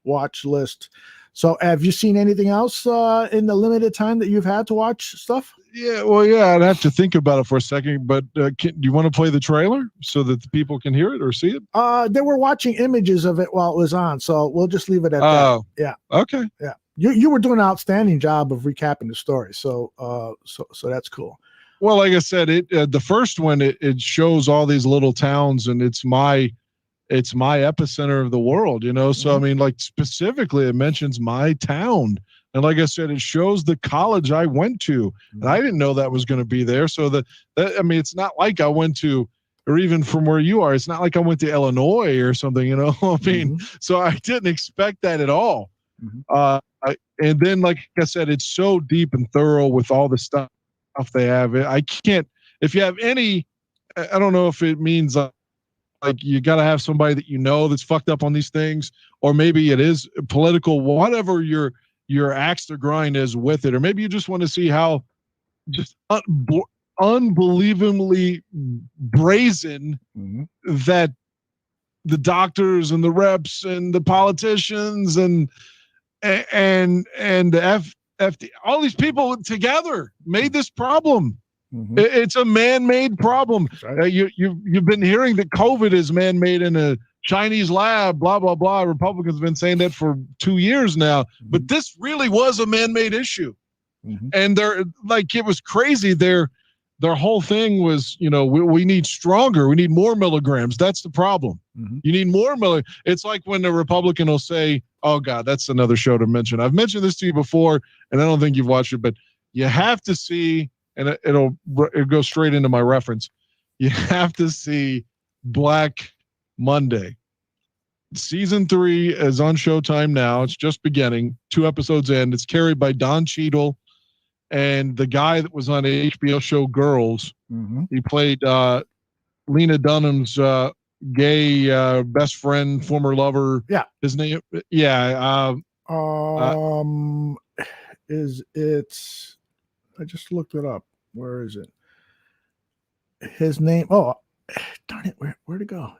watch list. So have you seen anything else in the limited time that you've had to watch stuff? Yeah, well, yeah, I'd have to think about it for a second. But do you want to play the trailer so that the people can hear it or see it? They were watching images of it while it was on. So we'll just leave it at that. Yeah. Okay. Yeah. you were doing an outstanding job of recapping the story. So that's cool. Well, like I said, the first one it shows all these little towns, and it's my epicenter of the world, you know. So I mean, like specifically, it mentions my town, and like I said, it shows the college I went to, and I didn't know that was going to be there. So that I mean, it's not like I went to, or even from where you are, it's not like I went to Illinois or something, you know. I mean, so I didn't expect that at all. And then, like I said, it's so deep and thorough with all the stuff they have. I can't, if you have any, I don't know if it means like you got to have somebody that you know that's fucked up on these things, or maybe it is political, whatever your axe to grind is with it, or maybe you just want to see how just unbelievably brazen that the doctors and the reps and the politicians and the FD, all these people together made this problem. It's a man-made problem. Right. You've been hearing that COVID is man-made in a Chinese lab, blah, blah, blah. Republicans have been saying that for 2 years now, but this really was a man-made issue. And they're like, it was crazy. Their whole thing was, you know, we need stronger. We need more milligrams. That's the problem. You need more milligrams. It's like when the Republican will say, oh God, that's another show to mention. I've mentioned this to you before, and I don't think you've watched it, but you have to see, and it'll go straight into my reference. You have to see Black Monday. Season 3 is on Showtime now. It's just beginning. 2 episodes in. It's carried by Don Cheadle and the guy that was on the HBO show Girls. He played Lena Dunham's gay best friend, former lover. Yeah. His name. Yeah. Is it? I just looked it up. Where is it? His name. Oh, darn it! Where'd it go?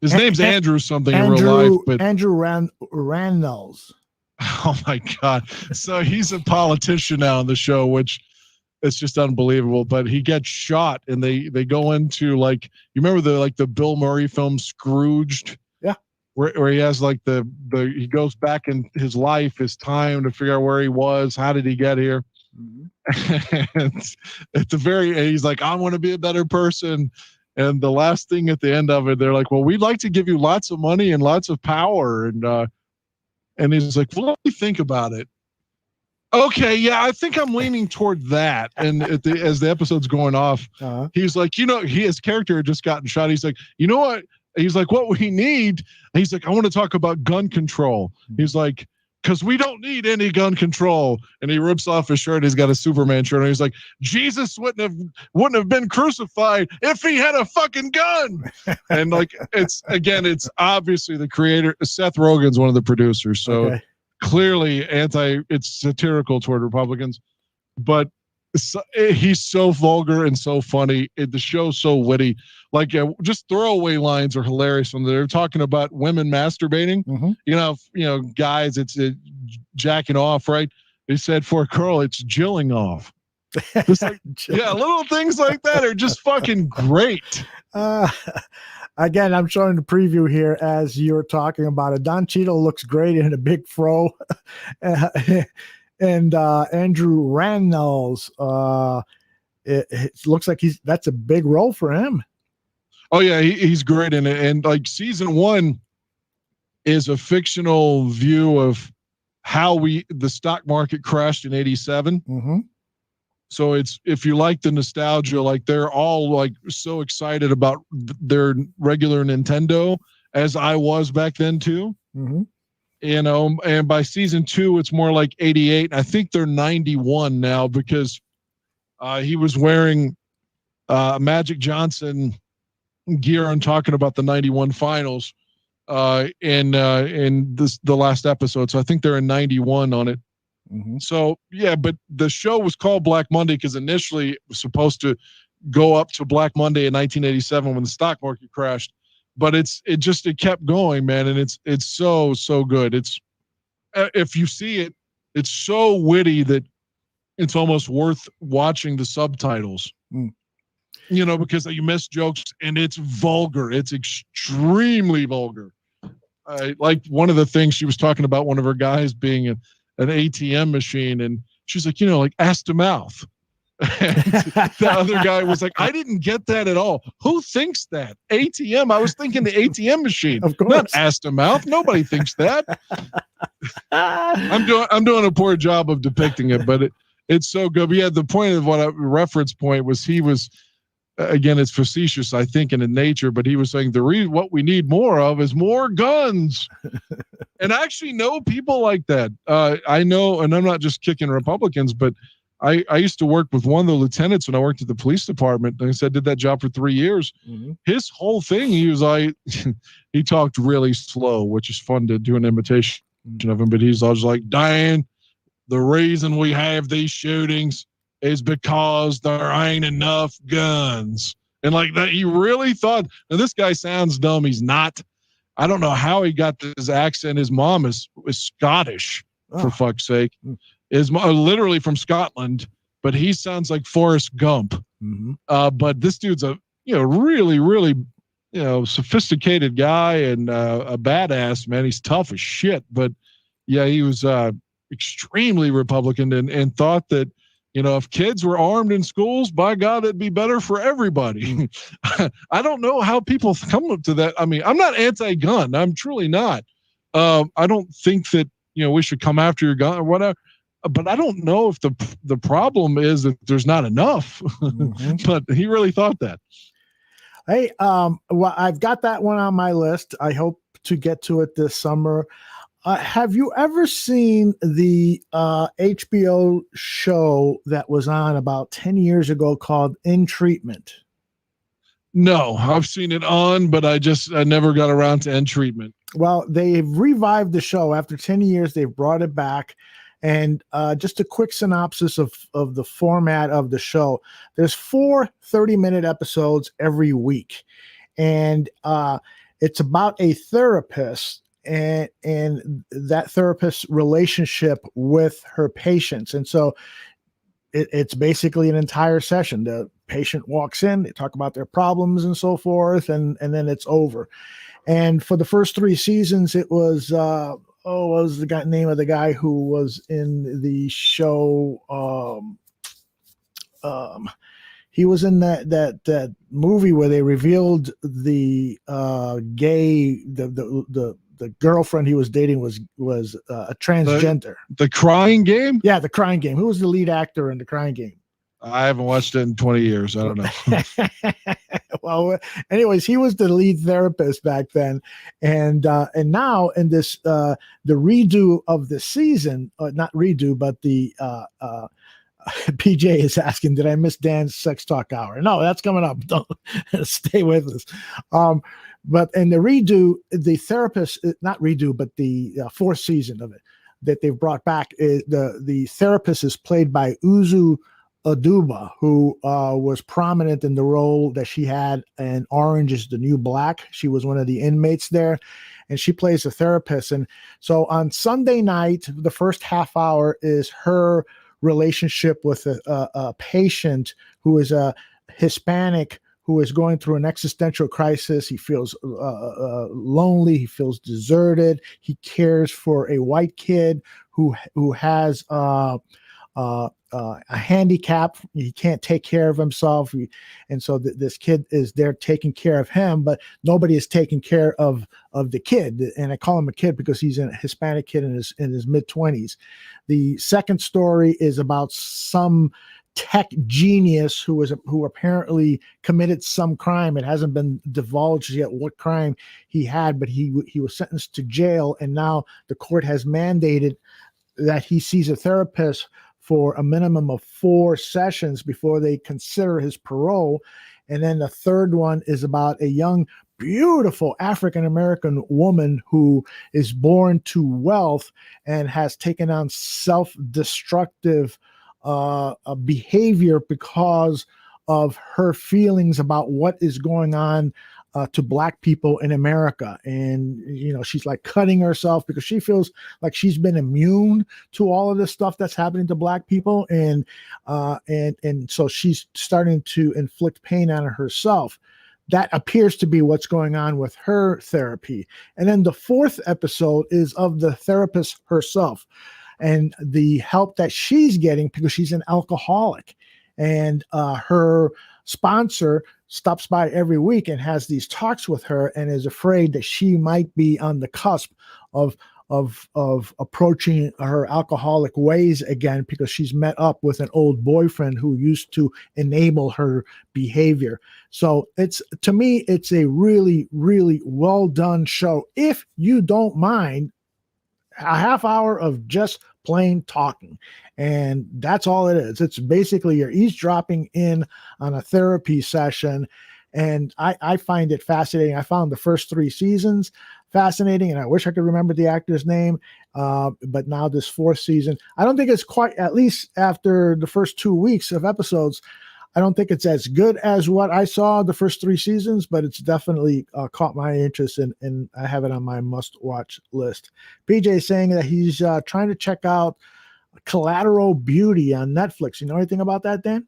His name's Andrew something in real life, but Andrew Rannells. Oh my God! So he's a politician now on the show, which it's just unbelievable. But he gets shot, and they go into, like, you remember the Bill Murray film Scrooged? Yeah. Where he has like he goes back in his life, his time to figure out where he was, how did he get here. And at the very end, he's like, I want to be a better person. And the last thing at the end of it, they're like, well, we'd like to give you lots of money and lots of power. And he's like, well, let me think about it. Okay, yeah, I think I'm leaning toward that. And as the episode's going off, he's like, you know, his character had just gotten shot. He's like, you know what? He's like, what we need. He's like, I want to talk about gun control. He's like, because we don't need any gun control. And he rips off his shirt. He's got a Superman shirt. And he's like, Jesus wouldn't have been crucified if he had a fucking gun. And like, it's obviously the creator. Seth Rogen's one of the producers. So clearly it's satirical toward Republicans, but he's so vulgar and so funny. The show's so witty. Like just throwaway lines are hilarious when they're talking about women masturbating. You know, guys, it's jacking off, right? They said for a girl, it's jilling off. Just like, yeah, little things like that are just fucking great. Again, I'm showing the preview here as you're talking about it. Don Cheadle looks great in a big fro. And Andrew Rannells, it looks like that's a big role for him. Oh yeah, he's great in it. And like season 1 is a view of how the stock market crashed in 87. So it's, if you like the nostalgia, like they're all like so excited about their regular Nintendo, as I was back then too. You know, and by season 2, it's more like 88. I think they're 91 now because he was wearing Magic Johnson gear and talking about the 91 finals in the last episode. So I think they're in 91 on it. So yeah, but the show was called Black Monday because initially it was supposed to go up to Black Monday in 1987 when the stock market crashed. But it kept going, man, and it's so good. It's if you see it, it's so witty that it's almost worth watching the subtitles. You know, because you miss jokes and it's vulgar. It's extremely vulgar. Like one of the things she was talking about, one of her guys being an ATM machine, and she's like, like ass to mouth. And the other guy was like, I didn't get that at all. Who thinks that? ATM? I was thinking the ATM machine, of course. Not ass to mouth. Nobody thinks that. I'm doing a poor job of depicting it, but it's so good. But yeah, the point of reference point was he was, again, it's facetious, I think, in nature, but he was saying what we need more of is more guns. And I actually know people like that. I know, and I'm not just kicking Republicans, but I used to work with one of the lieutenants when I worked at the police department. Like I said, did that job for 3 years. Mm-hmm. His whole thing, he was like, he talked really slow, which is fun to do an imitation of him. But he's always like, Dan, the reason we have these shootings is because there ain't enough guns. And like that, he really thought, now this guy sounds dumb. He's not. I don't know how he got this accent. His mom is Scottish, for fuck's sake. Is literally from Scotland, but he sounds like Forrest Gump. Mm-hmm. But this dude's a really, really sophisticated guy and a badass, man. He's tough as shit. But yeah, he was extremely Republican and thought that if kids were armed in schools, by God, it'd be better for everybody. I don't know how people come up to that. I mean, I'm not anti-gun. I'm truly not. I don't think that we should come after your gun or whatever. But I don't know if the problem is that there's not enough. Mm-hmm. But he really thought that. Hey, well, I've got that one on my list. I hope to get to it this summer. Have you ever seen the HBO show that was on about 10 years ago called In Treatment? No, I've seen it on, but I never got around to In Treatment. Well, they've revived the show after 10 years. They've brought it back. And just a quick synopsis of the format of the show. There's 4 30-minute episodes every week. And it's about a therapist and that therapist's relationship with her patients. And so it's basically an entire session. The patient walks in, they talk about their problems and so forth, and then it's over. And for the first 3 seasons, it was what was the name of the guy who was in the show? He was in that movie where they revealed the girlfriend he was dating was a transgender. The Crying Game? Yeah, The Crying Game. Who was the lead actor in The Crying Game? I haven't watched it in 20 years. I don't know. Well, anyways, he was the lead therapist back then. And now in this, the redo of the season, not redo, but the, PJ is asking, did I miss Dan's sex talk hour? No, that's coming up. Don't stay with us. But in the redo, the therapist, not redo, but the 4th season of it that they've brought back, the therapist is played by Uzu Aduba, who was prominent in the role that she had in Orange is the New Black. She was one of the inmates there, and she plays a therapist. And so on Sunday night, the first half hour is her relationship with a patient who is a Hispanic who is going through an existential crisis. He feels lonely. He feels deserted. He cares for a white kid who has a handicap. He can't take care of himself. And so this kid is there taking care of him, but nobody is taking care of the kid. And I call him a kid because he's a Hispanic kid in his mid-20s. The second story is about some tech genius who apparently committed some crime. It hasn't been divulged yet what crime he had, but he was sentenced to jail. And now the court has mandated that he sees a therapist for a minimum of 4 sessions before they consider his parole. And then the third one is about a young, beautiful African-American woman who is born to wealth and has taken on self-destructive behavior because of her feelings about what is going on to Black people in America. And, she's like cutting herself because she feels like she's been immune to all of this stuff that's happening to Black people. And so she's starting to inflict pain on herself. That appears to be what's going on with her therapy. And then the 4th episode is of the therapist herself. and the help that she's getting because she's an alcoholic. And her sponsor stops by every week and has these talks with her and is afraid that she might be on the cusp of approaching her alcoholic ways again because she's met up with an old boyfriend who used to enable her behavior. So to me, it's a really, really well done show. If you don't mind a half hour of just plain talking. And that's all it is. It's basically you're eavesdropping in on a therapy session. And I find it fascinating. I found the first 3 seasons fascinating, and I wish I could remember the actor's name. But now this 4th season, I don't think it's quite, at least after the first 2 weeks of episodes, I don't think it's as good as what I saw the first 3 seasons, but it's definitely caught my interest, and I have it on my must-watch list. PJ is saying that he's trying to check out Collateral Beauty on Netflix. You know anything about that, Dan?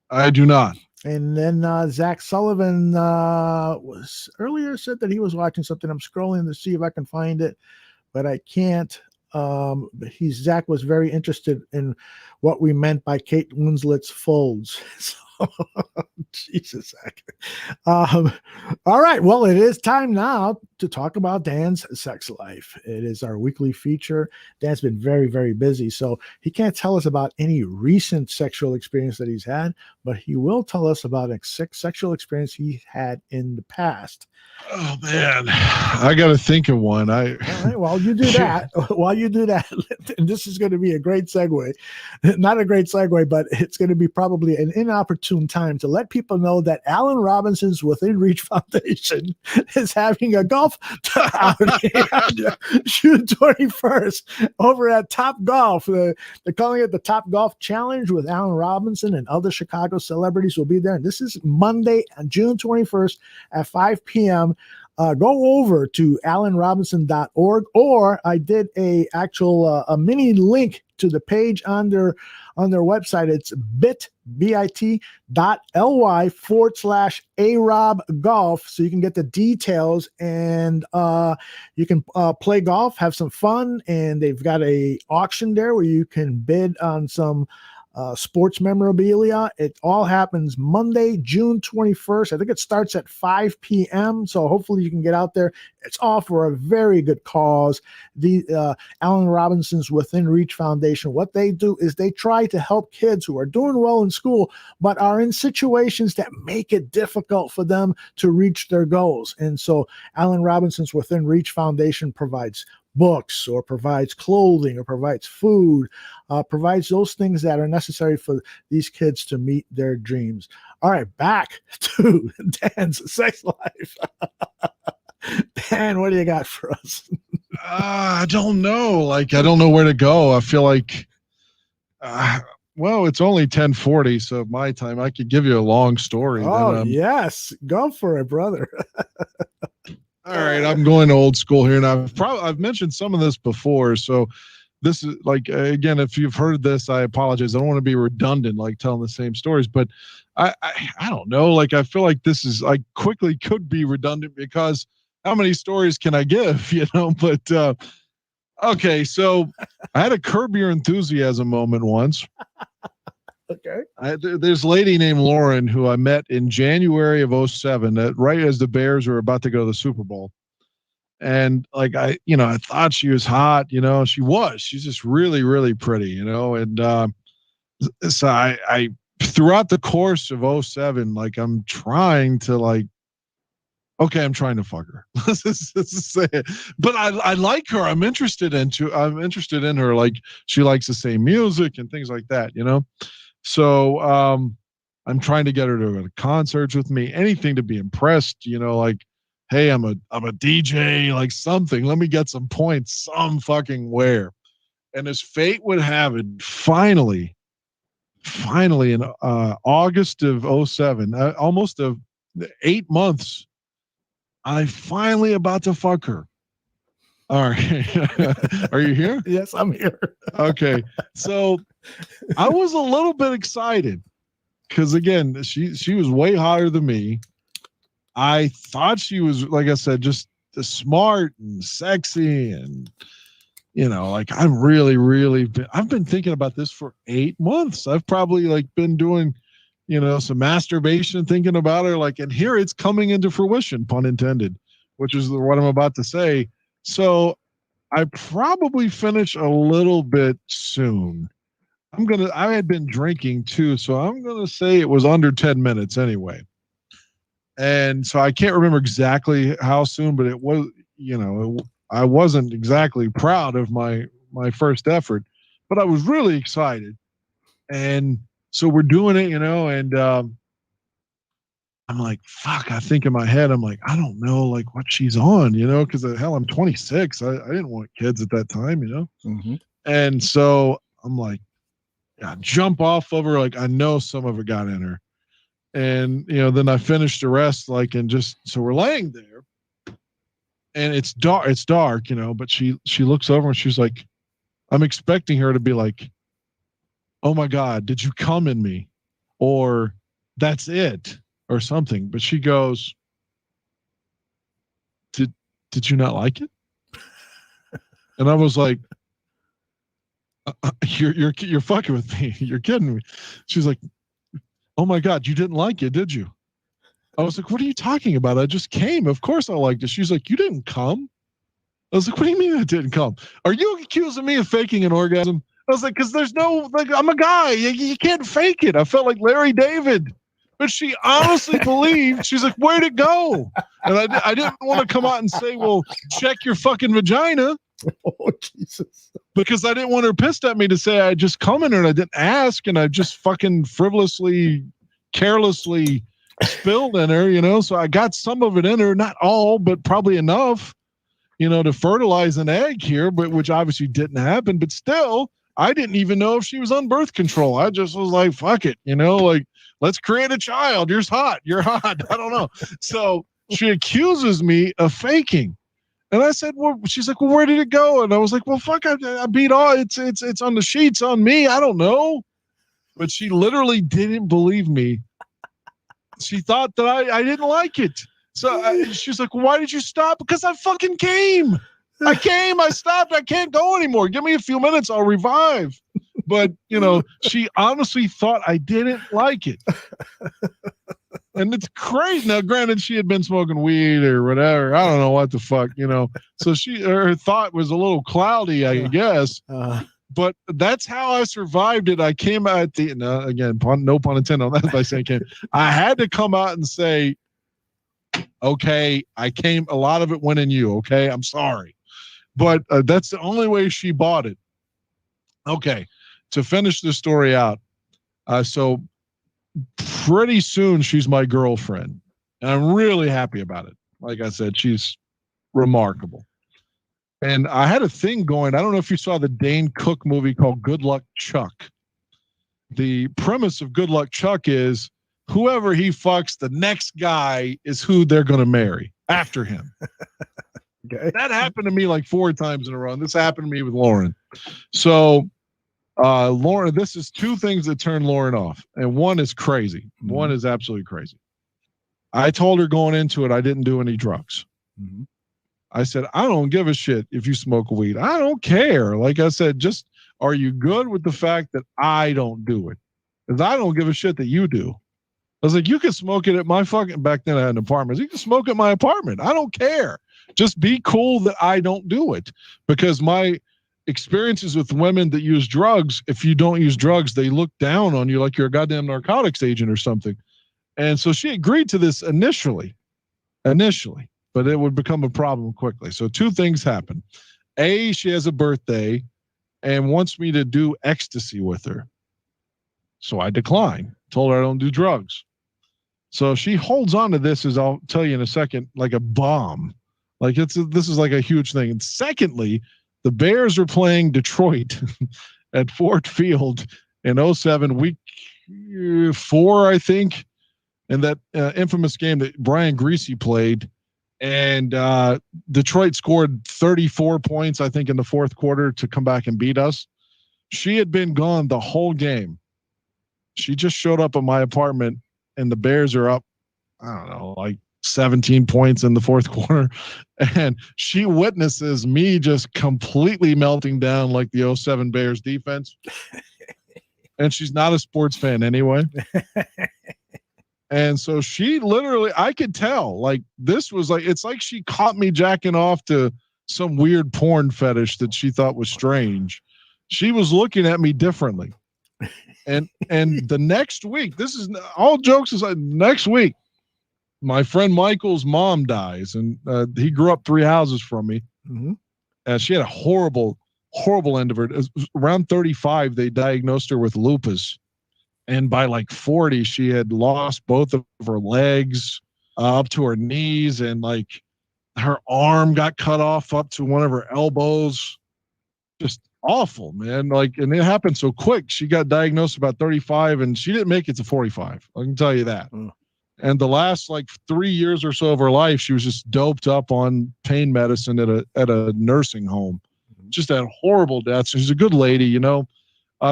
I do not. And then Zach Sullivan was earlier said that he was watching something. I'm scrolling to see if I can find it, but I can't. But Zach was very interested in what we meant by Kate Winslet's folds. So, Jesus, Zach. All right. Well, it is time now to talk about Dan's sex life. It is our weekly feature. Dan's been very, very busy, so he can't tell us about any recent sexual experience that he's had, but he will tell us about a sexual experience he had in the past. Oh man, I got to think of one. All right, while you do that, and this is going to be a great segue, not a great segue, but it's going to be probably an inopportune time to let people know that Allen Robinson's Within Reach Foundation is having a golf outing on June 21st over at Top Golf. They're calling it the Top Golf Challenge with Allen Robinson, and other Chicago celebrities will be there. And this is Monday, June 21st at 5 p.m. Go over to allenrobinson.org, or I did a mini link to the page on their website. It's bit.ly/ARobGolf, so you can get the details, and you can play golf, have some fun, and they've got a auction there where you can bid on some sports memorabilia. It all happens Monday, June 21st. I think it starts at 5 p.m. So hopefully you can get out there. It's all for a very good cause. The Allen Robinson's Within Reach Foundation, what they do is they try to help kids who are doing well in school, but are in situations that make it difficult for them to reach their goals. And so Allen Robinson's Within Reach Foundation provides books, or provides clothing, or provides food, provides those things that are necessary for these kids to meet their dreams. All right, back to Dan's sex life. Dan, what do you got for us? I don't know. I don't know where to go. I feel like, well, it's only 10:40, so my time. I could give you a long story. Oh, yes. Go for it, brother. All right, I'm going old school here, and I've mentioned some of this before, so this is again, if you've heard this, I apologize. I don't want to be redundant, telling the same stories, but I don't know. I feel like this is quickly could be redundant because how many stories can I give? But okay, so I had a Curb Your Enthusiasm moment once. Okay. There's a lady named Lauren who I met in January of 2007, right as the Bears were about to go to the Super Bowl. And I thought she was hot, she's just really, really pretty, and so I throughout the course of 2007, I'm trying to I'm trying to fuck her. Let's just say it. But I like her. I'm interested in her. She likes the same music and things like that, So I'm trying to get her to go to concerts with me, anything to be impressed, hey, I'm a DJ, something. Let me get some points some fucking where. And as fate would have it, finally in August of 2007, almost 8 months, I finally about to fuck her. All right. Are you here? Yes, I'm here. Okay. So I was a little bit excited because, again, she was way hotter than me. I thought she was, like I said, just smart and sexy and like I'm really I've been thinking about this for 8 months. I've probably like been doing, some masturbation, thinking about her, like, and here it's coming into fruition, pun intended, which is what I'm about to say. So I probably finish a little bit soon. I had been drinking too, so I'm going to say it was under 10 minutes anyway. And so I can't remember exactly how soon, but it was, I wasn't exactly proud of my first effort, but I was really excited. And so we're doing it, and I'm like, fuck, I think in my head, I'm like, I don't know, like what she's on, because hell, I'm 26. I didn't want kids at that time, Mm-hmm. And so I'm like, yeah, jump off of her. Like, I know some of it got in her. And, then I finished the rest, like, and so we're laying there and it's dark, but she looks over and she's like, I'm expecting her to be like, oh my God, did you come in me? Or that's it or something. But she goes, did you not like it? And I was like, you're fucking with me. You're kidding me. She's like, oh my God, you didn't like it, did you? I was like, what are you talking about? I just came. Of course I liked it. She's like, you didn't come? I was like, what do you mean I didn't come? Are you accusing me of faking an orgasm? I was like, because there's no, like, I'm a guy. You can't fake it. I felt like Larry David. But she honestly believed, she's like, where'd it go? And I didn't want to come out and say, well, check your fucking vagina. Oh, Jesus. Because I didn't want her pissed at me to say I just come in her and I didn't ask, and I just fucking frivolously, carelessly spilled in her, so I got some of it in her, not all, but probably enough, to fertilize an egg here, but which obviously didn't happen. But still, I didn't even know if she was on birth control. I just was like, fuck it, like, let's create a child. You're hot. I don't know. So she accuses me of faking. And I said, well, she's like, well, where did it go? And I was like, well, fuck, I beat all. It's on the sheets on me. I don't know. But she literally didn't believe me. She thought that I didn't like it. So she's like, well, why did you stop? Because I fucking came. I stopped. I can't go anymore. Give me a few minutes. I'll revive. But, she honestly thought I didn't like it. And it's crazy. Now, granted, she had been smoking weed or whatever. I don't know what the fuck, So her thought was a little cloudy, I guess. But that's how I survived it. I came out again, no pun intended on that by saying I had to come out and say, okay, a lot of it went in you. Okay, I'm sorry. But that's the only way she bought it. Okay, to finish the story out. So pretty soon she's my girlfriend, and I'm really happy about it. Like I said, she's remarkable. And I had a thing going. I don't know if you saw the Dane Cook movie called Good Luck Chuck. The premise of Good Luck Chuck is whoever he fucks, the next guy is who they're going to marry after him. Okay. That happened to me like 4 times in a row. And this happened to me with Lauren. So Lauren, this is 2 things that turn Lauren off. And one is crazy. Mm-hmm. One is absolutely crazy. I told her going into it, I didn't do any drugs. Mm-hmm. I said, I don't give a shit if you smoke weed. I don't care. Like I said, just are you good with the fact that I don't do it? Because I don't give a shit that you do. I was like, you can smoke it at my fucking, back then I had an apartment. You can smoke at my apartment. I don't care. Just be cool that I don't do it. Because my experiences with women that use drugs, if you don't use drugs, they look down on you like you're a goddamn narcotics agent or something. And so she agreed to this initially, but it would become a problem quickly. So 2 things happen. A, she has a birthday and wants me to do ecstasy with her. So I decline. Told her I don't do drugs. So she holds on to this, as I'll tell you in a second, like a bomb. Like this is like a huge thing. And secondly, the Bears are playing Detroit at Ford Field in 2007, week 4, I think. And that infamous game that Brian Greasy played. And Detroit scored 34 points, I think, in the 4th quarter to come back and beat us. She had been gone the whole game. She just showed up at my apartment, and the Bears are up, I don't know, like 17 points in the fourth quarter. And she witnesses me just completely melting down like the 07 Bears defense. And she's not a sports fan anyway. And so she literally, I could tell, like, this was like, it's like she caught me jacking off to some weird porn fetish that she thought was strange. She was looking at me differently. And the next week, this is all jokes aside, next week, my friend Michael's mom dies, and he grew up 3 houses from me. Mm-hmm. She had a horrible end of her. Around 35, they diagnosed her with lupus. And by like 40, she had lost both of her legs up to her knees, and like her arm got cut off up to one of her elbows. Just awful, man. Like, and it happened so quick. She got diagnosed about 35, and she didn't make it to 45. I can tell you that. And the last like 3 years or so of her life, she was just doped up on pain medicine at a nursing home. Just had horrible death. So she's a good lady, you know.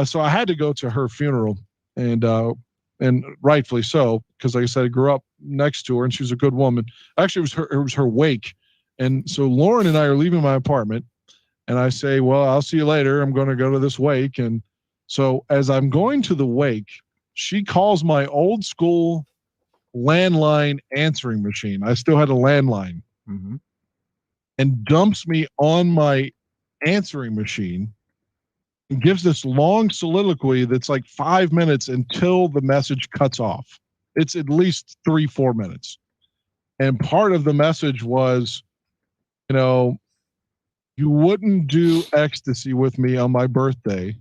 So I had to go to her funeral, and rightfully so, because like I said, I grew up next to her, and she was a good woman. Actually, it was her wake, and so Lauren and I are leaving my apartment, and I say, "Well, I'll see you later. I'm going to go to this wake." And so as I'm going to the wake, she calls my old school landline answering machine. I still had a landline, and dumps me on my answering machine and gives this long soliloquy that's like 5 minutes until the message cuts off. It's at least 3-4 minutes. And part of the message was, you know, you wouldn't do ecstasy with me on my birthday.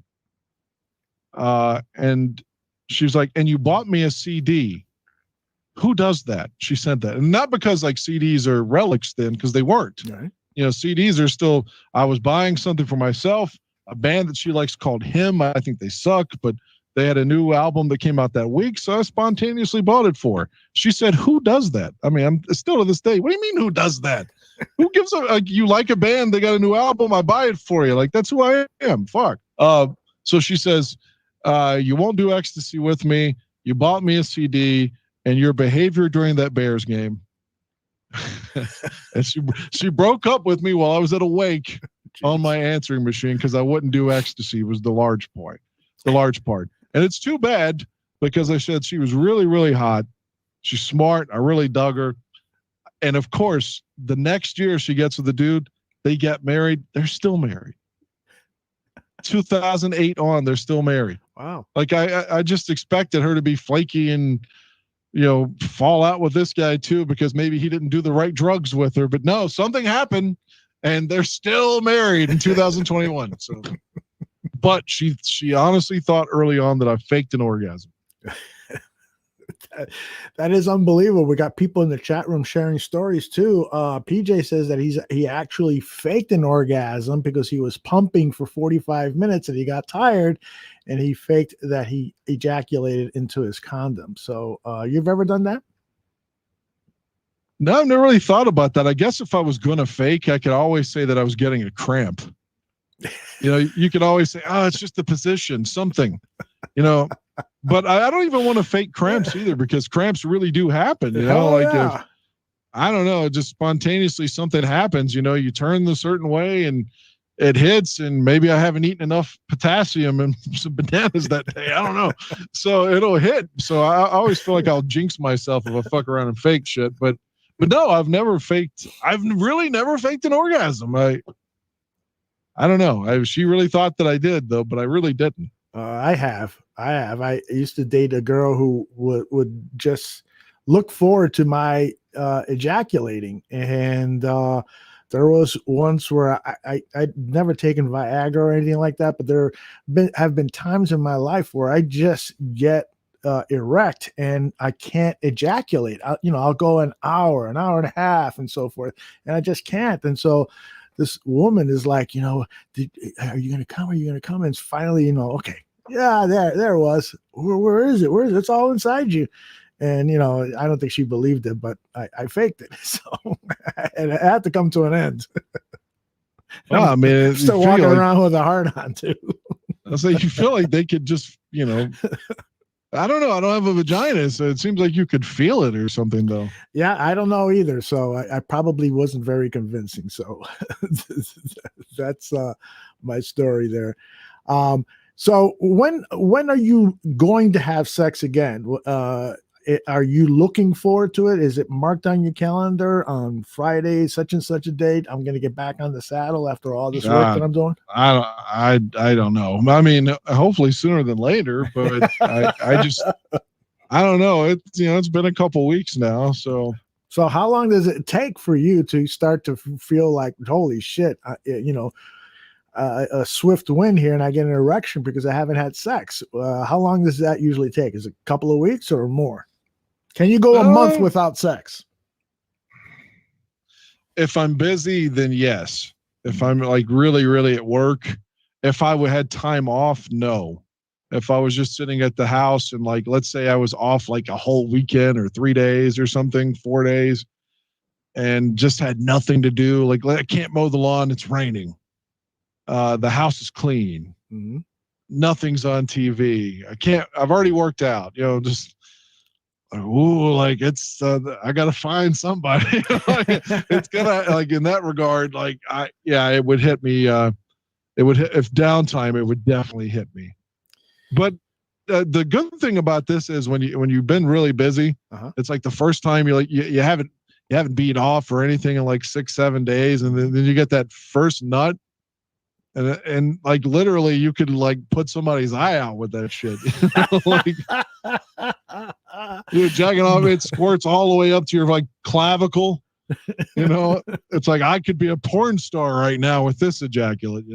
And she was like, and you bought me a CD. Who does that? She said that. And not because like CDs are relics then, because they weren't. Right. You know, CDs are still, I was buying something for myself, a band that she likes called Him. I think they suck, but they had a new album that came out that week, so I spontaneously bought it for her. She said, who does that? I mean, I'm still to this day, what do you mean who does that? Who gives a, like, you like a band, they got a new album, I buy it for you. Like, that's who I am. Fuck. So she says, you won't do ecstasy with me. You bought me a CD, and your behavior during that Bears game. And she broke up with me while I was at a wake on my answering machine because I wouldn't do ecstasy was the large part. And it's too bad because I said she was really, really hot. She's smart. I really dug her. And of course, the next year she gets with the dude, they get married. They're still married. 2008 on, they're still married. Wow. Like I just expected her to be flaky and, you know, fall out with this guy too, because maybe he didn't do the right drugs with her, but no, something happened and they're still married in 2021. So, but she honestly thought early on that I faked an orgasm. That is unbelievable. We got people in the chat room sharing stories too. PJ says that he actually faked an orgasm because he was pumping for 45 minutes and he got tired, and he faked that he ejaculated into his condom. So you've ever done that? No, I've never really thought about that. I guess if I was going to fake, I could always say that I was getting a cramp. You know, you could always say, oh, it's just the position, something, you know. But I don't even want to fake cramps either, because cramps really do happen. You know, like if, I don't know, just spontaneously something happens, you know, you turn the certain way and it hits, and maybe I haven't eaten enough potassium and some bananas that day. I don't know. So it'll hit. So I always feel like I'll jinx myself if I fuck around and fake shit. But no, I've really never faked an orgasm. I don't know. She really thought that I did though, but I really didn't. I have. I used to date a girl who would just look forward to my ejaculating. And there was once where I'd never taken Viagra or anything like that, but there have been times in my life where I just get erect and I can't ejaculate. I'll go an hour and a half and so forth, and I just can't. And so this woman is like, are you going to come? Are you going to come? And finally, okay. Yeah, there it was. Where is it? It's all inside you. And, I don't think she believed it, but I faked it. So and it had to come to an end. Well, I mean, still walking around with a heart on too. I say, you feel like they could just, I don't know. I don't have a vagina, so it seems like you could feel it or something, though. Yeah, I don't know either. So I probably wasn't very convincing. So that's my story there. So when are you going to have sex again? Are you looking forward to it? Is it marked on your calendar on Friday, such and such a date? I'm going to get back on the saddle after all this work that I'm doing. I don't know. I mean, hopefully sooner than later, but I don't know. It's been a couple weeks now. So how long does it take for you to start to feel like, holy shit, a swift win here and I get an erection because I haven't had sex? How long does that usually take? Is it a couple of weeks or more? Can you go a month without sex? If I'm busy, then yes. If I'm like really, really at work, if I had time off, no. If I was just sitting at the house and like, let's say I was off like a whole weekend or 3 days or something, 4 days, and just had nothing to do, like I can't mow the lawn, it's raining. The house is clean. Mm-hmm. Nothing's on TV. I've already worked out, just it's I gotta find somebody. It's gonna, like, in that regard, like it would hit me. If downtime, it would definitely hit me. But the good thing about this is when you've been really busy, it's like the first time you're like you haven't beat off or anything in like 6-7 days, and then you get that first nut. And like literally you could like put somebody's eye out with that shit. Like, you're jacking off, it squirts all the way up to your like clavicle. It's like I could be a porn star right now with this ejaculate,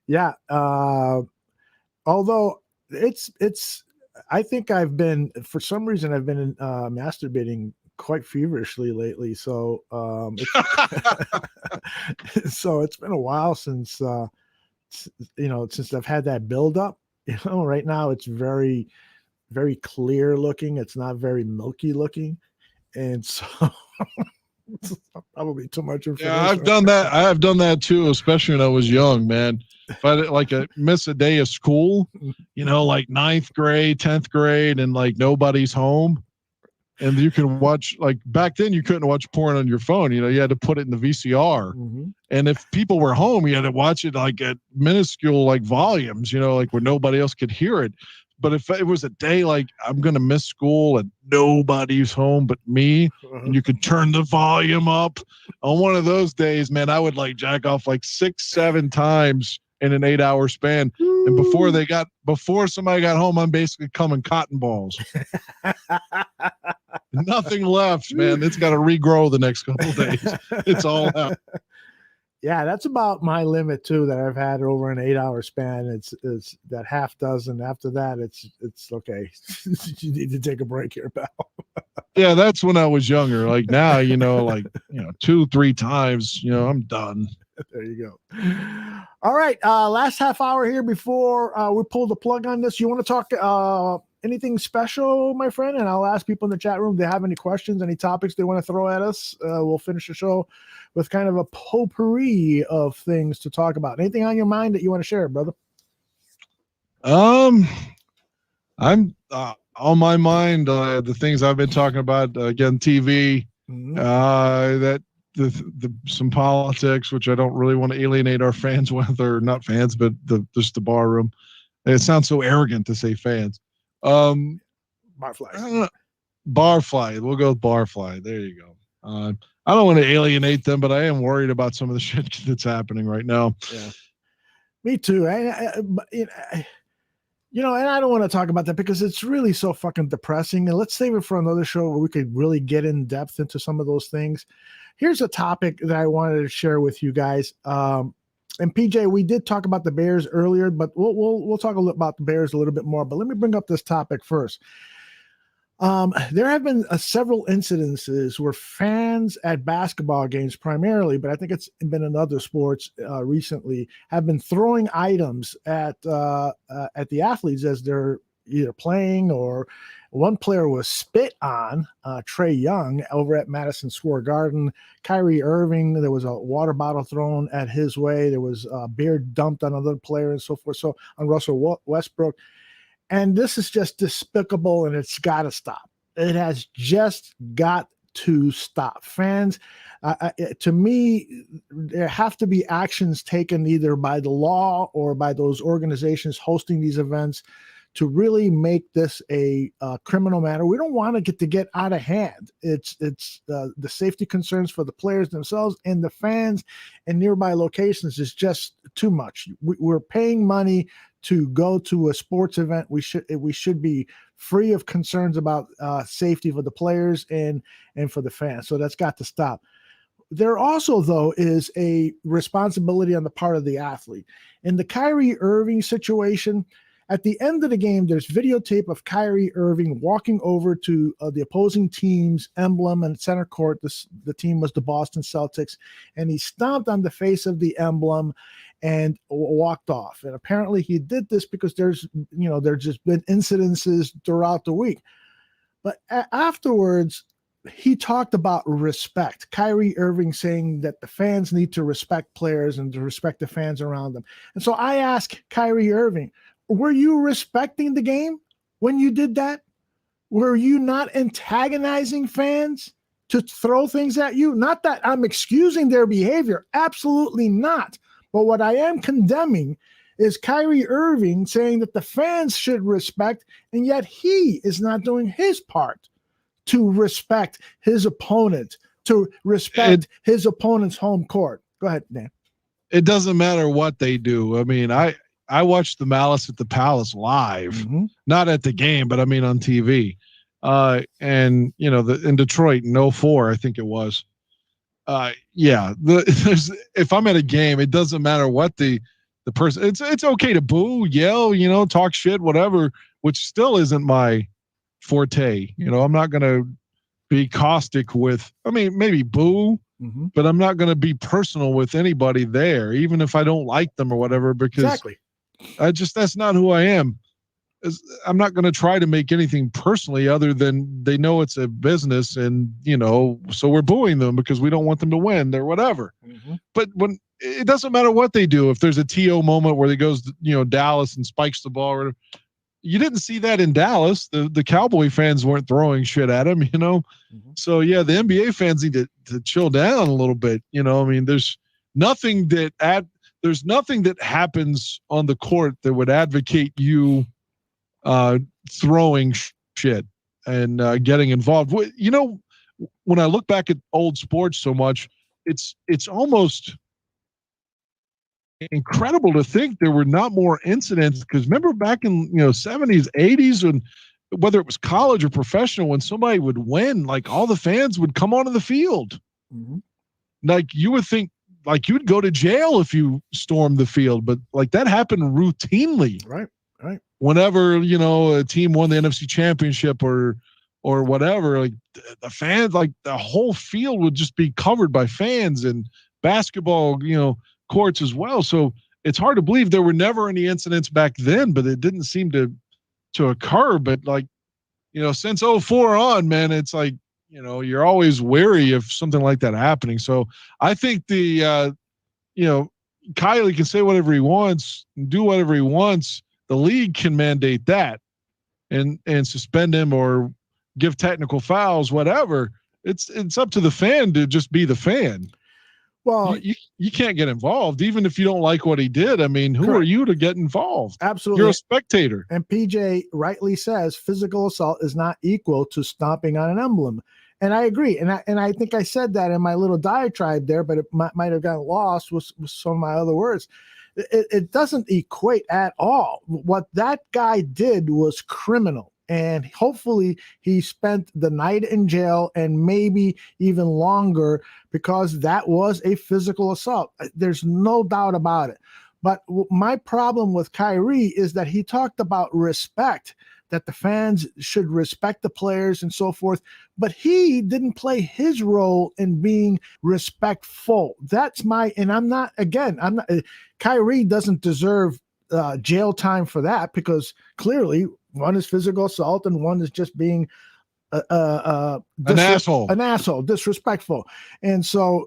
Yeah. Although I think for some reason I've been masturbating quite feverishly lately. So, so it's been a while since I've had that buildup. Right now it's very, very clear looking. It's not very milky looking, and so it's probably too much information. Yeah, I've done that. I have done that too, especially when I was young, man. If I miss a day of school, like 9th grade, 10th grade, and like nobody's home. And you can watch, like back then you couldn't watch porn on your phone. You had to put it in the VCR. Mm-hmm. And if people were home, you had to watch it like at minuscule like volumes, like where nobody else could hear it. But if it was a day like I'm going to miss school and nobody's home but me, and you could turn the volume up on one of those days, man, I would like jack off like 6-7 times in an 8-hour span. And before somebody got home, I'm basically coming cotton balls. Nothing left, man. It's got to regrow the next couple of days. It's all out. Yeah, that's about my limit too, that I've had over an 8-hour span. It's that half dozen. After that, it's okay. You need to take a break here, pal. Yeah, that's when I was younger. Like now, 2-3 times, I'm done. There you go. All right. Last half hour here before we pull the plug on this. You want to talk anything special, my friend? And I'll ask people in the chat room if they have any questions, any topics they want to throw at us. We'll finish the show with kind of a potpourri of things to talk about. Anything on your mind that you want to share, brother? I'm on my mind, the things I've been talking about, again, TV, that some politics, which I don't really want to alienate our fans with, or not fans, but just the bar room. It sounds so arrogant to say fans. Barfly. Barfly. We'll go with Barfly. There you go. I don't want to alienate them, but I am worried about some of the shit that's happening right now. Yeah. Me too. And I don't want to talk about that because it's really so fucking depressing. And let's save it for another show where we could really get in depth into some of those things. Here's a topic that I wanted to share with you guys. And PJ, we did talk about the Bears earlier, but we'll talk about the Bears a little bit more. But let me bring up this topic first. There have been several incidences where fans at basketball games primarily, but I think it's been in other sports recently, have been throwing items at the athletes as they're either playing, or one player was spit on, Trae Young, over at Madison Square Garden. Kyrie Irving, there was a water bottle thrown at his way. There was beer dumped on another player and so forth. So on Russell Westbrook. And this is just despicable, and it's got to stop. It has just got to stop. Fans, to me, there have to be actions taken either by the law or by those organizations hosting these events to really make this a criminal matter. We don't want to get out of hand. It's the safety concerns for the players themselves and the fans and nearby locations is just too much. We're paying money to go to a sports event. We should be free of concerns about safety for the players and for the fans. So that's got to stop. There also, though, is a responsibility on the part of the athlete. In the Kyrie Irving situation, at the end of the game, there's videotape of Kyrie Irving walking over to the opposing team's emblem in center court. The team was the Boston Celtics, and he stomped on the face of the emblem and walked off. And apparently he did this because there's just been incidences throughout the week. But afterwards, he talked about respect. Kyrie Irving saying that the fans need to respect players and to respect the fans around them. And so I asked Kyrie Irving, were you respecting the game when you did that? Were you not antagonizing fans to throw things at you? Not that I'm excusing their behavior. Absolutely not. But what I am condemning is Kyrie Irving saying that the fans should respect, and yet he is not doing his part to respect his opponent, to respect his opponent's home court. Go ahead, Dan. It doesn't matter what they do. I mean, I watched the Malice at the Palace live, not at the game, but I mean on TV. And in Detroit in 04, I think it was. If I'm at a game, it doesn't matter what the person. It's okay to boo, yell, talk shit, whatever, which still isn't my forte. I'm not going to be caustic with. I mean, maybe boo. But I'm not going to be personal with anybody there, even if I don't like them or whatever, because exactly. That's not who I am. I'm not going to try to make anything personally other than they know it's a business and, so we're booing them because we don't want them to win or whatever. But when it doesn't matter what they do, if there's a TO moment where he goes, Dallas and spikes the ball, or you didn't see that in Dallas. The Cowboy fans weren't throwing shit at him, So yeah, the NBA fans need to chill down a little bit. I mean, there's nothing that happens on the court that would advocate you throwing shit and getting involved. When I look back at old sports so much, it's almost incredible to think there were not more incidents, because remember back in 70s, 80s, and whether it was college or professional, when somebody would win, like all the fans would come onto the field. Like you would think, like you'd go to jail if you stormed the field, but like that happened routinely. Right. Whenever, a team won the NFC championship or whatever, like the fans, like the whole field would just be covered by fans, and basketball, courts as well. So it's hard to believe there were never any incidents back then, but it didn't seem to occur. But like, since 04 on, man, it's like, you're always wary of something like that happening. So I think Kylie can say whatever he wants, do whatever he wants. The league can mandate that and suspend him or give technical fouls, whatever. It's up to the fan to just be the fan. Well, you can't get involved, even if you don't like what he did. I mean, who are you to get involved? Absolutely. You're a spectator. And PJ rightly says physical assault is not equal to stomping on an emblem. And I agree. And I think I said that in my little diatribe there, but it might have gotten lost with some of my other words. It doesn't equate at all. What that guy did was criminal. And hopefully he spent the night in jail and maybe even longer, because that was a physical assault. There's no doubt about it. But my problem with Kyrie is that he talked about respect, that the fans should respect the players and so forth. But he didn't play his role in being respectful. Kyrie doesn't deserve jail time for that, because clearly one is physical assault and one is just being an asshole, disrespectful. And so,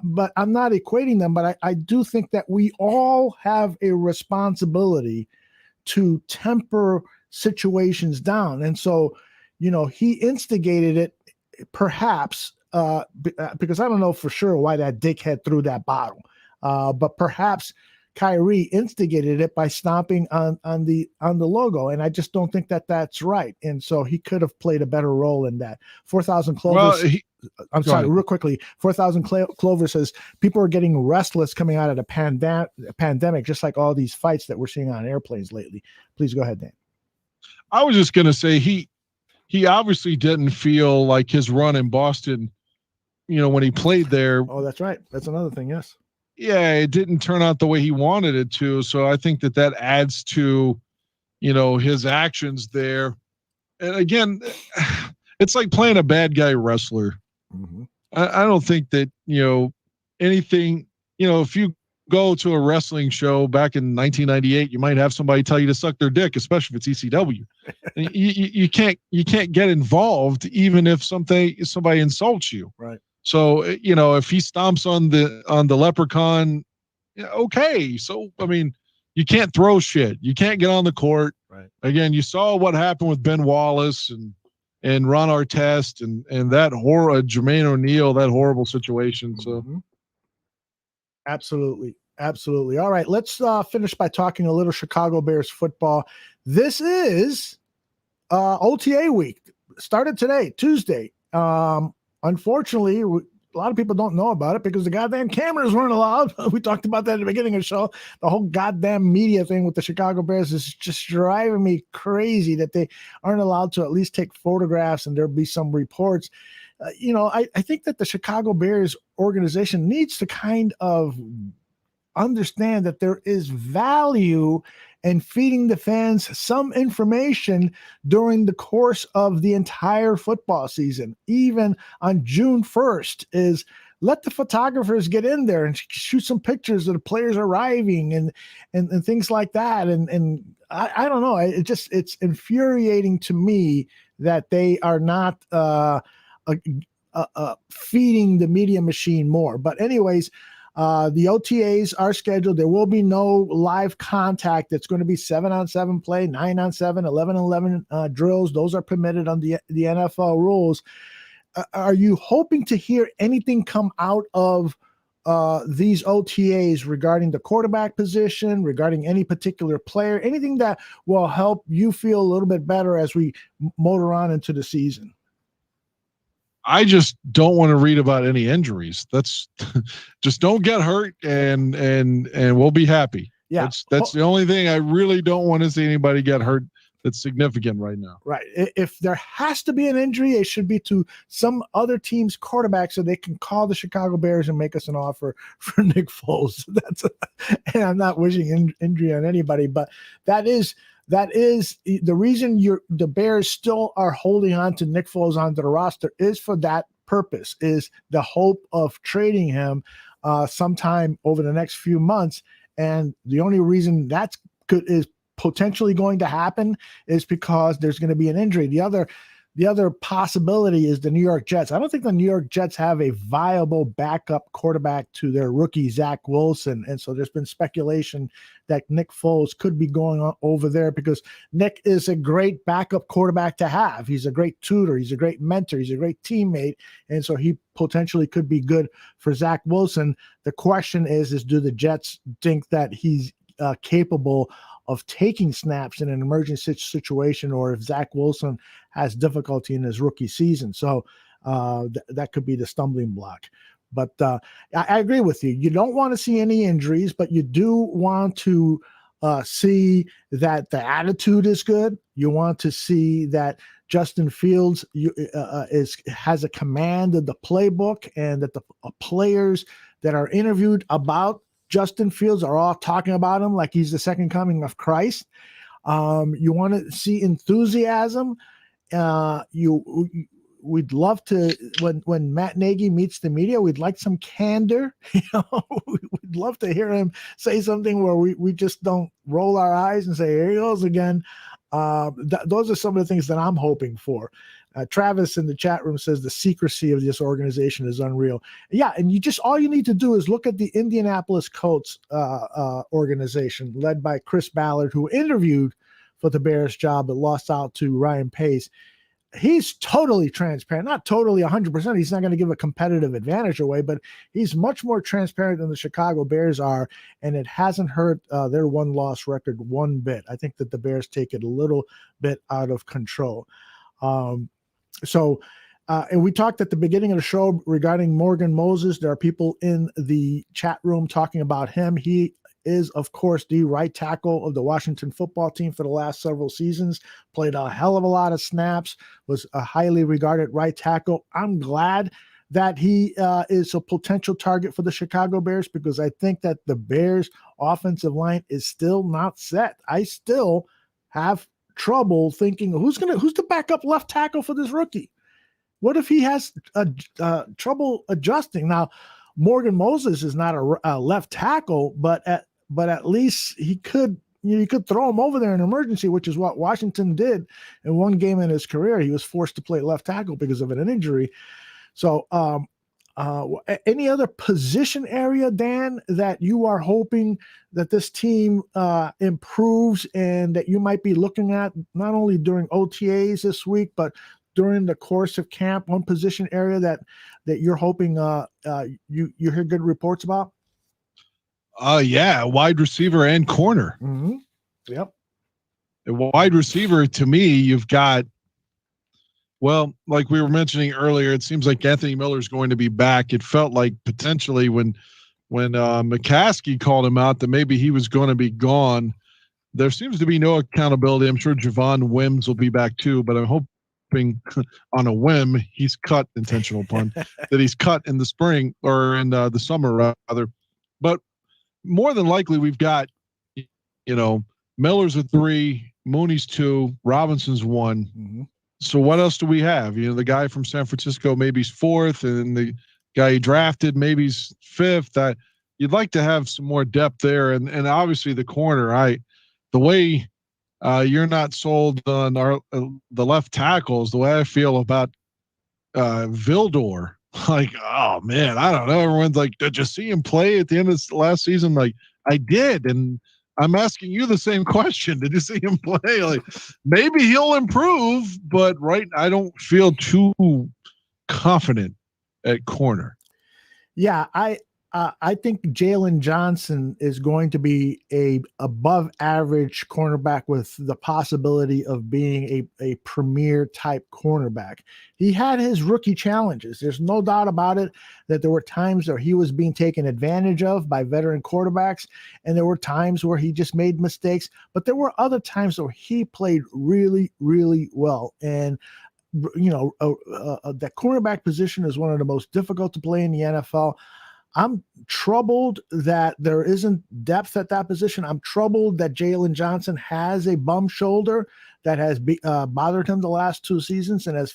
but I'm not equating them, but I do think that we all have a responsibility to temper situations down. And so, he instigated it perhaps because I don't know for sure why that dickhead threw that bottle. But perhaps Kyrie instigated it by stomping on the logo, and I just don't think that that's right. And so he could have played a better role in that. 4,000 Clovers. Well, I'm sorry, real quickly. 4,000 Clover says people are getting restless coming out of the pandemic, just like all these fights that we're seeing on airplanes lately. Please go ahead, Dan. I was just going to say he obviously didn't feel like his run in Boston, when he played there. Oh, that's right. That's another thing. Yes. Yeah, it didn't turn out the way he wanted it to. So I think that adds to, his actions there. And again, it's like playing a bad guy wrestler. Mm-hmm. I don't think that, anything, if you go to a wrestling show back in 1998, you might have somebody tell you to suck their dick, especially if it's ECW. you can't get involved even if somebody insults you. Right. So, if he stomps on the leprechaun, okay. So, I mean, you can't throw shit. You can't get on the court. Right. Again, you saw what happened with Ben Wallace and Ron Artest and that Jermaine O'Neal, that horrible situation. So, Absolutely. Absolutely. All right. Let's finish by talking a little Chicago Bears football. This is OTA week. Started today, Tuesday. Unfortunately, a lot of people don't know about it because the goddamn cameras weren't allowed. We talked about that at the beginning of the show. The whole goddamn media thing with the Chicago Bears is just driving me crazy that they aren't allowed to at least take photographs and there'll be some reports. I think that the Chicago Bears organization needs to kind of understand that there is value in feeding the fans some information during the course of the entire football season. Even on June 1st is let the photographers get in there and shoot some pictures of the players arriving and things like that. And I don't know. It's infuriating to me that they are not feeding the media machine more. But anyways, the OTAs are scheduled. There will be no live contact. It's going to be 7-on-7 play, 9-on-7, 11-on-11 drills. Those are permitted on the NFL rules. Are you hoping to hear anything come out of these OTAs regarding the quarterback position, regarding any particular player, anything that will help you feel a little bit better as we motor on into the season? I just don't want to read about any injuries. That's just don't get hurt and we'll be happy. Yeah. That's the only thing. I really don't want to see anybody get hurt that's significant right now. Right. If there has to be an injury, it should be to some other team's quarterback so they can call the Chicago Bears and make us an offer for Nick Foles. And I'm not wishing injury on anybody, but that is the reason the Bears still are holding on to Nick Foles onto the roster is for that purpose, is the hope of trading him sometime over the next few months. And the only reason is potentially going to happen is because there's going to be an injury. The other possibility is the New York Jets. I don't think the New York Jets have a viable backup quarterback to their rookie, Zach Wilson. And so there's been speculation that Nick Foles could be going on over there because Nick is a great backup quarterback to have. He's a great tutor. He's a great mentor. He's a great teammate. And so he potentially could be good for Zach Wilson. The question is do the Jets think that he's capable of taking snaps in an emergency situation, or if Zach Wilson has difficulty in his rookie season. So that could be the stumbling block. But I agree with you. You don't want to see any injuries, but you do want to see that the attitude is good. You want to see that Justin Fields has a command of the playbook, and that the players that are interviewed about Justin Fields are all talking about him like he's the second coming of Christ. You want to see enthusiasm. We'd love to, when Matt Nagy meets the media, we'd like some candor. We'd love to hear him say something where we just don't roll our eyes and say, here he goes again. Those are some of the things that I'm hoping for. Travis in the chat room says the secrecy of this organization is unreal. Yeah, and all you need to do is look at the Indianapolis Colts organization led by Chris Ballard, who interviewed for the Bears job that lost out to Ryan Pace. He's totally transparent, not totally 100%. He's not going to give a competitive advantage away, but he's much more transparent than the Chicago Bears are, and it hasn't hurt their one-loss record one bit. I think that the Bears take it a little bit out of control. And we talked at the beginning of the show regarding Morgan Moses. There are people in the chat room talking about him. He is, of course, the right tackle of the Washington football team for the last several seasons, played a hell of a lot of snaps, was a highly regarded right tackle. I'm glad that he is a potential target for the Chicago Bears, because I think that the Bears offensive line is still not set. I still have trouble thinking who's the backup left tackle for this rookie. What if he has trouble adjusting? Now, Morgan Moses is not a left tackle, but at least he could, you could throw him over there in emergency, which is what Washington did in one game in his career. He was forced to play left tackle because of an injury. So, any other position area, Dan, that you are hoping that this team improves and that you might be looking at not only during OTAs this week, but during the course of camp? One position area that you're hoping you hear good reports about? Yeah, wide receiver and corner. Mm-hmm. Yep. A wide receiver, to me, you've got, well, like we were mentioning earlier, it seems like Anthony Miller's going to be back. It felt like potentially when McCaskey called him out that maybe he was going to be gone. There seems to be no accountability. I'm sure Javon Wims will be back too, but I'm hoping on a whim he's cut, intentional pun, that he's cut in the spring or in the summer rather. But more than likely we've got, Miller's a 3, Mooney's 2, Robinson's 1. Mm-hmm. So what else do we have? The guy from San Francisco, maybe he's 4th, and the guy he drafted, maybe he's 5th. You'd like to have some more depth there. And obviously the corner, the way you're not sold on the left tackles, the way I feel about Vildor, like, oh man, I don't know. Everyone's like, did you see him play at the end of last season? Like, I did. And I'm asking you the same question. Did you see him play? Like, maybe he'll improve, but I don't feel too confident at corner. Yeah, I think Jalen Johnson is going to be a above average cornerback with the possibility of being a premier type cornerback. He had his rookie challenges. There's no doubt about it that there were times where he was being taken advantage of by veteran quarterbacks, and there were times where he just made mistakes, but there were other times where he played really, really well. And that cornerback position is one of the most difficult to play in the NFL. I'm troubled that there isn't depth at that position. I'm troubled that Jalen Johnson has a bum shoulder that has bothered him the last 2 seasons and has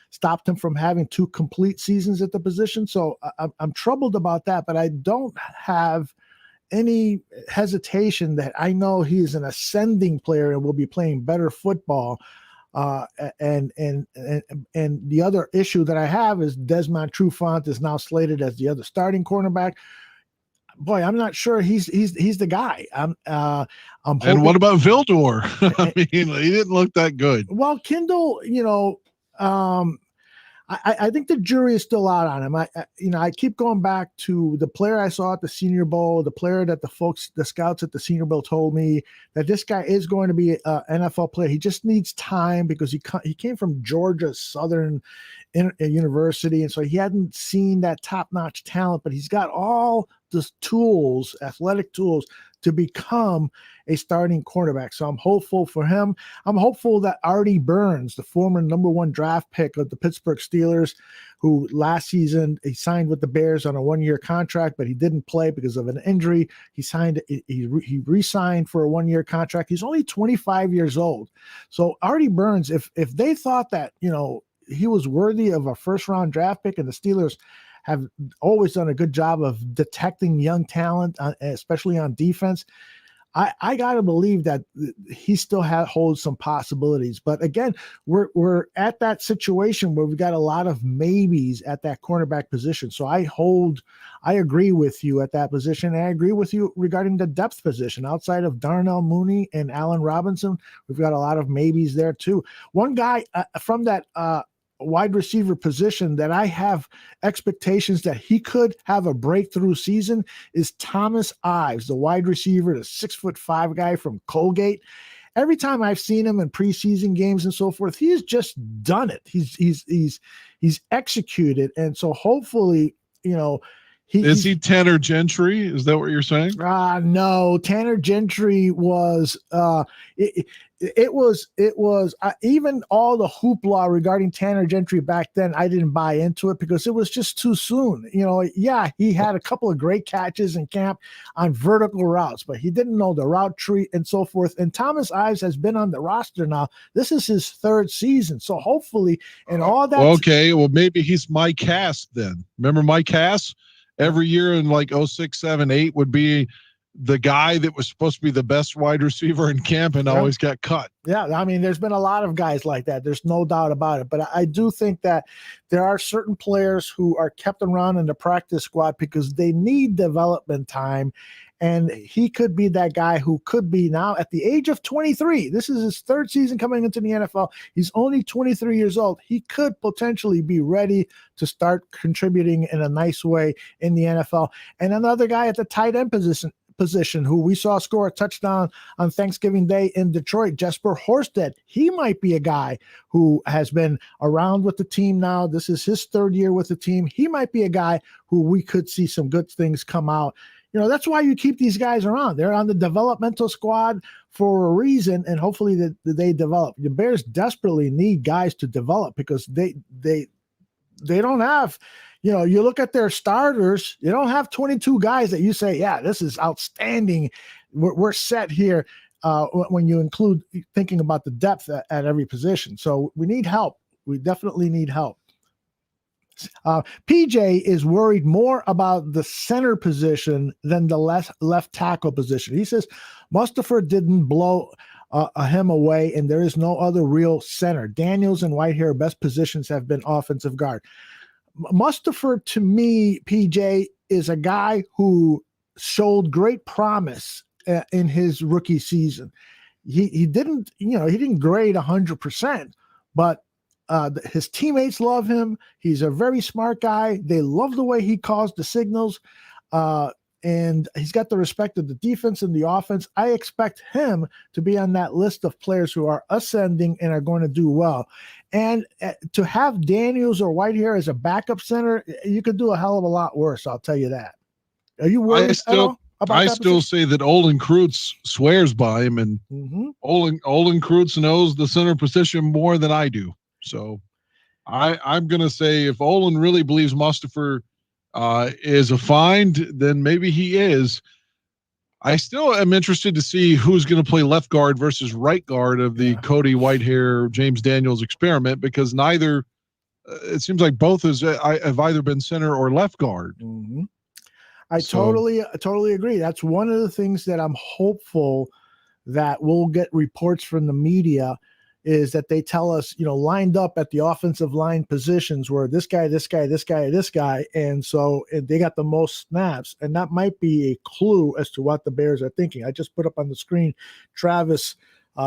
stopped him from having 2 complete seasons at the position. So I'm troubled about that, but I don't have any hesitation that I know he's an ascending player and will be playing better football. And the other issue that I have is Desmond Trufant is now slated as the other starting cornerback. Boy, I'm not sure he's the guy. I'm hoping, and what about Vildor? I mean, he didn't look that good. Well, Kindle, I think the jury is still out on him. I keep going back to the player I saw at the Senior Bowl, the player that the scouts at the Senior Bowl told me that this guy is going to be an NFL player. He just needs time because he came from Georgia Southern University, and so he hadn't seen that top-notch talent, but he's got all the tools, athletic tools, to become a starting cornerback. So I'm hopeful for him. I'm hopeful that Artie Burns, the former number 1 draft pick of the Pittsburgh Steelers, who last season he signed with the Bears on a 1-year contract, but he didn't play because of an injury. He re-signed for a 1-year contract. He's only 25 years old. So Artie Burns, if they thought that, he was worthy of a first-round draft pick, and the Steelers have always done a good job of detecting young talent, especially on defense, I got to believe that he still holds some possibilities. But again, we're at that situation where we got a lot of maybes at that cornerback position. So I agree with you at that position. And I agree with you regarding the depth position. Outside of Darnell Mooney and Allen Robinson, we've got a lot of maybes there too. One guy from that wide receiver position that I have expectations that he could have a breakthrough season is Thomas Ives, the wide receiver, the 6'5" guy from Colgate. Every time I've seen him in preseason games and so forth, he's just done it. He's executed. And so hopefully, is he Tanner Gentry? Is that what you're saying? No, Tanner Gentry was it was even all the hoopla regarding Tanner Gentry back then. I didn't buy into it because it was just too soon. Yeah, he had a couple of great catches in camp on vertical routes, but he didn't know the route tree and so forth. And Thomas Ives has been on the roster now. This is his third season. So hopefully, and all that. Okay, well, maybe he's Mike Cass then. Remember Mike Cass? Every year in like 06, 7, 8 would be the guy that was supposed to be the best wide receiver in camp and always got cut. Yeah, I mean, there's been a lot of guys like that. There's no doubt about it. But I do think that there are certain players who are kept around in the practice squad because they need development time. And he could be that guy who could be now at the age of 23. This is his third season coming into the NFL. He's only 23 years old. He could potentially be ready to start contributing in a nice way in the NFL. And another guy at the tight end position who we saw score a touchdown on Thanksgiving Day in Detroit, Jesper Horsted. He might be a guy who has been around with the team now. This is his third year with the team. He might be a guy who we could see some good things come out. That's why you keep these guys around. They're on the developmental squad for a reason, and hopefully they develop. The Bears desperately need guys to develop because they don't have, you look at their starters, you don't have 22 guys that you say, yeah, this is outstanding. We're set here when you include thinking about the depth at every position. So we need help. We definitely need help. PJ is worried more about the center position than the left tackle position. He says Mustipher didn't blow him away, and there is no other real center. Daniels and Whitehair, best positions have been offensive guard. Mustipher, to me, PJ, is a guy who showed great promise in his rookie season. He didn't grade 100%, but his teammates love him. He's a very smart guy. They love the way he calls the signals. And he's got the respect of the defense and the offense. I expect him to be on that list of players who are ascending and are going to do well. And to have Daniels or Whitehair as a backup center, you could do a hell of a lot worse. I'll tell you that. Are you worried at all about that? I still say that Olin Kreutz swears by him, and Olin Kreutz knows the center position more than I do. So I'm going to say if Olin really believes Mustipher is a find, then maybe he is. I still am interested to see who's going to play left guard versus right guard of the Cody Whitehair, James Daniels experiment, because neither, it seems like both have either been center or left guard. I totally agree. That's one of the things that I'm hopeful that we'll get reports from the media is that they tell us, lined up at the offensive line positions where this guy. And so they got the most snaps. And that might be a clue as to what the Bears are thinking. I just put up on the screen Travis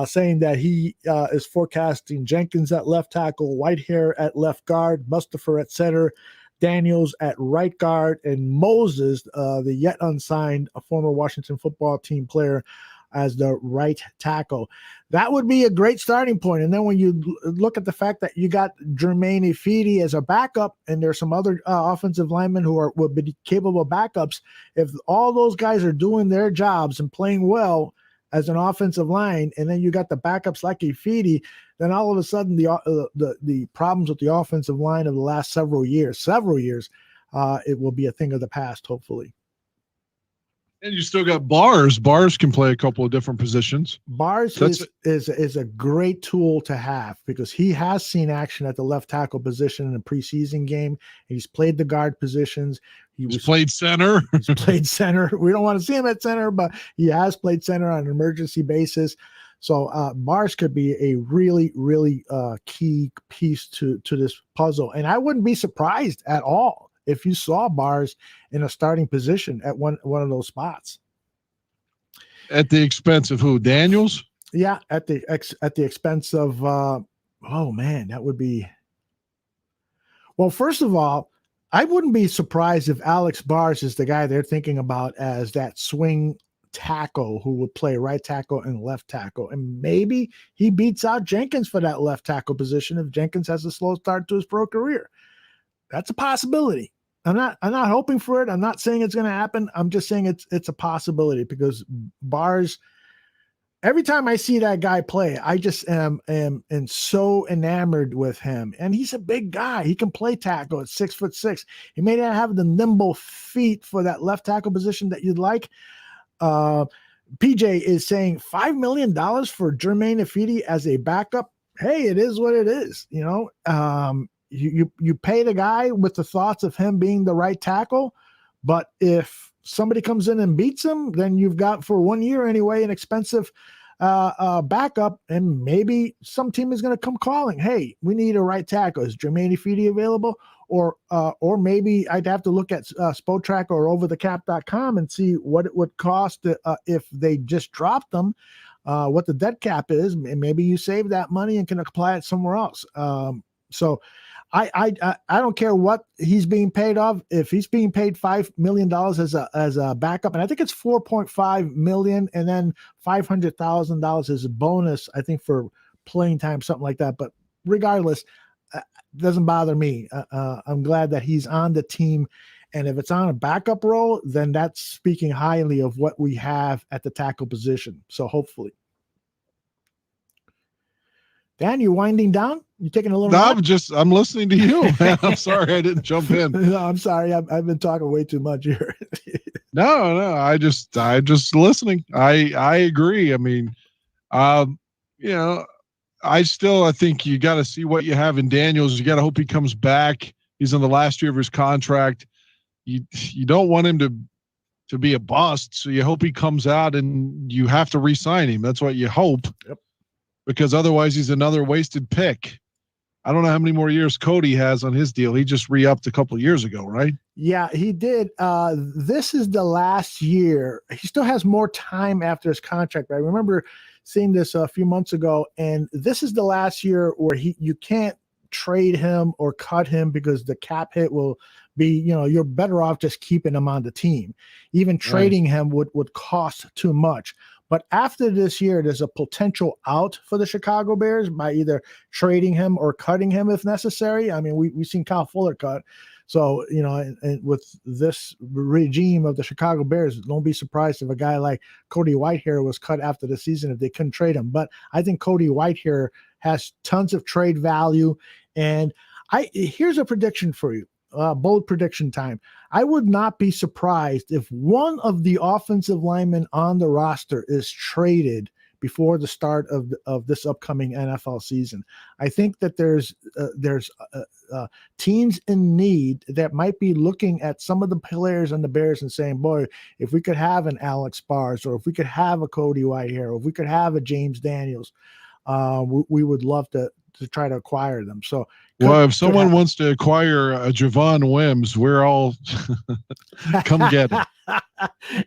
saying that he is forecasting Jenkins at left tackle, Whitehair at left guard, Mustipher at center, Daniels at right guard, and Moses, the yet unsigned former Washington football team player, as the right tackle. That would be a great starting point. And then when you look at the fact that you got Jermaine Ifedi as a backup, and there's some other offensive linemen who will be capable backups, if all those guys are doing their jobs and playing well as an offensive line, and then you got the backups like Ifedi, then all of a sudden the problems with the offensive line of the last several years, it will be a thing of the past, hopefully. And you still got Bars. Bars can play a couple of different positions. Bars is a great tool to have because he has seen action at the left tackle position in a preseason game. He's played the guard positions. He's played center. He's played center. We don't want to see him at center, but he has played center on an emergency basis. So Bars could be a really, really key piece to this puzzle. And I wouldn't be surprised at all if you saw Bars in a starting position at one of those spots. At the expense of who? Daniels? Yeah, at the expense of oh man, that would be. Well, first of all, I wouldn't be surprised if Alex Bars is the guy they're thinking about as that swing tackle who would play right tackle and left tackle, and maybe he beats out Jenkins for that left tackle position if Jenkins has a slow start to his pro career. That's a possibility. I'm not hoping for it. I'm not saying it's going to happen. I'm just saying it's a possibility because Bars, every time I see that guy play, I just am so enamored with him. And he's a big guy. He can play tackle at 6'6". He may not have the nimble feet for that left tackle position that you'd like. PJ is saying $5 million for Jermaine Ifedi as a backup. Hey, it is what it is. You know, you pay the guy with the thoughts of him being the right tackle, but if somebody comes in and beats him, then you've got for 1 year anyway an expensive backup, and maybe some team is going to come calling, hey, we need a right tackle. Is Jermaine Ifedi available? Or maybe I'd have to look at Spotrac or overthecap.com and see what it would cost if they just dropped them, what the dead cap is, and maybe you save that money and can apply it somewhere else. So I don't care what he's being paid of. If he's being paid $5 million as a backup, and I think it's $4.5 million, and then $500,000 as a bonus, I think for playing time, something like that. But regardless, it doesn't bother me. I'm glad that he's on the team, and if it's on a backup role, then that's speaking highly of what we have at the tackle position. So hopefully. Dan, you winding down? You taking a little? No, I'm listening to you, man. I'm sorry I didn't jump in. No, I'm sorry. I've been talking way too much here. No, I just listening. I agree. I mean, you know, I think you got to see what you have in Daniels. You got to hope he comes back. He's in the last year of his contract. You don't want him to be a bust, so you hope he comes out and you have to re-sign him. That's what you hope. Yep. Because otherwise he's another wasted pick. I don't know how many more years Cody has on his deal. He just re-upped a couple of years ago, right? Yeah, he did. This is the last year. He still has more time after his contract. I remember seeing this a few months ago, and this is the last year where you can't trade him or cut him because the cap hit will be, you're better off just keeping him on the team. Even trading him would cost too much. But after this year, there's a potential out for the Chicago Bears by either trading him or cutting him if necessary. I mean, we've seen Kyle Fuller cut. So, and with this regime of the Chicago Bears, don't be surprised if a guy like Cody Whitehair was cut after the season if they couldn't trade him. But I think Cody Whitehair has tons of trade value. And here's a prediction for you. Bold prediction time. I would not be surprised if one of the offensive linemen on the roster is traded before the start of this upcoming NFL season. I think that there's teams in need that might be looking at some of the players on the Bears and saying, boy, if we could have an Alex Bars, or if we could have a Cody Whitehair, or if we could have a James Daniels, we would love to try to acquire them. So, well, if someone wants to acquire a Javon Wims, we're all come get it.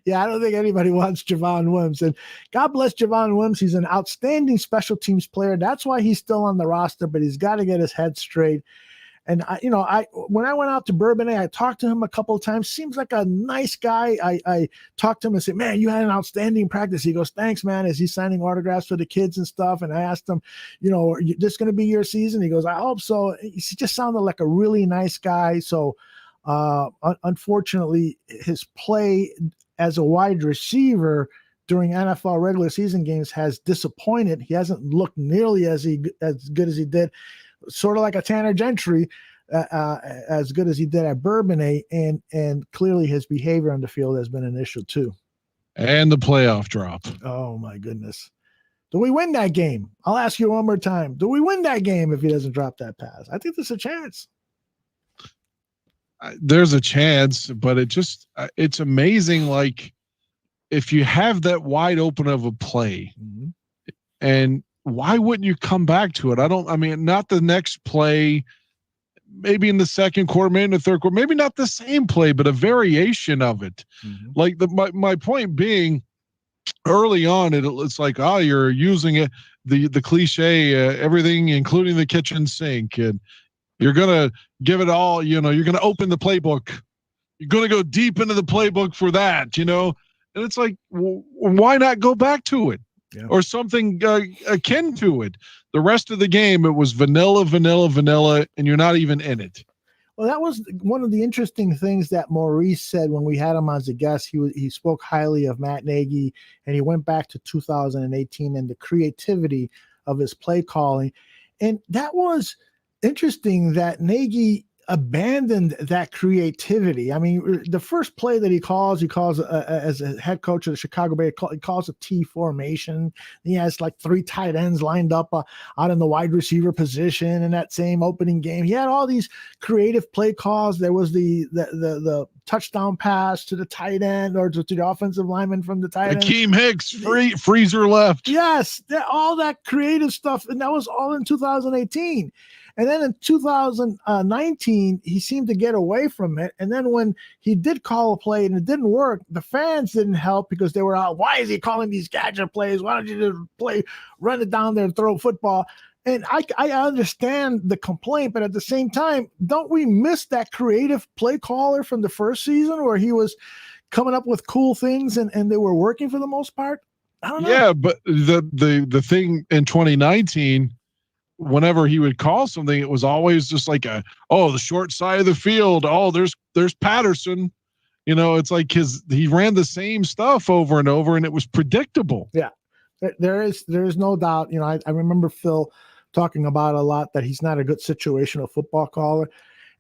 Yeah, I don't think anybody wants Javon Wims. And God bless Javon Wims. He's an outstanding special teams player. That's why he's still on the roster, but he's got to get his head straight. And when I went out to Bourbonnais, I talked to him a couple of times. Seems like a nice guy. I talked to him and said, man, you had an outstanding practice. He goes, thanks, man, as he's signing autographs for the kids and stuff. And I asked him, this going to be your season? He goes, I hope so. He just sounded like a really nice guy. So unfortunately, his play as a wide receiver during NFL regular season games has disappointed. He hasn't looked nearly as good as he did. Sort of like a Tanner Gentry, as good as he did at Bourbonnais, and clearly his behavior on the field has been an issue too. And the playoff drop. Oh my goodness. Do we win that game? I'll ask you one more time. Do we win that game if he doesn't drop that pass? I think there's a chance. There's a chance, but it's amazing. Like, if you have that wide open of a play, and why wouldn't you come back to it? Not the next play, maybe in the second quarter, maybe in the third quarter, maybe not the same play, but a variation of it. Like my point being, early on, it's like, you're using it, the cliche, everything, including the kitchen sink, and you're going to give it all, you're going to open the playbook. You're going to go deep into the playbook for that, and it's like, why not go back to it? Yeah. Or something akin to it. The rest of the game, it was vanilla, and you're not even in it. Well, that was one of the interesting things that Maurice said when we had him as a guest. He spoke highly of Matt Nagy, and he went back to 2018 and the creativity of his play calling. And that was interesting that Nagy abandoned that creativity. I mean, the first play that he calls as a head coach of the Chicago Bears, he calls a T formation. He has like 3 tight ends lined up out in the wide receiver position in that same opening game. He had all these creative play calls. There was the touchdown pass to the tight end or to the offensive lineman from the tight end. Akeem Hicks, freezer left. Yes, all that creative stuff, and that was all in 2018. And then in 2019, he seemed to get away from it. And then when he did call a play and it didn't work, the fans didn't help because they were out. Why is he calling these gadget plays? Why don't you just run it down there and throw football? And I understand the complaint, but at the same time, don't we miss that creative play caller from the first season where he was coming up with cool things and they were working for the most part? I don't know. Yeah, but the thing in 2019, whenever he would call something, it was always just like the short side of the field. Oh, there's Patterson. It's like he ran the same stuff over and over, and it was predictable. Yeah, there is no doubt. I remember Phil talking about a lot that he's not a good situational football caller.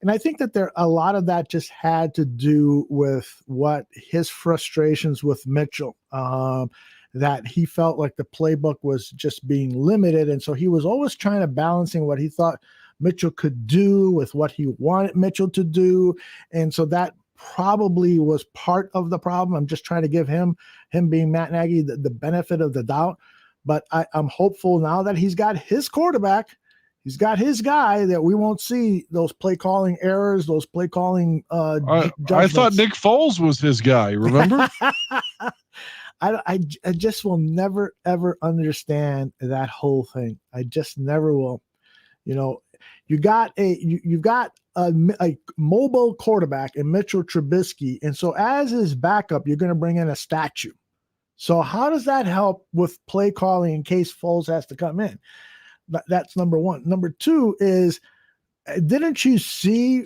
And I think that a lot of that just had to do with what his frustrations with Mitchell, that he felt like the playbook was just being limited. And so he was always trying to balancing what he thought Mitchell could do with what he wanted Mitchell to do. And so that probably was part of the problem. I'm just trying to give him being Matt Nagy, the benefit of the doubt. But I'm hopeful now that he's got his quarterback, he's got his guy, that we won't see those play calling errors, those play calling I thought Nick Foles was his guy, remember? I just will never, ever understand that whole thing. I just never will. You've got a mobile quarterback in Mitchell Trubisky. And so as his backup, you're going to bring in a statue. So how does that help with play calling in case Foles has to come in? That's number one. Number two is, didn't you see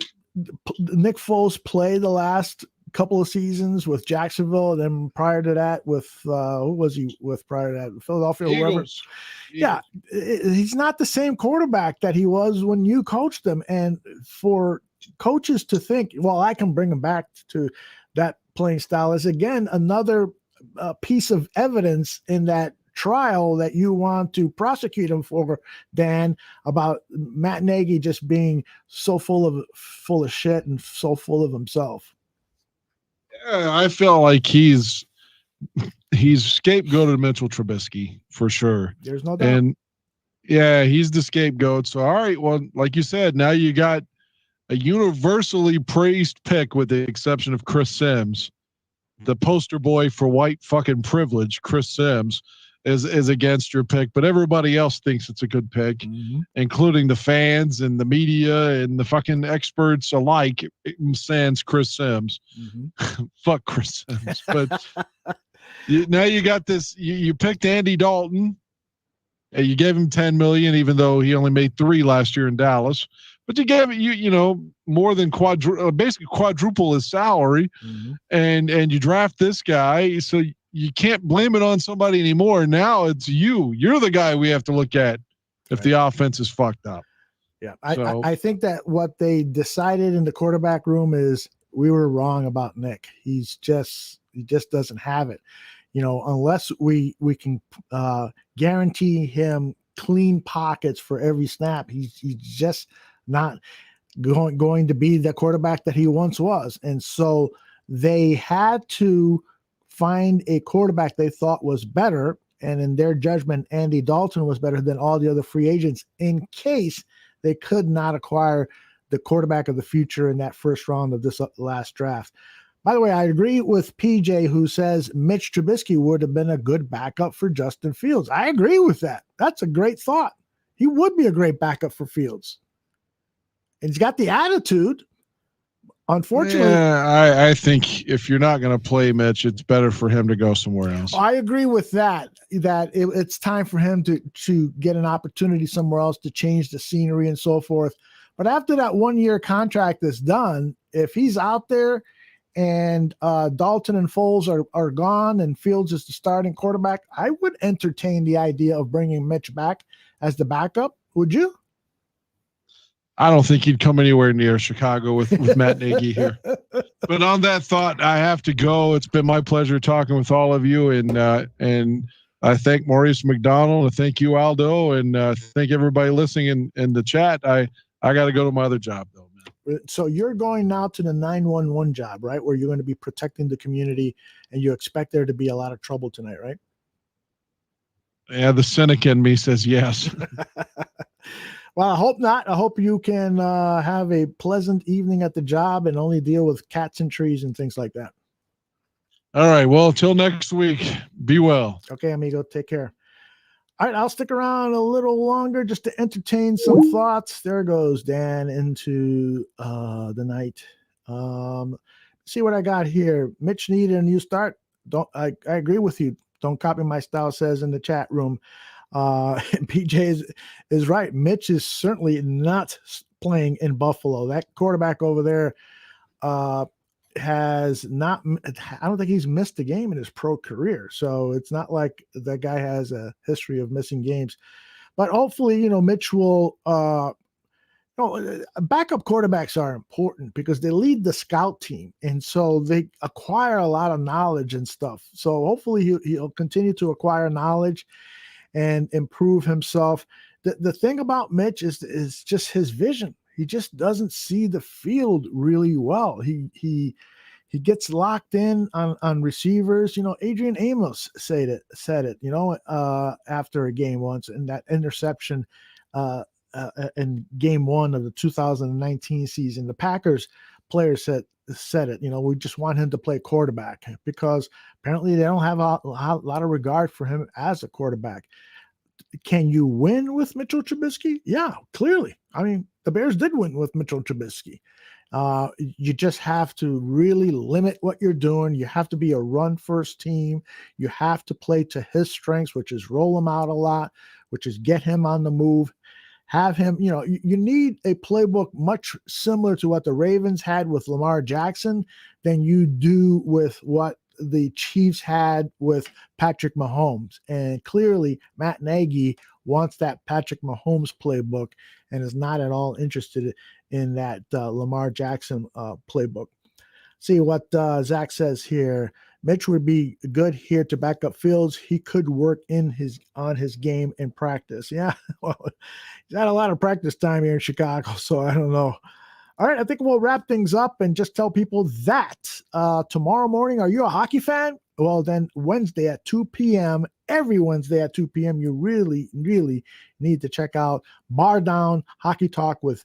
Nick Foles play the last couple of seasons with Jacksonville, and then prior to that with who was he with prior to that? Philadelphia, Eagles. Yeah, he's not the same quarterback that he was when you coached him. And for coaches to think, well, I can bring him back to that playing style is again another piece of evidence in that trial that you want to prosecute him for, Dan, about Matt Nagy just being so full of shit and so full of himself. I feel like he's scapegoated Mitchell Trubisky for sure. There's no doubt. And yeah, he's the scapegoat. So, all right, well, like you said, now you got a universally praised pick with the exception of Chris Sims, the poster boy for white fucking privilege. Chris Sims is against your pick, but everybody else thinks it's a good pick, including the fans and the media and the fucking experts alike, sans Chris Sims. Fuck Chris Sims. But now you got this, you picked Andy Dalton, and you gave him $10 million, even though he only made $3 million last year in Dallas. But you gave more than basically quadruple his salary, and you draft this guy, so you can't blame it on somebody anymore. Now it's you. You're the guy we have to look at if the offense is fucked up. Yeah, I think that what they decided in the quarterback room is we were wrong about Nick. He just doesn't have it. unless we can guarantee him clean pockets for every snap, he's just not going to be the quarterback that he once was. And so they had to find a quarterback they thought was better. And in their judgment, Andy Dalton was better than all the other free agents in case they could not acquire the quarterback of the future in that first round of this last draft. By the way, I agree with PJ, who says Mitch Trubisky would have been a good backup for Justin Fields. I agree with that. That's a great thought. He would be a great backup for Fields. And he's got the attitude. Unfortunately, I think if you're not going to play Mitch, it's better for him to go somewhere else. I agree with that. It's time for him to get an opportunity somewhere else to change the scenery and so forth. But after that 1-year contract is done, if he's out there and Dalton and Foles are gone and Fields is the starting quarterback, I would entertain the idea of bringing Mitch back as the backup. Would you? I don't think he'd come anywhere near Chicago with Matt Nagy here. But on that thought, I have to go. It's been my pleasure talking with all of you, and I thank Maurice Mcdonald, I thank you, Aldo, and thank everybody listening in the chat. I got to go to my other job though, man. So you're going now to the 911 job, right? Where you're going to be protecting the community, and you expect there to be a lot of trouble tonight, right? Yeah, the cynic in me says yes. Well, I hope not. I hope you can have a pleasant evening at the job and only deal with cats and trees and things like that. All right. Well, until next week, be well. Okay, amigo. Take care. All right, I'll stick around a little longer just to entertain some thoughts. There goes Dan into the night. See what I got here. Mitch needed a new start. I agree with you. Don't copy my style, says in the chat room. PJ is right. Mitch is certainly not playing in Buffalo. That quarterback over there has not, I don't think he's missed a game in his pro career. So it's not like that guy has a history of missing games. But hopefully, Mitch will, backup quarterbacks are important because they lead the scout team. And so they acquire a lot of knowledge and stuff. So hopefully he'll continue to acquire knowledge and improve himself. The thing about Mitch is just his vision. He just doesn't see the field really well. He gets locked in on receivers. Adrian Amos said it, after a game once, and that interception in game 1 of the 2019 season, the Packers players said it, we just want him to play quarterback because apparently they don't have a lot of regard for him as a quarterback. Can you win with Mitchell Trubisky? Yeah, clearly. I mean, the Bears did win with Mitchell Trubisky. You just have to really limit what you're doing. You have to be a run-first team. You have to play to his strengths, which is roll him out a lot, which is get him on the move. Have him, you need a playbook much similar to what the Ravens had with Lamar Jackson than you do with what the Chiefs had with Patrick Mahomes. And clearly Matt Nagy wants that Patrick Mahomes playbook and is not at all interested in that Lamar Jackson playbook. See what Zach says here. Mitch would be good here to back up Fields. He could work on his game in practice. Yeah, well, he's had a lot of practice time here in Chicago, so I don't know. All right, I think we'll wrap things up and just tell people that tomorrow morning, are you a hockey fan? Well, then Wednesday at 2 p.m., every Wednesday at 2 p.m., you really, really need to check out Bar Down Hockey Talk with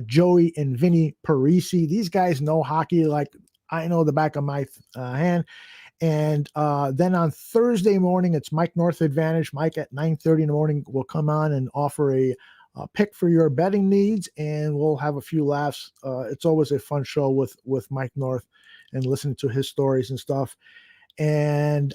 Joey and Vinny Parisi. These guys know hockey like I know the back of my hand. And then on Thursday morning, it's Mike North Advantage. Mike at 9:30 in the morning will come on and offer a pick for your betting needs, and we'll have a few laughs. It's always a fun show with Mike North and listening to his stories and stuff. And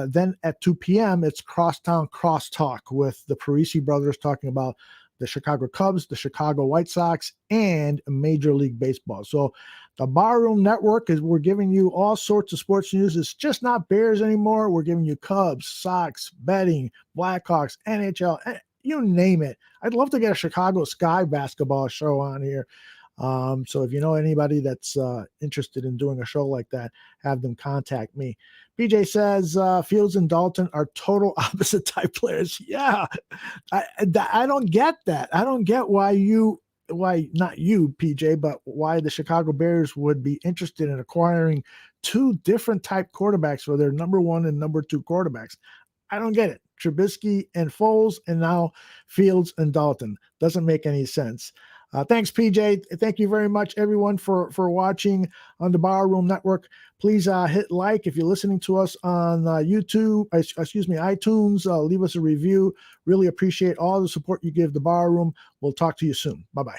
then at 2 p.m., it's Crosstown Crosstalk with the Parisi brothers talking about the Chicago Cubs, the Chicago White Sox, and Major League Baseball. So the Barroom Network we're giving you all sorts of sports news. It's just not Bears anymore. We're giving you Cubs, Sox, betting, Blackhawks, NHL, you name it. I'd love to get a Chicago Sky basketball show on here. So if you know anybody that's interested in doing a show like that, have them contact me. BJ says Fields and Dalton are total opposite type players. Yeah, I don't get that. I don't get why not you, PJ, but why the Chicago Bears would be interested in acquiring two different type quarterbacks for their number one and number two quarterbacks. I don't get it. Trubisky and Foles, and now Fields and Dalton. Doesn't make any sense. Thanks, PJ. Thank you very much, everyone, for watching on the Barroom Network. Please hit like if you're listening to us on YouTube, iTunes. Leave us a review. Really appreciate all the support you give the Barroom. We'll talk to you soon. Bye-bye.